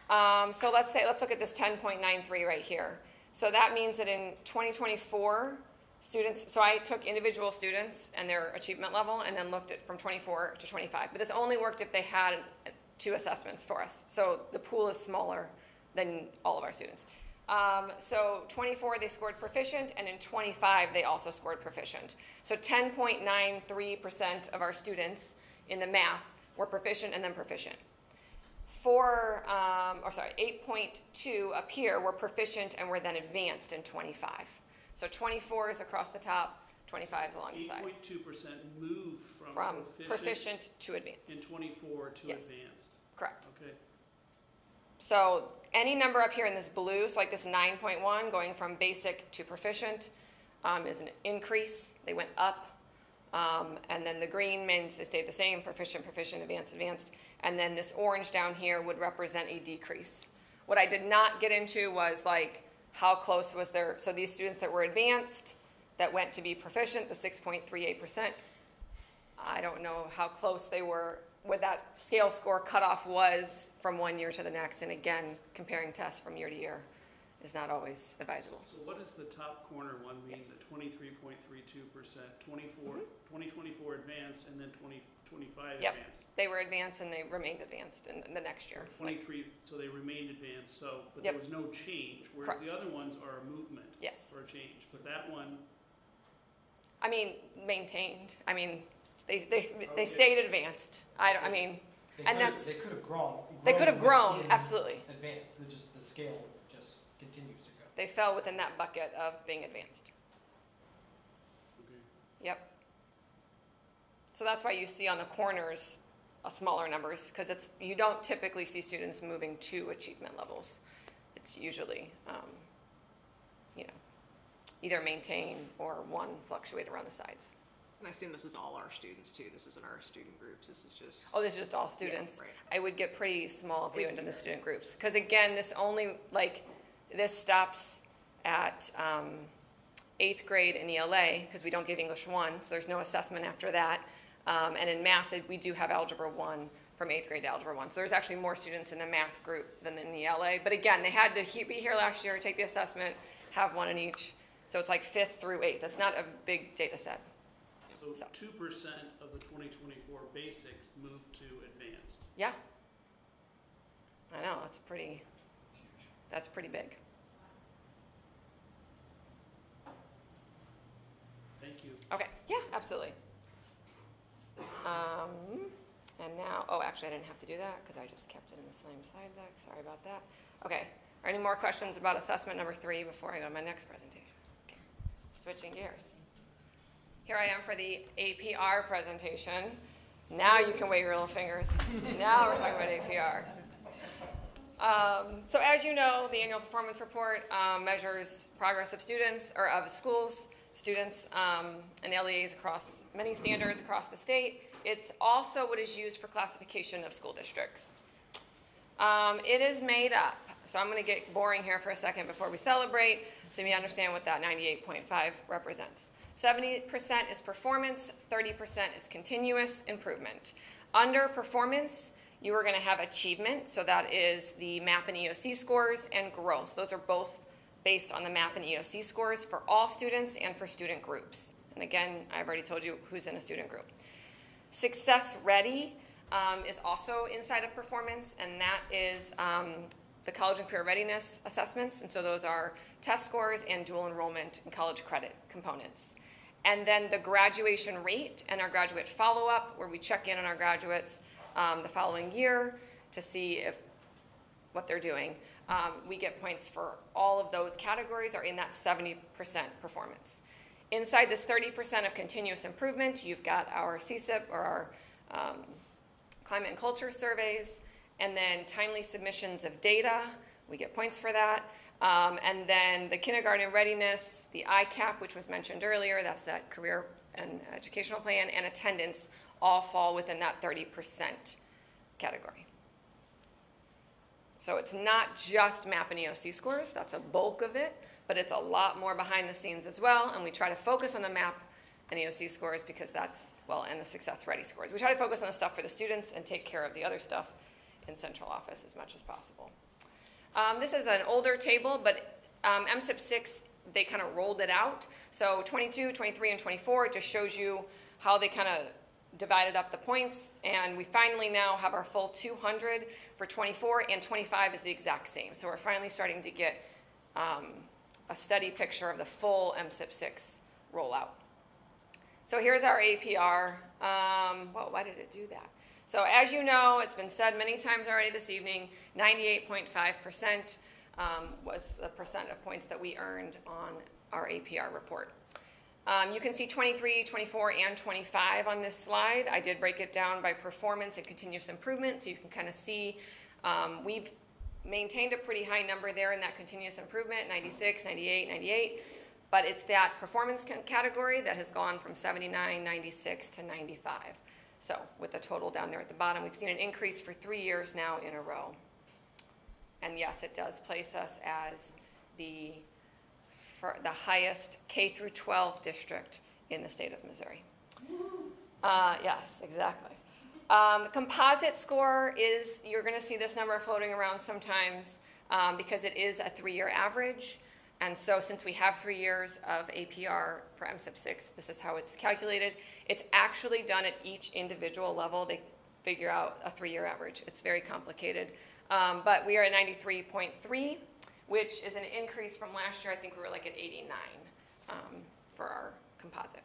so let's look at this 10.93 right here. So that means that in 2024, students. So I took individual students and their achievement level, and then looked at from 24 to 25. But this only worked if they had 2 assessments for us. So the pool is smaller than all of our students. So 24, they scored proficient, and in 25, they also scored proficient. So 10.93% of our students in the math were proficient and then proficient. 8.2 up here were proficient and were then advanced in 25. So 24 is across the top, 25 is along the side. 8.2% moved From proficient to advanced. In 24 to Yes. advanced. Correct. Okay. So any number up here in this blue, so like this 9.1 going from basic to proficient is an increase. They went up. And then the green means they stayed the same, proficient, proficient, advanced, advanced. And then this orange down here would represent a decrease. What I did not get into was like how close was their, so these students that were advanced that went to be proficient, the 6.38%, I don't know how close they were, what that scale score cutoff was from one year to the next. And again, comparing tests from year to year is not always advisable. So what does the top corner one mean, the 23.32%, 2024 advanced, and then 2025 Yep. advanced? They were advanced and they remained advanced in the next year. 23, so they remained advanced, but Yep. there was no change, whereas Correct. the other ones are a movement Yes. or a change. But that one, I mean, maintained. I mean, they stayed advanced. They could have grown. They could have grown, within absolutely. Advanced. The scale just continues to go. They fell within that bucket of being advanced. Yep. So that's why you see on the corners smaller numbers, because you don't typically see students moving to achievement levels. It's usually, either maintain or one fluctuate around the sides. And I assume this is all our students too. This isn't our student groups. This is just. Oh, this is just all students. Yeah, right. I would get pretty small if we went into the student groups. Because again, this stops at 8th grade in ELA, because we don't give English 1, so there's no assessment after that. And in math, we do have Algebra 1 from 8th grade to Algebra 1. So there's actually more students in the math group than in the ELA. But again, they had to be here last year, take the assessment, have one in each. So it's like 5th through 8th. It's not a big data set. so 2% of the 2024 basics moved to advanced. Yeah. I know, that's pretty big. Thank you. Okay, yeah, absolutely. And now, actually I didn't have to do that because I just kept it in the same slide deck. Sorry about that. Okay, are any more questions about assessment number 3 before I go to my next presentation? Okay, switching gears. Here I am for the APR presentation. Now you can wave your little fingers. Now we're talking about APR. So as you know, the annual performance report measures progress of students, or of schools, students, and LEAs across many standards across the state. It's also what is used for classification of school districts. It is made up, so I'm going to get boring here for a second before we celebrate, so you understand what that 98.5 represents. 70% is performance, 30% is continuous improvement. Under performance, you are going to have achievement, so that is the MAP and EOC scores, and growth. Those are both based on the MAP and EOC scores for all students and for student groups. And again, I've already told you who's in a student group. Success Ready is also inside of performance, and that is the college and career readiness assessments. And so those are test scores and dual enrollment and college credit components. And then the graduation rate and our graduate follow-up, where we check in on our graduates the following year to see what they're doing. we get points for all of those categories are in that 70% performance. Inside this 30% of continuous improvement, you've got our CSIP, or our climate and culture surveys, and then timely submissions of data. We get points for that. And then the kindergarten readiness, the ICAP, which was mentioned earlier, that's that career and educational plan, and attendance all fall within that 30% category. So it's not just MAP and EOC scores, that's a bulk of it, but it's a lot more behind the scenes as well, and we try to focus on the MAP and EOC scores because that's, well, and the Success Ready scores. We try to focus on the stuff for the students and take care of the other stuff in central office as much as possible. This is an older table, but MSIP 6, they kind of rolled it out. So 22, 23, and 24, it just shows you how they kind of divided up the points, and we finally now have our full 200 for 24, and 25 is the exact same. So we're finally starting to get a steady picture of the full MSIP 6 rollout. So here's our APR. Whoa, why did it do that? So as you know, it's been said many times already this evening, 98.5% was the percent of points that we earned on our APR report. You can see 23, 24, and 25 on this slide. I did break it down by performance and continuous improvement, so you can kind of see we've maintained a pretty high number there in that continuous improvement, 96, 98, 98, but it's that performance category that has gone from 79, 96 to 95. So with the total down there at the bottom, we've seen an increase for 3 years now in a row. And yes, it does place us as the highest K through 12 district in the state of Missouri. Yes, exactly. The composite score is, you're going to see this number floating around sometimes because it is a 3-year average. And so since we have 3 years of APR for MSIP 6, this is how it's calculated. It's actually done at each individual level. They figure out a 3-year average. It's very complicated. But we are at 93.3, which is an increase from last year. I think we were like at 89 for our composite.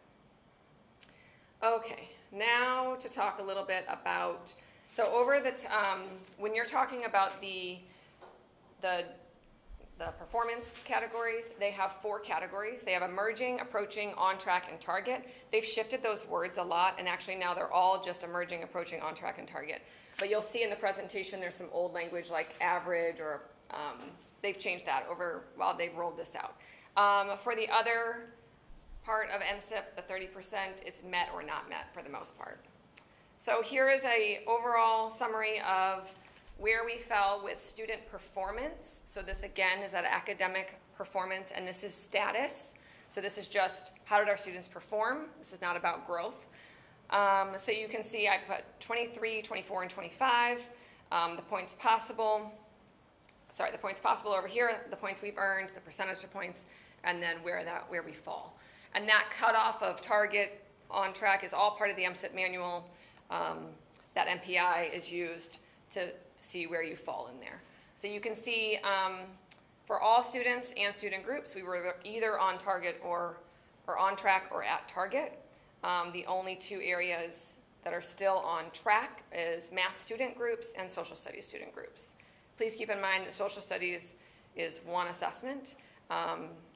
Okay, now to talk a little bit about, so over the, when you're talking about the performance categories, they have 4 categories. They have emerging, approaching, on track, and target. They've shifted those words a lot, and actually now they're all just emerging, approaching, on track, and target. But you'll see in the presentation there's some old language like average, or they've changed that over while they've rolled this out. For the other part of MSIP, the 30%, it's met or not met for the most part. So here is a overall summary of where we fell with student performance. So this again is that academic performance, and this is status. So this is just how did our students perform. This is not about growth. So you can see I put 23, 24, and 25, the points possible. Sorry, the points possible over here, the points we've earned, the percentage of points, and then where we fall. And that cutoff of target on track is all part of the MSIP manual. That MPI is used to see where you fall in there. So you can see for all students and student groups, we were either on target or on track or at target. The only 2 areas that are still on track is math student groups and social studies student groups. Please keep in mind that social studies is one assessment.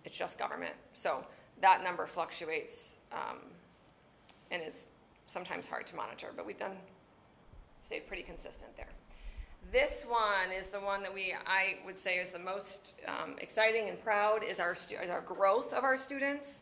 It's just government. So that number fluctuates and is sometimes hard to monitor, but we've stayed pretty consistent there. This one is the one that I would say is the most exciting and proud is our growth of our students.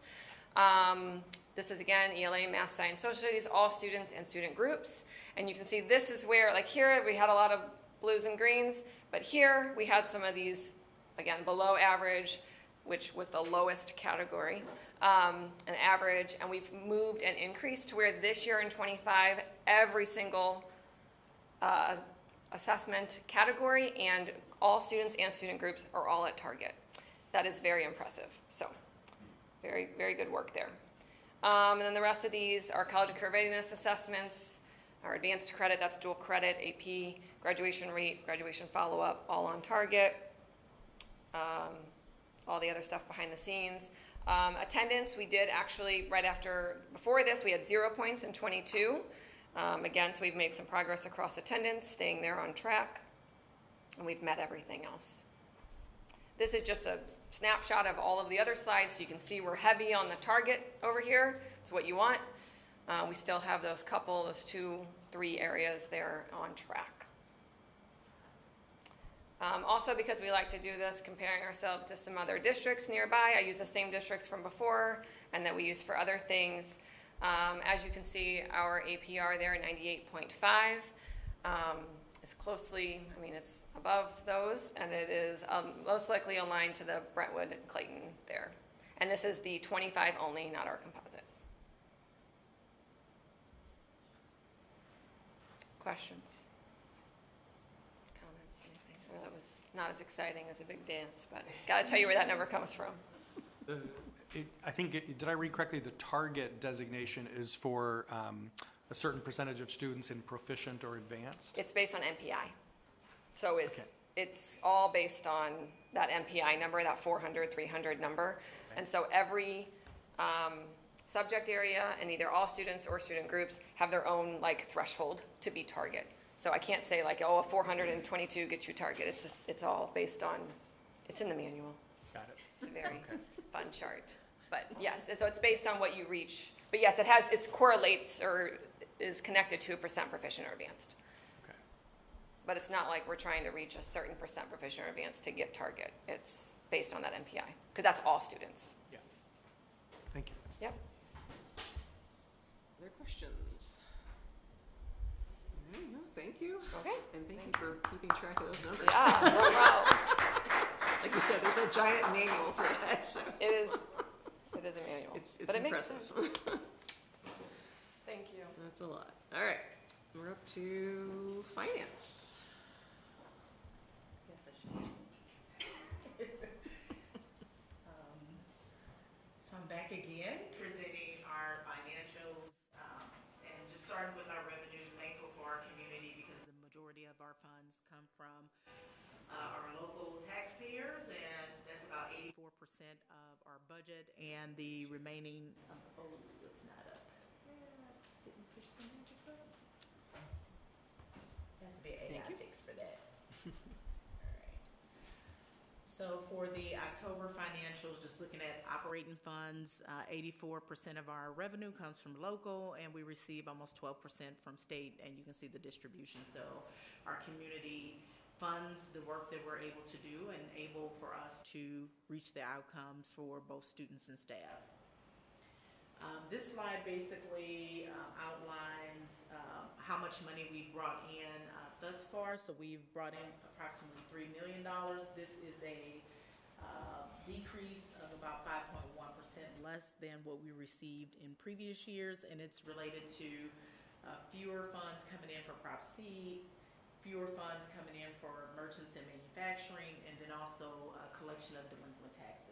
This is again ELA, Math, Science, Social Studies, all students and student groups. And you can see this is where, like here, we had a lot of blues and greens, but here we had some of these, again, below average, which was the lowest category, an average, and we've moved and increased to where this year in 25, every single assessment category and all students and student groups are all at target. That is very impressive. So very, very good work there. And then the rest of these are college and career readiness assessments, our advanced credit, that's dual credit, AP, graduation rate, graduation follow-up, all on target. All the other stuff behind the scenes. Attendance, we did actually, before this, we had 0 points in 22. Again, so we've made some progress across attendance, staying there on track, and we've met everything else. This is just a snapshot of all of the other slides. So you can see we're heavy on the target over here. It's what you want. We still have those 2, 3 areas there on track. Also, because we like to do this, comparing ourselves to some other districts nearby, I use the same districts from before and that we use for other things. As you can see, our APR there, 98.5, is closely, I mean, it's above those, and it is most likely aligned to the Brentwood and Clayton there. And this is the 25 only, not our composite. Questions? Comments? Anything? I know that was not as exciting as a big dance, but gotta tell you where that number comes from. I think, did I read correctly, the target designation is for a certain percentage of students in proficient or advanced? It's based on MPI. So it's all based on that MPI number, that 400, 300 number. And so every subject area and either all students or student groups have their own like threshold to be target. So I can't say like, oh, a 422 gets you target. It's just, it's all based on, it's in the manual. Got it. It's a very fun chart. But yes, so it's based on what you reach. But yes, it correlates or is connected to a percent proficient or advanced. Okay. But it's not like we're trying to reach a certain percent proficient or advanced to get target. It's based on that MPI, because that's all students. Yeah. Thank you. Yep. Other questions? No, thank you. Okay. And thank you for keeping track of those numbers. Yeah, no problem. Like you said, there's a giant manual for that. So. It is a manual. It's but it impressive. Makes sense. Thank you. That's a lot. All right, we're up to finance. Yes, I should. So I'm back again, presenting our financials, and just starting with our revenue. Thankful for our community because the majority of our funds come from our local taxpayers, and that's about 84% of our budget, and the remaining, oh, it's not up. Didn't push the magic button. Has to be an AI fix for that. All right. So for the October financials, just looking at operating funds, 84% of our revenue comes from local, and we receive almost 12% from state, and you can see the distribution. So our community funds the work that we're able to do and able for us to reach the outcomes for both students and staff. This slide basically outlines how much money we brought in thus far. So we've brought in approximately $3 million. This is a decrease of about 5.1% less than what we received in previous years, and it's related to fewer funds coming in for Prop C, fewer funds coming in for merchants and manufacturing, and then also a collection of delinquent taxes.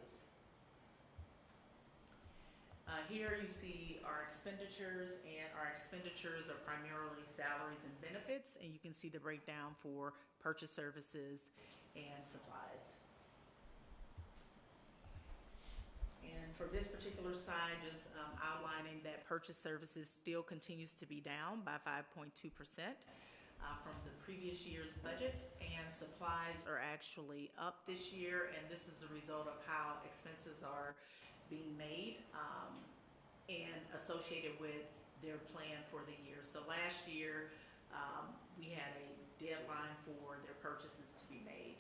Here you see our expenditures, and our expenditures are primarily salaries and benefits, and you can see the breakdown for purchase services and supplies. And for this particular slide, just outlining that purchase services still continues to be down by 5.2%. From the previous year's budget, and supplies are actually up this year, and this is a result of how expenses are being made and associated with their plan for the year. So last year we had a deadline for their purchases to be made,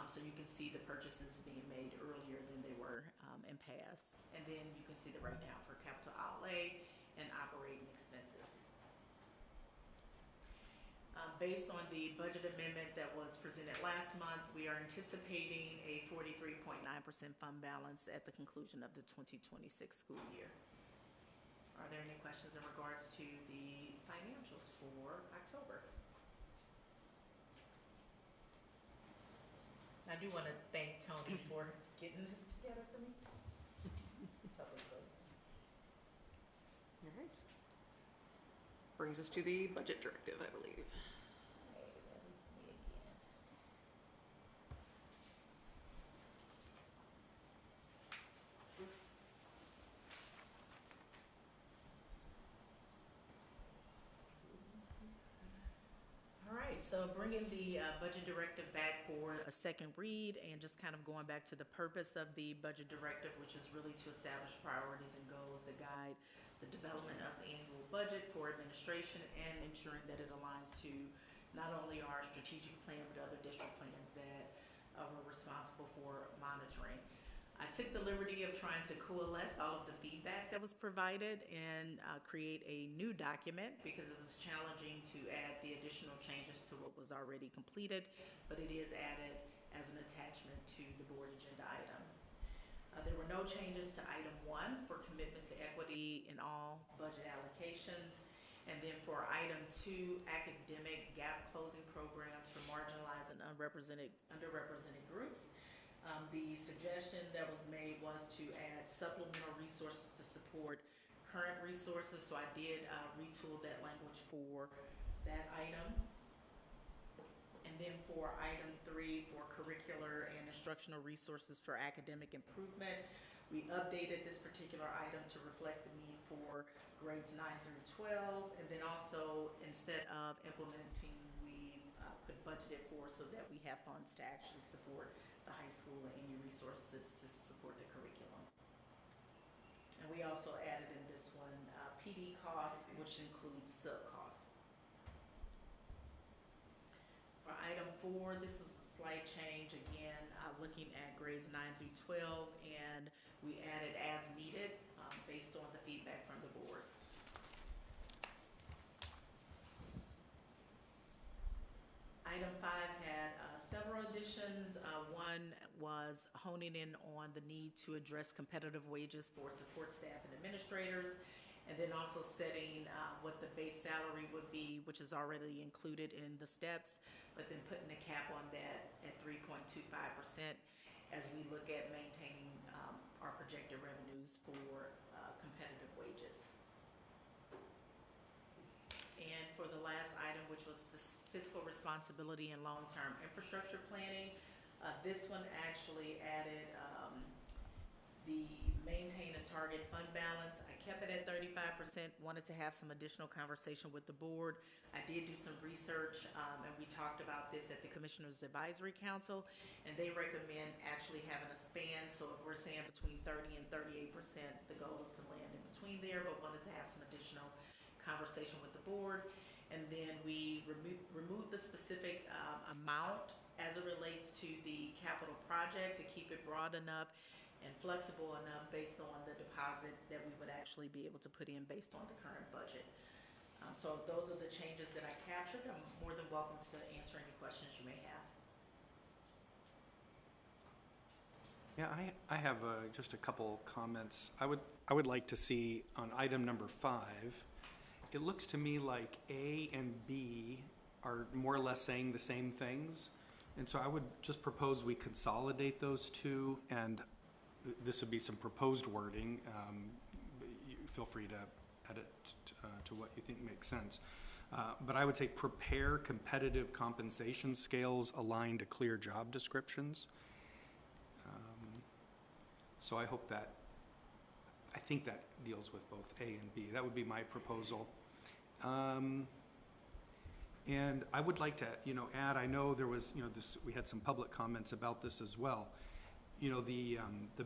so you can see the purchases being made earlier than they were in past, and then you can see the breakdown for capital outlay and operating expenses. Based on the budget amendment that was presented last month, we are anticipating a 43.9% fund balance at the conclusion of the 2026 school year. Are there any questions in regards to the financials for October? I do want to thank Tony for getting this together for me. All right. Brings us to the budget directive, I believe. All right, right, so bringing the budget directive back for a second read and just kind of going back to the purpose of the budget directive, which is really to establish priorities and goals that guide the development of the annual budget for administration and ensuring that it aligns to not only our strategic plan, but other district plans that we're responsible for monitoring. I took the liberty of trying to coalesce all of the feedback that was provided and create a new document because it was challenging to add the additional changes to what was already completed, but it is added as an attachment to the board agenda item. There were no changes to item 1 for commitment to equity in all budget allocations. And then for item 2, academic gap closing programs for marginalized and underrepresented groups. The suggestion that was made was to add supplemental resources to support current resources. So I did retool that language for that item. And then for item 3, for curricular and instructional resources for academic improvement, we updated this particular item to reflect the need for grades 9 through 12. And then also, instead of implementing, we put budgeted for so that we have funds to actually support the high school and any resources to support the curriculum. And we also added in this one PD costs, which includes sub costs. For item 4, this was a slight change again, looking at grades 9 through 12, and we added as needed based on the feedback from the board. Item 5 had several additions. One was honing in on the need to address competitive wages for support staff and administrators, and then also setting what the base salary would be, which is already included in the steps, but then putting a cap on that at 3.25% as we look at maintaining our projected revenues for competitive wages. And for the last item, which was fiscal responsibility and long-term infrastructure planning, this one actually added the maintain a target fund balance. I kept it at 35%, wanted to have some additional conversation with the board. I did do some research, and we talked about this at the Commissioners Advisory Council, and they recommend actually having a span. So if we're saying between 30 and 38%, the goal is to land in between there, but wanted to have some additional conversation with the board. And then we removed the specific amount as it relates to the capital project to keep it broad enough and flexible enough based on the deposit that we would actually be able to put in based on the current budget. So those are the changes that I captured. I'm more than welcome to answer any questions you may have. Yeah, I have just a couple comments. I would like to see on item number 5, it looks to me like A and B are more or less saying the same things. And so I would just propose we consolidate those two, and this would be some proposed wording. You feel free to edit to what you think makes sense. But I would say prepare competitive compensation scales aligned to clear job descriptions. So I hope that, I think that deals with both A and B. That would be my proposal. And I would like to, add, I know there was, we had some public comments about this as well. The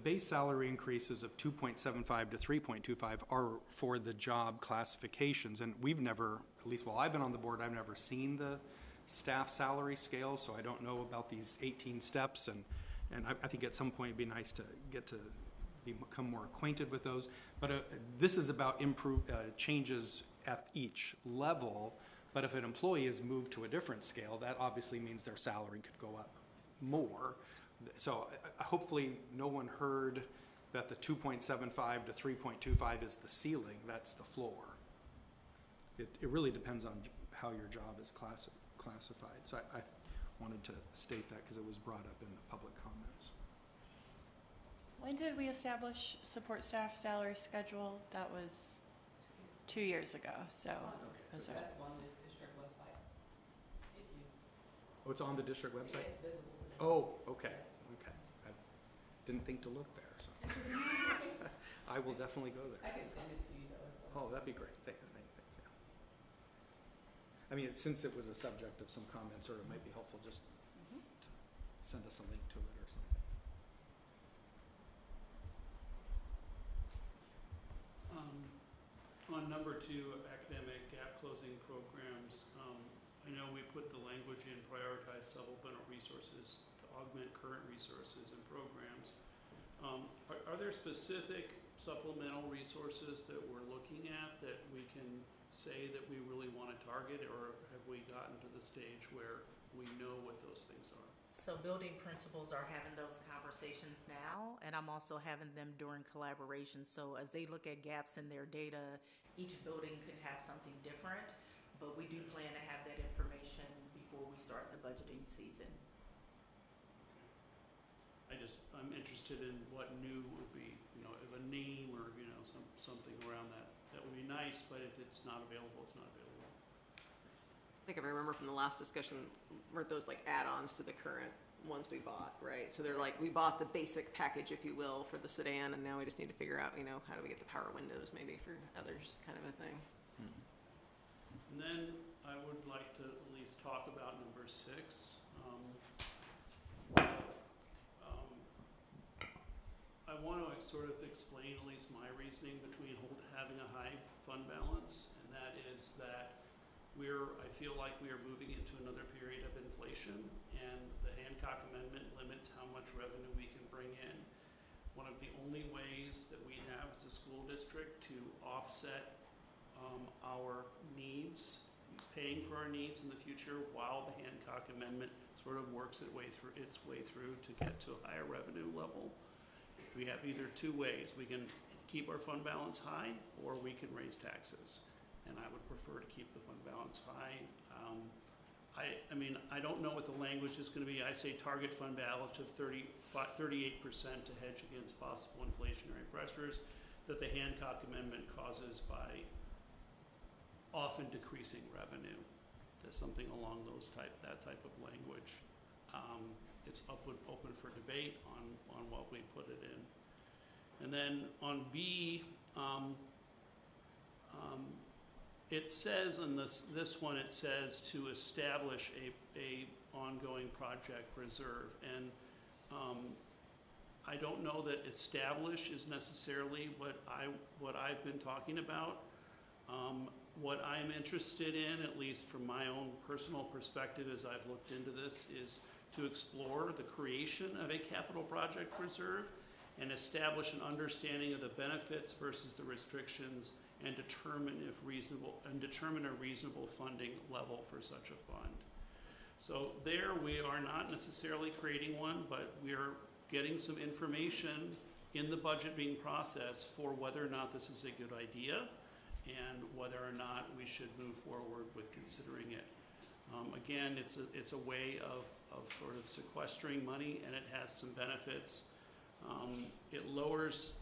base salary increases of 2.75 to 3.25 are for the job classifications. And we've never, at least while I've been on the board, I've never seen the staff salary scale. So I don't know about these 18 steps. And I think at some point it'd be nice to get to become more acquainted with those. But this is about changes at each level. But if an employee is moved to a different scale, that obviously means their salary could go up more. So hopefully no one heard that the 2.75 to 3.25 is the ceiling, that's the floor. It really depends on how your job is classified. So I wanted to state that because it was brought up in the public comments. When did we establish support staff salary schedule? That was 2 years ago, so. That's on the district website. If you. Oh, it's on the district website? It's visible. Oh, okay, okay. I didn't think to look there, so. I will definitely go there. I can send it to you though. So. Oh, that'd be great. Thanks, yeah. I mean, since it was a subject of some comments, or it might be helpful just to send us a link to it or something. On number 2, academic gap closing programs, I know we put the language in prioritize supplemental resources to augment current resources and programs. Are there specific supplemental resources that we're looking at that we can say that we really want to target, or have we gotten to the stage where we know what those things are? So building principals are having those conversations now, and I'm also having them during collaboration. So as they look at gaps in their data, each building could have something different, but we do plan to have that information before we start the budgeting season. I'm interested in what new would be, if a name or, something around that. That would be nice, but if it's not available, it's not available. I think I remember from the last discussion, weren't those like add-ons to the current ones we bought, right? So they're like, we bought the basic package, if you will, for the sedan, and now we just need to figure out, how do we get the power windows maybe for others, kind of a thing. And then I would like to at least talk about number 6. I want to sort of explain at least my reasoning between having a high fund balance, and that is that I feel like we are moving into another period of inflation, and the Hancock Amendment limits how much revenue we can bring in. One of the only ways that we have as a school district to offset our needs, paying for our needs in the future while the Hancock Amendment sort of works its way through to get to a higher revenue level. We have either 2 ways. We can keep our fund balance high, or we can raise taxes. And I would prefer to keep the fund balance high. I don't know what the language is going to be. I say target fund balance of 38% to hedge against possible inflationary pressures that the Hancock Amendment causes by often decreasing revenue. There's something along that type of language. It's open for debate on what we put it in. And then on B, it says on this one, it says to establish a ongoing project reserve. And I don't know that establish is necessarily what I've been talking about. What I'm interested in, at least from my own personal perspective as I've looked into this, is to explore the creation of a capital project reserve and establish an understanding of the benefits versus the restrictions, and determine a reasonable funding level for such a fund. So there we are not necessarily creating one, but we are getting some information in the budget being processed for whether or not this is a good idea and whether or not we should move forward with considering it. Again, it's a way of sort of sequestering money, and it has some benefits. It lowers,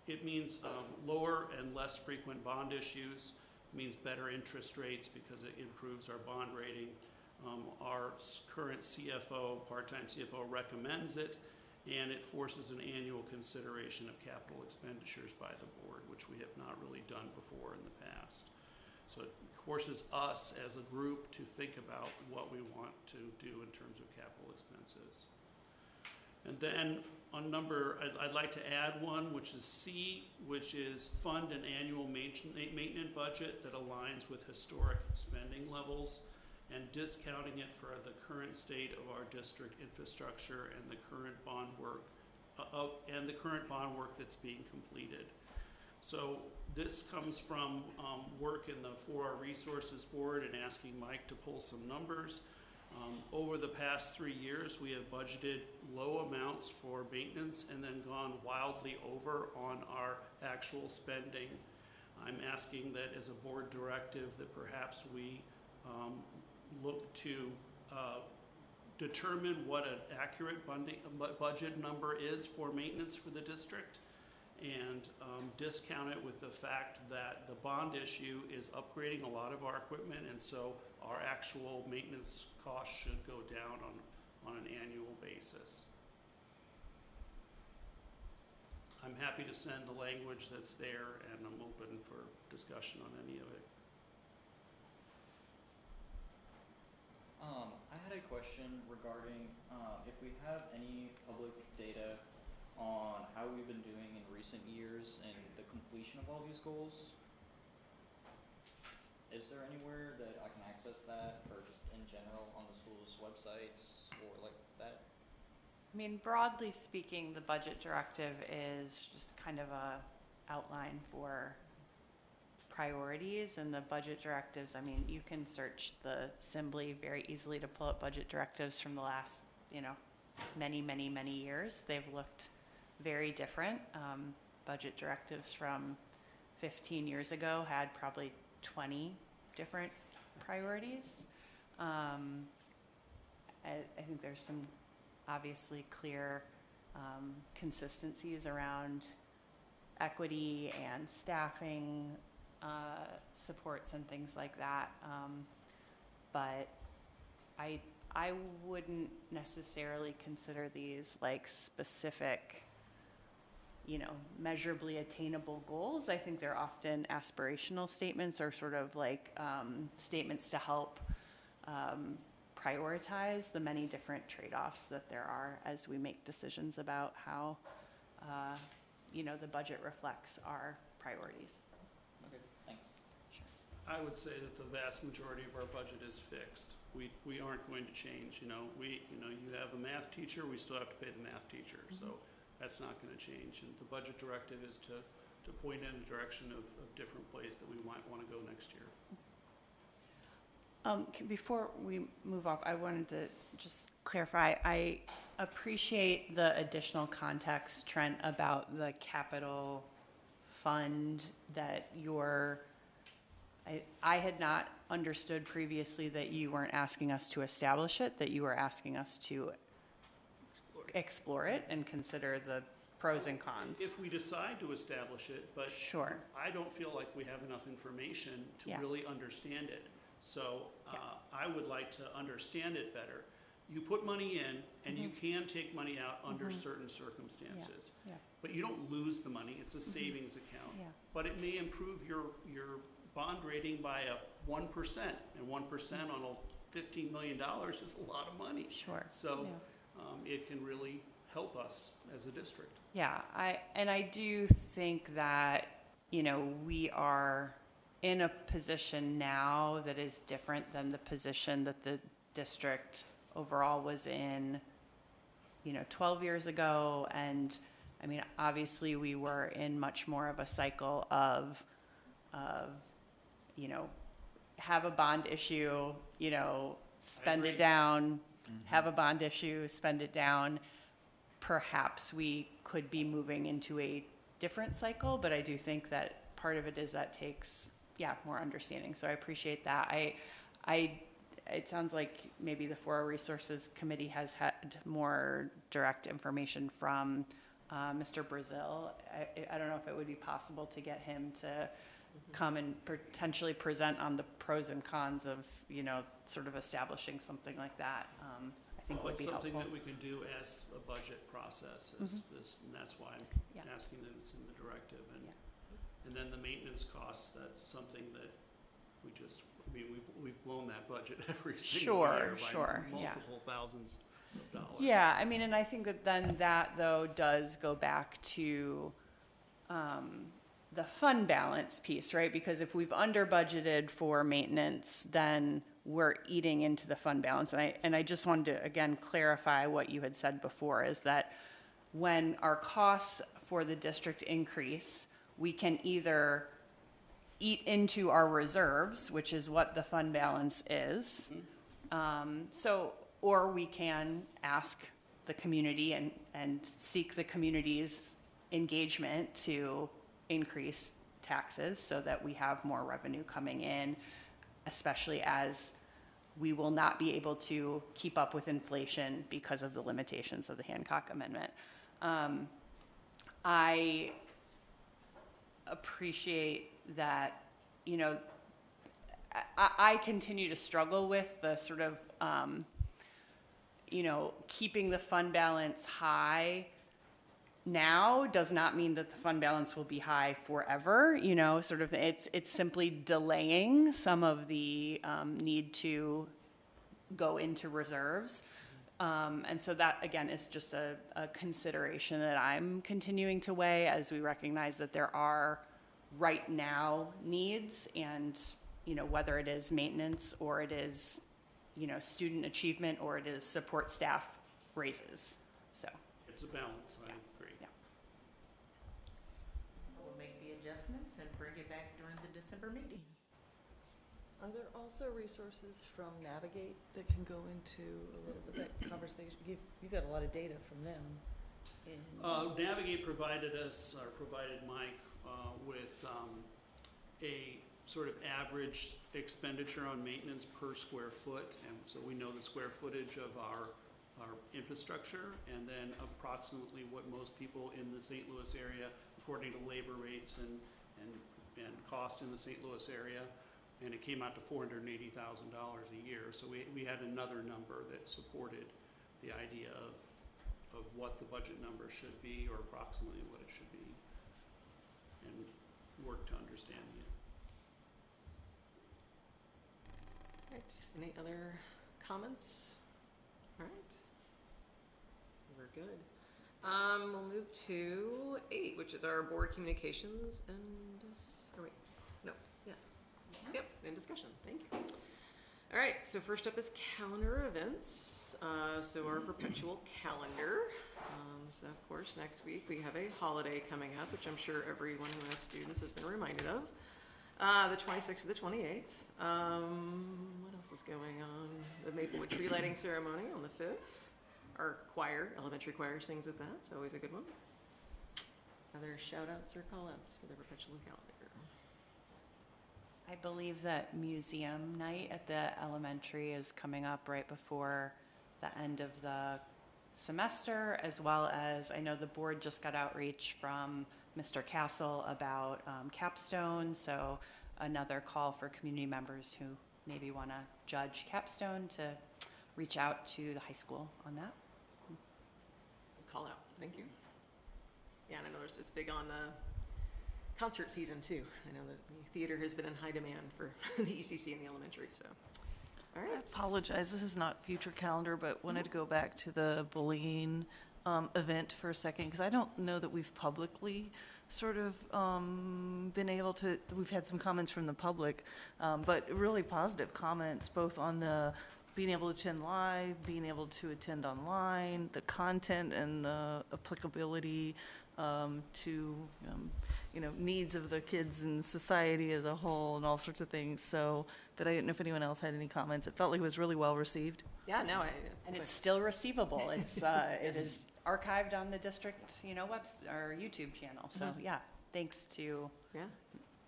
it means lower and less frequent bond issues, means better interest rates because it improves our bond rating. Our current CFO, part-time CFO, recommends it, and it forces an annual consideration of capital expenditures by the board, which we have not really done before in the past. So it forces us as a group to think about what we want to do in terms of capital expenses. And then on I'd like to add one, which is C, which is fund an annual maintenance budget that aligns with historic spending levels and discounting it for the current state of our district infrastructure and the current bond work that's being completed. So this comes from work in the 4R Resources Board and asking Mike to pull some numbers. Over the past 3 years, we have budgeted low amounts for maintenance and then gone wildly over on our actual spending. I'm asking that as a board directive that perhaps we look to determine what an accurate budget number is for maintenance for the district, and discount it with the fact that the bond issue is upgrading a lot of our equipment, and so our actual maintenance costs should go down on an annual basis. I'm happy to send the language that's there, and I'm open for discussion on any of it. question regarding if we have any public data on how we've been doing in recent years and the completion of all these goals. Is there anywhere that I can access that, or just in general on the school's websites or like that? I mean, broadly speaking, the budget directive is just kind of a outline for priorities, and the budget directives, I mean, you can search the Assembly very easily to pull up budget directives from the last, many years. They've looked very different. Budget directives from 15 years ago had probably 20 different priorities. I think there's some obviously clear consistencies around equity and staffing supports and things like that. But I wouldn't necessarily consider these like specific, measurably attainable goals. I think they're often aspirational statements or sort of like statements to help prioritize the many different trade-offs that there are as we make decisions about how, the budget reflects our priorities. Okay, thanks. Sure. I would say that the vast majority of our budget is fixed. We aren't going to change, you have a math teacher, we still have to pay the math teacher, so that's not gonna change. And the budget directive is to point in the direction of different places that we might wanna go next year. Before we move off, I wanted to just clarify, I appreciate the additional context, Trent, about the capital fund that I had not understood previously that you weren't asking us to establish it, that you were asking us to explore it and consider the pros and cons. If we decide to establish it, but sure. I don't feel like we have enough information to really understand it. So I would like to understand it better. You put money in, and you can take money out under certain circumstances. But you don't lose the money. It's a savings account. But it may improve your bond rating by 1%, and 1% on a $15 million is a lot of money. Sure. So it can really help us as a district. Yeah, I do think that, we are in a position now that is different than the position that the district overall was in, 12 years ago. And I mean, obviously we were in much more of a cycle of have a bond issue, spend it down, have a bond issue, spend it down. Perhaps we could be moving into a different cycle, but I do think that part of it is that takes, more understanding. So I appreciate that. It sounds like maybe the For Our Resources Committee has had more direct information from Mr. Brazil. I don't know if it would be possible to get him to come and potentially present on the pros and cons of, sort of establishing something like that. I think would be helpful. It's something that we can do as a budget process, and that's why I'm asking that it's in the directive. And then the maintenance costs, that's something that we've blown that budget every single year by multiple thousands of dollars. Yeah, I mean, and I think that then that, though, does go back to the fund balance piece, right? Because if we've under budgeted for maintenance, then we're eating into the fund balance. And I just wanted to, again, clarify what you had said before, is that when our costs for the district increase, we can either eat into our reserves, which is what the fund balance is. Or we can ask the community and seek the community's engagement to increase taxes so that we have more revenue coming in, especially as we will not be able to keep up with inflation because of the limitations of the Hancock Amendment. I appreciate that, I continue to struggle with the sort of, keeping the fund balance high now does not mean that the fund balance will be high forever, sort of it's simply delaying some of the need to go into reserves. And so that, again, is just a consideration that I'm continuing to weigh as we recognize that there are right now needs, and, you know, whether it is maintenance or it is, you know, student achievement or it is support staff raises. So It's a balance, I agree. Yeah. We'll make the adjustments and bring it back during the December meeting. Are there also resources from Navigate that can go into a little bit of that conversation? You've got a lot of data from them. Navigate provided Mike with a sort of average expenditure on maintenance per square foot, and so we know the square footage of our infrastructure, and then approximately what most people in the St. Louis area, according to labor rates and costs in the St. Louis area. And it came out to $480,000 a year. So we had another number that supported the idea of what the budget number should be, or approximately what it should be, and work to understanding it. Right, any other comments? All right, we're good. We'll move to 8, which is our board communications and, Yep, in discussion, thank you. All right, so first up is calendar events. So our perpetual calendar. So of course, next week we have a holiday coming up, which I'm sure everyone who has students has been reminded of. The 26th to the 28th. What else is going on? The Maplewood tree lighting ceremony on the 5th. Our choir, elementary choir, sings at that. It's always a good one. Other shout outs or call outs for the perpetual calendar? I believe that museum night at the elementary is coming up right before the end of the semester, as well as I know the board just got outreach from Mr. Castle about capstone, so another call for community members who maybe want to judge capstone to reach out to the high school on that. Call out, thank you. Yeah, and I know it's big on concert season too. I know that the theater has been in high demand for the ECC in the elementary, so. All right. I apologize, this is not future calendar, but wanted to go back to the bullying event for a second, because I don't know that we've publicly sort of been able to, we've had some comments from the public, but really positive comments, both on the being able to attend live, being able to attend online, the content and the applicability to you know, needs of the kids and society as a whole and all sorts of things. So, but I didn't know if anyone else had any comments. It felt like it was really well received. Yeah, no, and it's still receivable. It's it is archived on the district, you know, or YouTube channel. So yeah, thanks to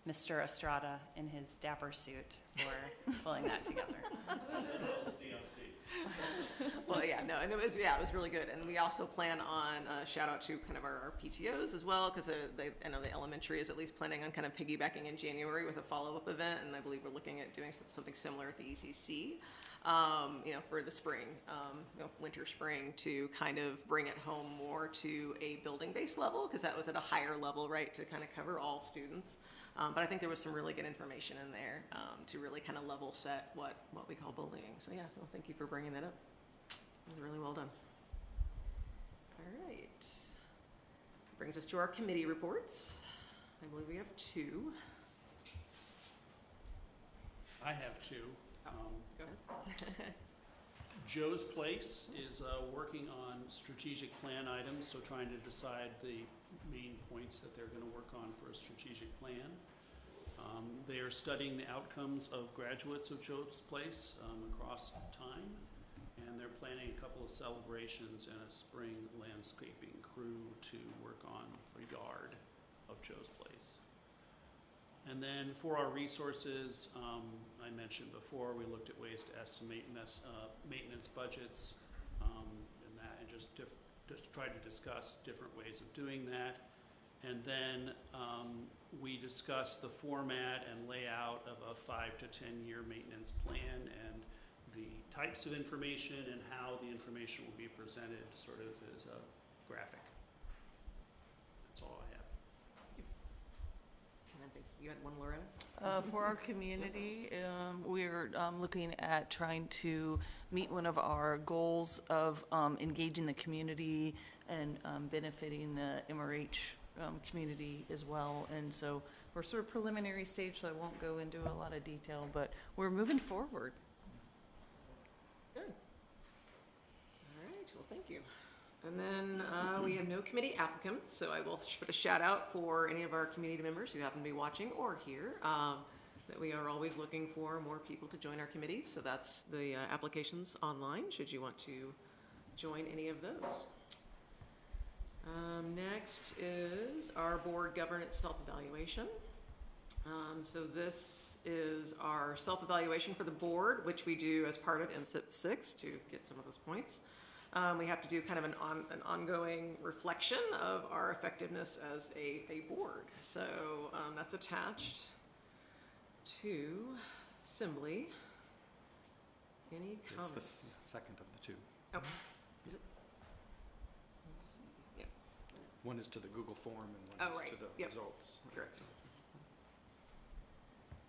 Mr. Estrada in his dapper suit for pulling that together. Well, yeah, no, and it was really good. And we also plan on shout out to kind of our PTOs as well, because I know the elementary is at least planning on kind of piggybacking in January with a follow-up event, and I believe we're looking at doing something similar at the ECC, you know, for the spring, you know, winter, spring, to kind of bring it home more to a building-based level, because that was at a higher level, right, to kind of cover all students. But I think there was some really good information in there to really kind of level set what we call bullying. So yeah, well, thank you for bringing that up. It was really well done. All right. Brings us to our committee reports. I believe we have 2. I have 2. Go ahead. Joe's Place is working on strategic plan items, so trying to decide the main points that they're going to work on for a strategic plan. They are studying the outcomes of graduates of Joe's Place across time, and they're planning a couple of celebrations and a spring landscaping crew to work on a yard of Joe's Place. And then for our resources, I mentioned before, we looked at ways to estimate maintenance budgets and just try to discuss different ways of doing that. And then we discussed the format and layout of a 5 to 10 year maintenance plan, and the types of information and how the information will be presented sort of as a graphic. That's all I have. And then think you had one, Laura? For our community, we're looking at trying to meet one of our goals of engaging the community and benefiting the MRH community as well. And so we're sort of preliminary stage, so I won't go into a lot of detail, but we're moving forward. Good. All right, well, thank you. And then we have no committee applicants, so I will put a shout out for any of our community members who happen to be watching or here, that we are always looking for more people to join our committees. So that's the applications online, should you want to join any of those. Next is our board governance self-evaluation. So this is our self-evaluation for the board, which we do as part of MSIP 6 to get some of those points. We have to do kind of an ongoing reflection of our effectiveness as a board. So that's attached to Assembly. Any comments? It's the second of the two. Oh, is it? Let's see. Yeah. One is to the Google form and one is to the results. Correct.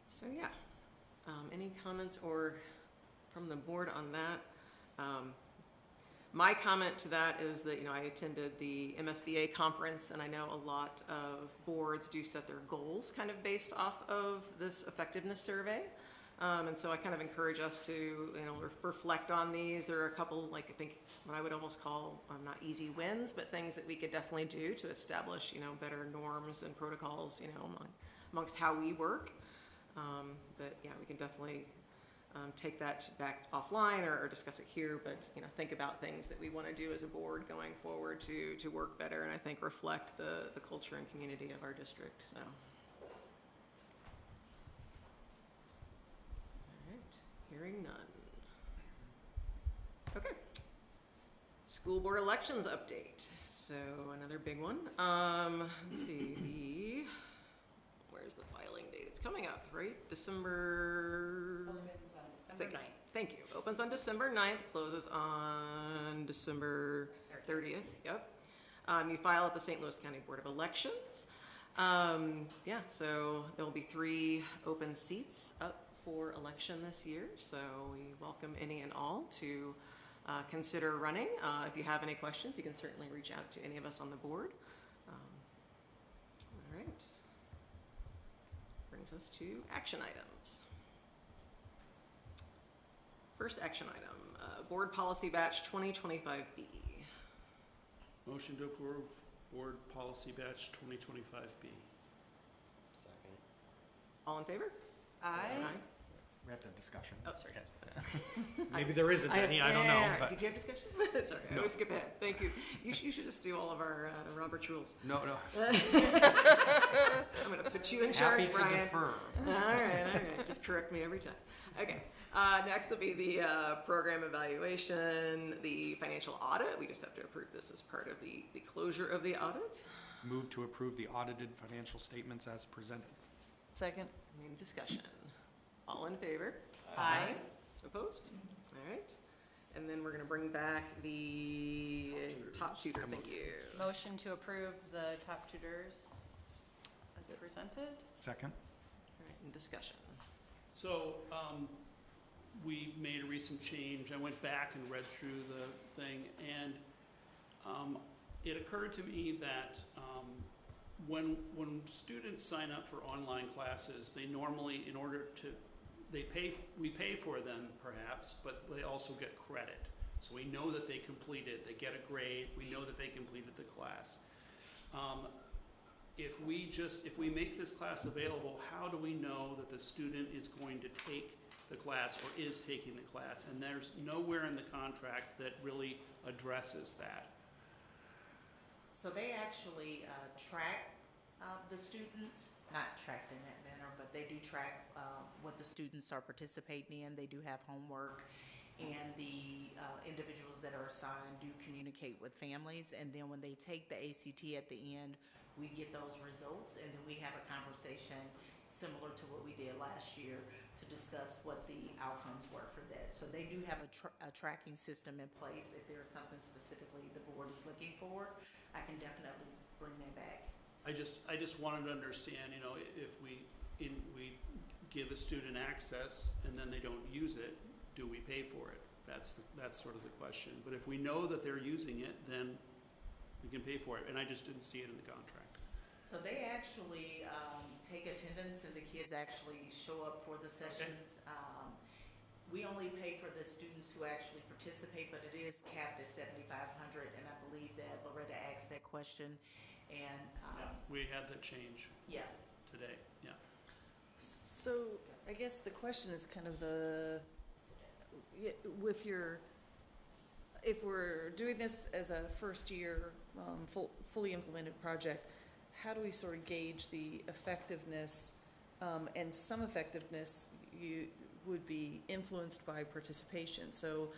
So yeah, any comments or from the board on that? My comment to that is that, I attended the MSBA conference, and I know a lot of boards do set their goals kind of based off of this effectiveness survey. And so I kind of encourage us to, reflect on these. There are a couple, I think what I would almost call not easy wins, but things that we could definitely do to establish, better norms and protocols, amongst how we work. But yeah, we can definitely take that back offline or discuss it here, but think about things that we want to do as a board going forward to work better, and I think reflect the culture and community of our district. So, all right, hearing none. Okay, school board elections update. So another big one. Let's see. Where's the filing date? It's coming up, right? December 9th. Thank you. Opens on December 9th, closes on December 30th. Yep. You file at the St. Louis County Board of Elections. Yeah, so there will be 3 open seats up for election this year. So we welcome any and all to consider running. If you have any questions, you can certainly reach out to any of us on the board. All right. Brings us to action items. First action item, Board Policy Batch 2025B. Motion to approve Board Policy Batch 2025B. Second. All in favor? Aye. We have to have discussion. Oh, sorry. Maybe there isn't any, I don't know. But did you have discussion? Sorry, I always skip ahead. Thank you. You should just do all of our Robert's rules. No. I'm going to put you in charge, Happy to Brian. defer. All right. Just correct me every time. Okay. Next will be the program evaluation, the financial audit. We just have to approve this as part of the closure of the audit. Move to approve the audited financial statements as presented. Second. Any discussion? All in favor? Aye. Opposed? All right. And then we're going to bring back the top tutor. Thank you. Motion to approve the top tutors as presented. Second. All right, and discussion. So, we made a recent change. I went back and read through the thing, and it occurred to me that when students sign up for online classes, they normally, we pay for them perhaps, but they also get credit. So we know that they completed, they get a grade, we know that they completed the class. If we make this class available, how do we know that the student is going to take the class or is taking the class? And there's nowhere in the contract that really addresses that. So they actually track the students, not tracked in that manner, but they do track what the students are participating in. They do have homework, and the individuals that are assigned do communicate with families. And then when they take the ACT at the end, we get those results, and then we have a conversation similar to what we did last year to discuss what the outcomes were for that. So they do have a tracking system in place. If there's something specifically the board is looking for, I can definitely bring that back. I just wanted to understand, you know, if we give a student access and then they don't use it, do we pay for it? That's sort of the question. But if we know that they're using it, then we can pay for it. And I just didn't see it in the contract. So they actually take attendance, and the kids actually show up for the sessions. We only pay for the students who actually participate, but it is capped at $7,500, and I believe that Loretta asked that question. And yeah, we had that change. Yeah. Today. Yeah. So I guess the question is kind of if we're doing this as a first year fully implemented project, how do we sort of gauge the effectiveness? And some effectiveness would be influenced by participation. So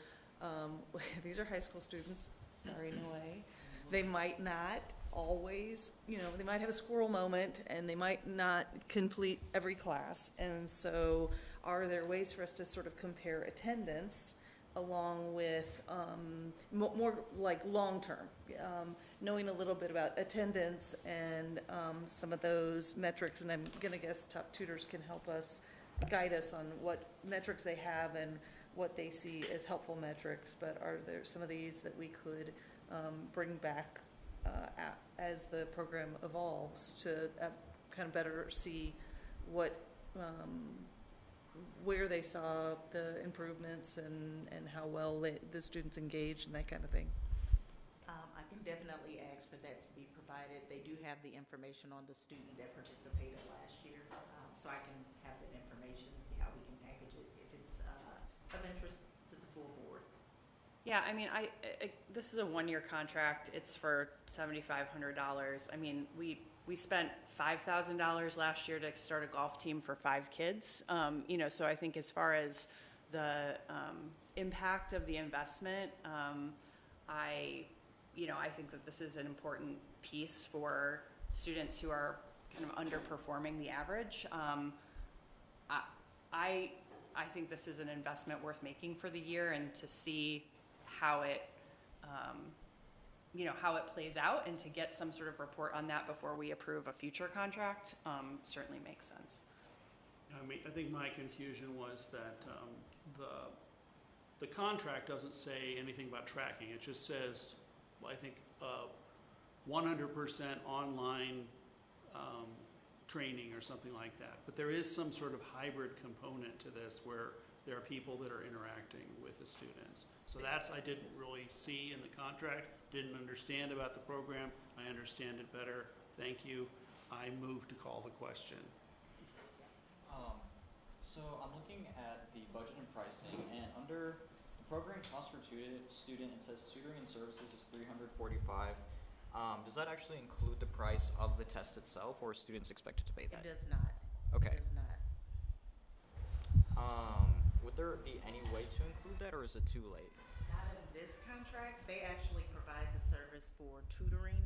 these are high school students. Sorry, no way. They might not always, you know, they might have a squirrel moment and they might not complete every class. And so are there ways for us to sort of compare attendance along with more like long-term, knowing a little bit about attendance and some of those metrics? And I'm gonna guess Top Tutors can help us, guide us on what metrics they have and what they see as helpful metrics. But are there some of these that we could bring back as the program evolves to kind of better see what, where they saw the improvements and how well the students engaged and that kind of thing? I can definitely ask for that to be provided. They do have the information on the student that participated last year, so I can have that information and see how we can package it if it's of interest to the full board. Yeah, I mean, this is a one-year contract. It's for $7,500. I mean, we spent $5,000 last year to start a golf team for 5 kids. You know, so I think as far as the impact of the investment, I think that this is an important piece for students who are kind of underperforming the average. I think this is an investment worth making for the year, and to see how it, how it plays out, and to get some sort of report on that before we approve a future contract certainly makes sense. I mean, I think my confusion was that the contract doesn't say anything about tracking. It just says, I think, 100% online training or something like that. But there is some sort of hybrid component to this where there are people that are interacting with the students. So that's, I didn't really see in the contract, didn't understand about the program. I understand it better. Thank you. I move to call the question. So I'm looking at the budget and pricing, and under the program cost per student, it says tutoring and services is $345. Does that actually include the price of the test itself, or are students expected to pay that? It does not. Okay. It does not. Would there be any way to include that, or is it too late? Not in this contract. They actually provide the service for tutoring.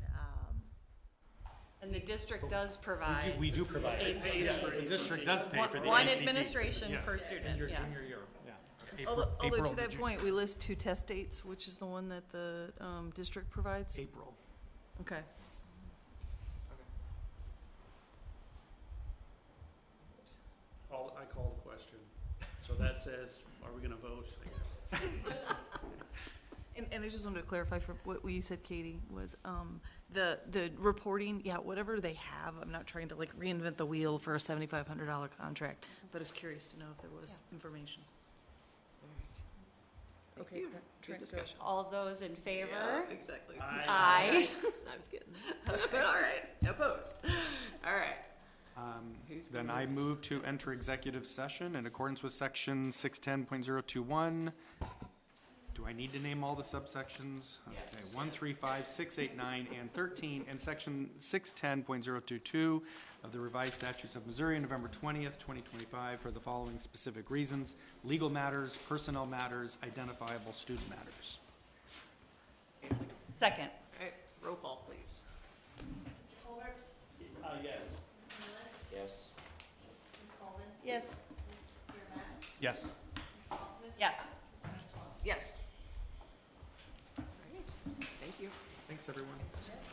And the district does provide. We do provide. The district does pay for the one ACT. administration per Yes. student. In your yes. junior year, yeah. Although to that point, we list 2 test dates, which is the one that the district provides? April. Okay. I call the question. So that says, are we gonna vote, I guess? And I just wanted to clarify for what you said, Katie, was the reporting, yeah, whatever they have. I'm not trying to like reinvent the wheel for a $7,500 contract, but I was curious to know if there was information. Okay, Good discussion. All those in favor? Yeah, exactly. Aye. I was kidding. All right, opposed. All right. Then I move to enter executive session in accordance with section 610.021. Do I need to name all the subsections? Yes. Okay, 1, 3, 5, 6, 8, 9, and 13, and section 610.022 of the revised statutes of Missouri, November 20th, 2025, for the following specific reasons: legal matters, personnel matters, identifiable student matters. Second. All right, roll call, please. Mr. Colbert? Yes. Mr. Miller? Yes. Ms. Coleman? Yes. Ms. Piermat? Yes. Ms. Hoffman? Yes. Mr. Schwartz? Yes. All right, thank you. Thanks, everyone. Yes,